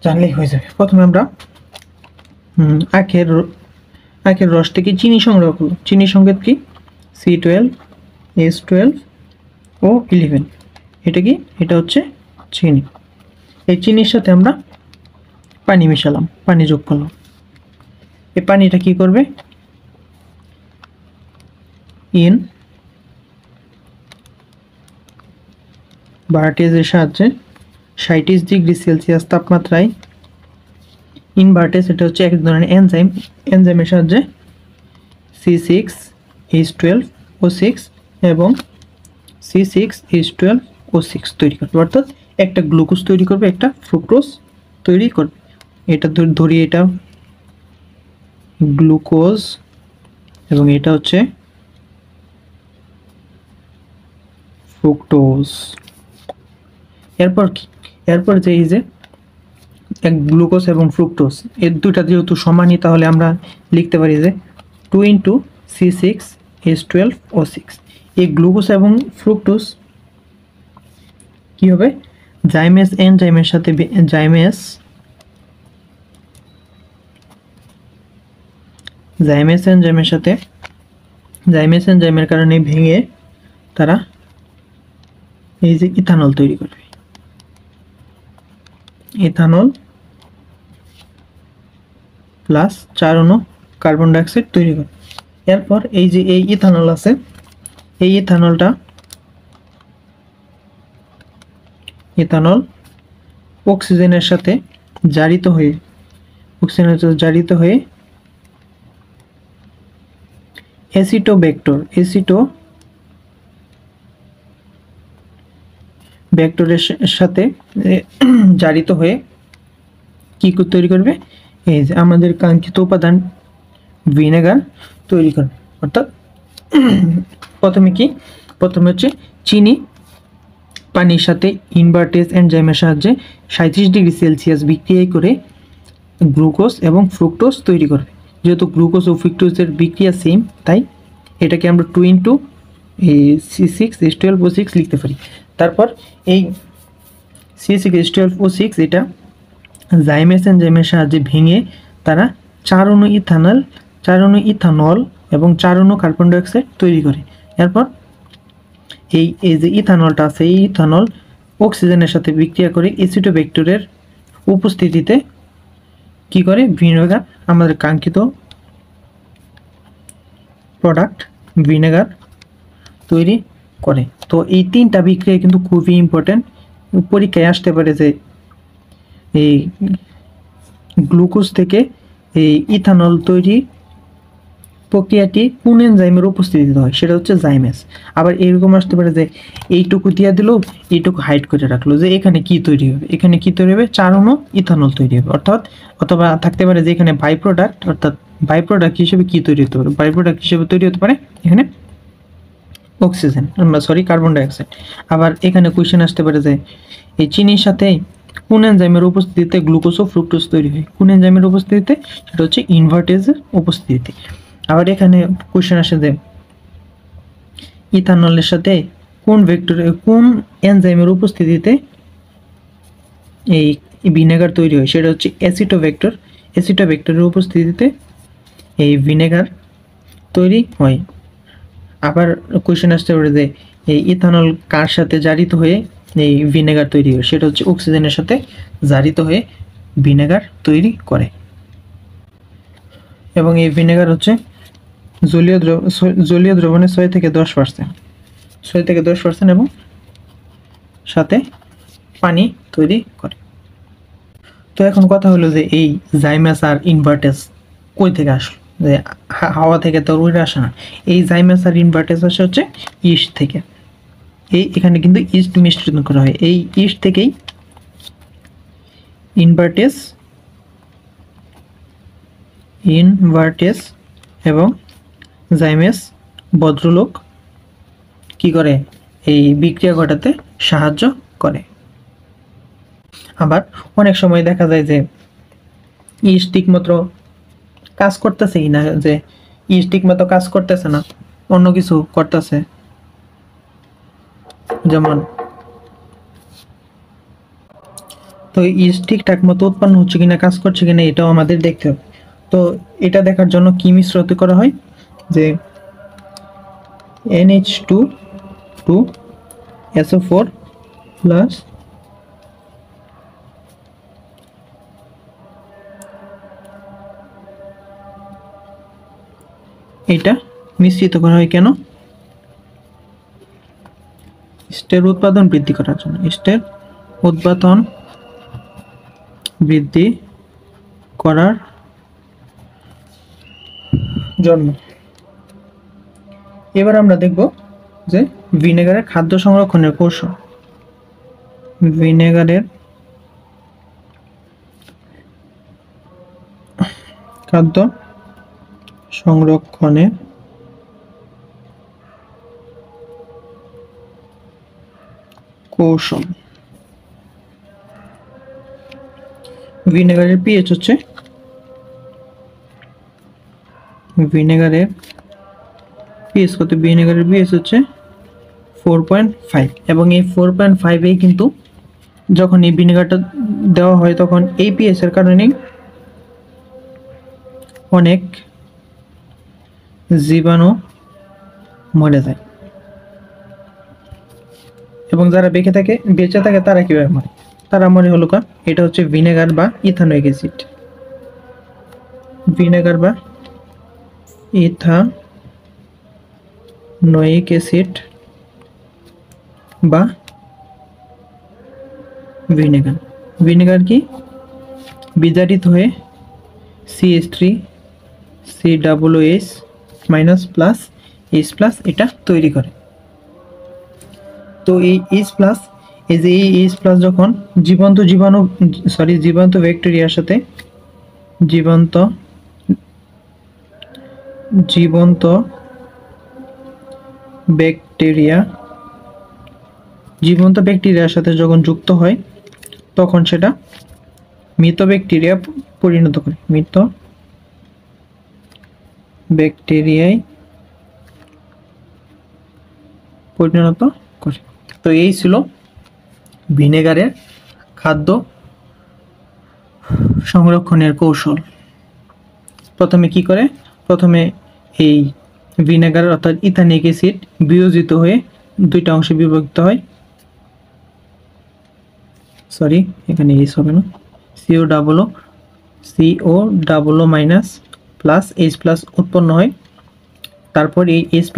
জানলেই হয়ে যাবে। প্রথমে আমরা আখের রস থেকে চিনি সংগ্রহ করব। চিনি সংকেত কি? C12, H12 ও 11। এটা কি? এটা হচ্ছে চিনি। এই চিনির সাথে আমরা পানি মিশালাম, পানি যোগ করলাম। এই পানিটা কি করবে? ইনভার্টেজের সাহায্যে 37 ডিগ্রি সেলসিয়াস তাপমাত্রায় ইনভার্টেজ, এটা হচ্ছে এক ধরনের এনজাইমের সাহায্যে C6H12O6 এবং C6H12 O6 তৈরি করবে, অর্থাৎ একটা গ্লুকোজ তৈরি করবে, একটা ফ্রুক্টোজ তৈরি করবে। এটা ধরি এটা গ্লুকোজ এবং এটা হচ্ছে ফ্রুক্টোজ। এরপর কি, এরপর যে এই যে এক গ্লুকোজ এবং ফ্রুক্টোজ এর দুইটা যেহেতু সমানই, তাহলে আমরা লিখতে পারি যে 2 × C6H12O6। এই গ্লুকোজ এবং ফ্রুক্টোজ কি হবে, জাইমেস এনজাইমের সাথে জাইমেস এনজাইমের কারণে ভেঙে তারা এই যে ইথানল তৈরি করবে, ইথানল প্লাস 4 অণু কার্বন ডাইঅক্সাইড তৈরি করবে। এরপর এই যে এই ইথানল আছে, এই ইথানল অক্সিজেনের সাথে জারিত হয়ে ব্যাক্টরের সাথে জারিত হয়ে কি তৈরি করবে, এই যে আমাদের কাঙ্ক্ষিত উপাদান ভিনেগার তৈরি করবে। অর্থাৎ প্রথমে হচ্ছে চিনি পানির সাথে ইনভার্টেজ এনজাইমের সাহায্যে 37°C বিক্রিয়া করে গ্লুকোজ এবং ফ্রুক্টোজ তৈরি করবে। যেহেতু গ্লুকোজ ও ফ্রুক্টোজের বিক্রিয়া সেম, তাই এটাকে আমরা 2 × C6H12O6 লিখতে পারি। তারপর এই C6H12O6 এটা জাইমেস এনজাইমের সাহায্যে ভেঙে তারা 4 অণু ইথানল এবং 4 অণু কার্বন ডাইঅক্সাইড তৈরি করে। এরপর এই যে ইথানলটা আছে, এই ইথানল অক্সিজেনের সাথে বিক্রিয়া করে অ্যাসিটোব্যাক্টেরিয়ার উপস্থিতিতে কি করে, ভিনেগার, আমাদের কাঙ্ক্ষিত প্রোডাক্ট ভিনেগার তৈরি করে। তো এই 3টা বিক্রিয়া কিন্তু খুবই ইম্পর্টেন্ট, পরীক্ষায় আসতে পারে যে এই গ্লুকোজ থেকে এই ইথানল তৈরি প্রক্রিয়াটি কোন এনজাইমের উপস্থিতিতে হয়, সেটা হচ্ছে জাইমেস। আবার এরকম আসতে পারে যে এইটুকু দিয়ে দিল, এইটুকু হাইড করে রাখলো, যে এখানে কি তৈরি হবে, 4 অণু ইথানল তৈরি হবে। অথবা থাকতে পারে যে এখানে বাই প্রোডাক্ট হিসেবে কি তৈরি হতে পারে, বাই প্রোডাক্ট হিসেবে তৈরি হতে পারে এখানে কার্বন ডাইঅক্সাইড। আবার এখানে কোয়েশ্চেন আসতে পারে যে এই চিনির সাথে কোন এনজাইমের উপস্থিতিতে গ্লুকোজ ও ফ্রুক্টোজ তৈরি হয়, কোন এনজাইমের উপস্থিতিতে, সেটা হচ্ছে ইনভার্টেজের উপস্থিতিতে। আবার এখানে কোয়েশ্চেন আসে যে ইথানলের সাথে কোন এনজাইমের উপস্থিতিতে এই ভিনেগার তৈরি হয়, সেটা হচ্ছে অ্যাসিটোব্যাক্টরের উপস্থিতিতে এই ভিনেগার তৈরি হয়। আবার কোয়েশ্চেন আসতে পারে যে এই ইথানল কার সাথে জারিত হয়ে এই ভিনেগার তৈরি হয়, সেটা হচ্ছে অক্সিজেনের সাথে জারিত হয়ে ভিনেগার তৈরি করে। এবং এই ভিনেগার হচ্ছে জলীয় দ্রবণে 6 থেকে 10% এবং সাথে পানি তৈরি করে। তো এখন কথা হলো যে এই জাইমাস আর ইনভার্টেজ কই থেকে আসলো, যে হাওয়া থেকে তো উড়ে আসে না। এই জাইমাস আর ইনভার্টেজ আসে হচ্ছে ইস্ট থেকে। এখানে কিন্তু ইস্ট মিশ্রণ করা হয়, এই ইস্ট থেকেই ইনভার্টেজ এবং জাইমাস ভদ্রলোক কি করে, এই বিক্রিয়া ঘটাতে সাহায্য করে। আবার অনেক সময় দেখা যায় যে ইস্ট ঠিকমতো কাজ করতেছে কিনা, যে ইস্ট ঠিকমতো কাজ করতেছে না, অন্য কিছু করতেছে, যেমন তো ইস্ট ঠিকঠাক মতো উৎপন্ন হচ্ছে কিনা, কাজ করছে কিনা, এটাও আমাদের দেখতে হবে। তো এটা দেখার জন্য কি মিশ্রিত করা হয়, যে NH2SO4 প্লাস এটা মিশ্রিত করা হয় কেন, ইস্টের উৎপাদন বৃদ্ধি করার জন্য, ইস্টের উৎপাদন বৃদ্ধি করার জন্য। এবার আমরা দেখব যে ভিনেগারের খাদ্য সংরক্ষণের কৌশল। ভিনেগারের খাদ্য সংরক্ষণের কৌশল। ভিনেগারের পিএইচ হচ্ছে ভিনেগারের পিএইচ হচ্ছে 4.5 এবং এই 4.5 কিন্তু যখন এই ভিনেগারটা দেওয়া হয় তখন এই পিএইচ এর কারণে অনেক জীবাণু মরে যায় এবং যারা বেঁচে থাকে তারা কিভাবে মরে? তারা মরে হলো এটা হচ্ছে ভিনেগার বা ইথানোয়িক অ্যাসিড। ভিনেগার বা ইথানোয়িক অ্যাসিড বা ভিনেগার কি বিজারিত হয়ে CH3COOH মাইনাস প্লাস H+ এটা তৈরি করে। তো এই H+ এই যে এই H+ যখন জীবন্ত ব্যাকটেরিয়ার সাথে জীবন্ত ব্যাকটেরিয়ার সাথে যখন যুক্ত হয় তখন সেটা মৃত ব্যাকটেরিয়া পরিণত করে, মৃত ব্যাকটেরিয়ায় পরিণত করে। তো এই ছিল ভিনেগারের খাদ্য সংরক্ষণের কৌশল। প্রথমে কি করে? প্রথমে এই ভিনেগার অর্থাৎ ইথানিক অ্যাসিড বিয়োজিত হয়ে দুইটা অংশে বিভক্ত হয়, এখানে এস হবে না, CO মাইনাস প্লাস H+ উৎপন্ন হয়। তারপর এই H+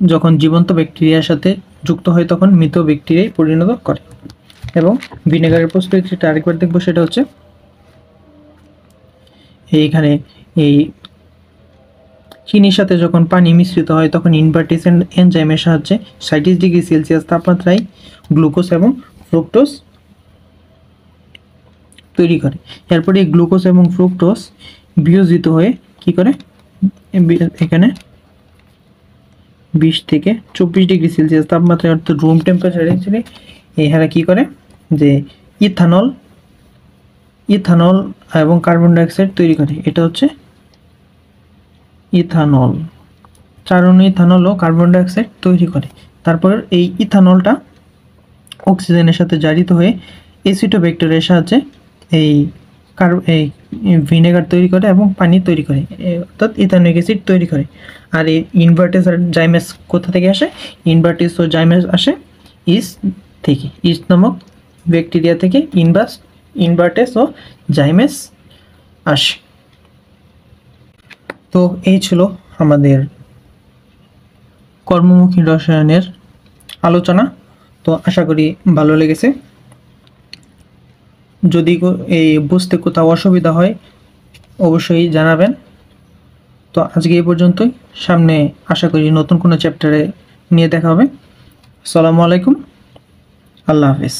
যখন জীবন্ত ব্যাকটেরিয়ার সাথে যুক্ত হয় তখন মৃত ব্যাকটেরিয়ায় পরিণত করে। এবং ভিনেগারের প্রস্তুতিটা আরেকবার দেখবো, সেটা হচ্ছে এইখানে এই চিনির সাথে যখন পানি মিশ্রিত হয় তখন ইনভার্টেস এনজাইমের সাহায্যে 37 ডিগ্রি সেলসিয়াস তাপমাত্রায় গ্লুকোজ এবং ফ্রুক্টোজ তৈরি করে। এরপরে এই গ্লুকোজ এবং ফ্রুক্টোজ বিয়োজিত হয়ে কি করে, এখানে 20 থেকে 24 ডিগ্রি সেলসিয়াস তাপমাত্রায় অর্থাৎ রুম টেম্পারেচারে এই হারে কি করে যে ইথানল এবং কার্বন ডাইঅক্সাইড তৈরি করে। এটা হচ্ছে ইথানল, চারণ ইথানল ও কার্বন ডাইঅক্সাইড তৈরি করে। তারপর এই ইথানলটা অক্সিজেনের সাথে জারিত হয়ে অ্যাসিডোব্যাক্টেরিয়ার সাহায্যে এই ভিনেগার তৈরি করে এবং পানি তৈরি করে, অর্থাৎ ইথানোয়িক অ্যাসিড তৈরি করে। আর এই ইনভার্টেস আর জাইমাস কোথা থেকে আসে? ইনভার্টেস ও জাইমাস আসে ইস্ট থেকে, ইস্ট নামক ব্যাকটেরিয়া থেকে ইনভার্টেস ও জাইমাস আসে। তো এই ছিল আমাদের কর্মমুখী রসায়নের আলোচনা। তো আশা করি ভালো লেগেছে। যদি এই বুঝতে কোথাও অসুবিধা হয় অবশ্যই জানাবেন। তো আজকে এই পর্যন্তই, সামনে আশা করি নতুন কোনো চ্যাপ্টারে নিয়ে দেখা হবে। আসসালামু আলাইকুম, আল্লাহ হাফেজ।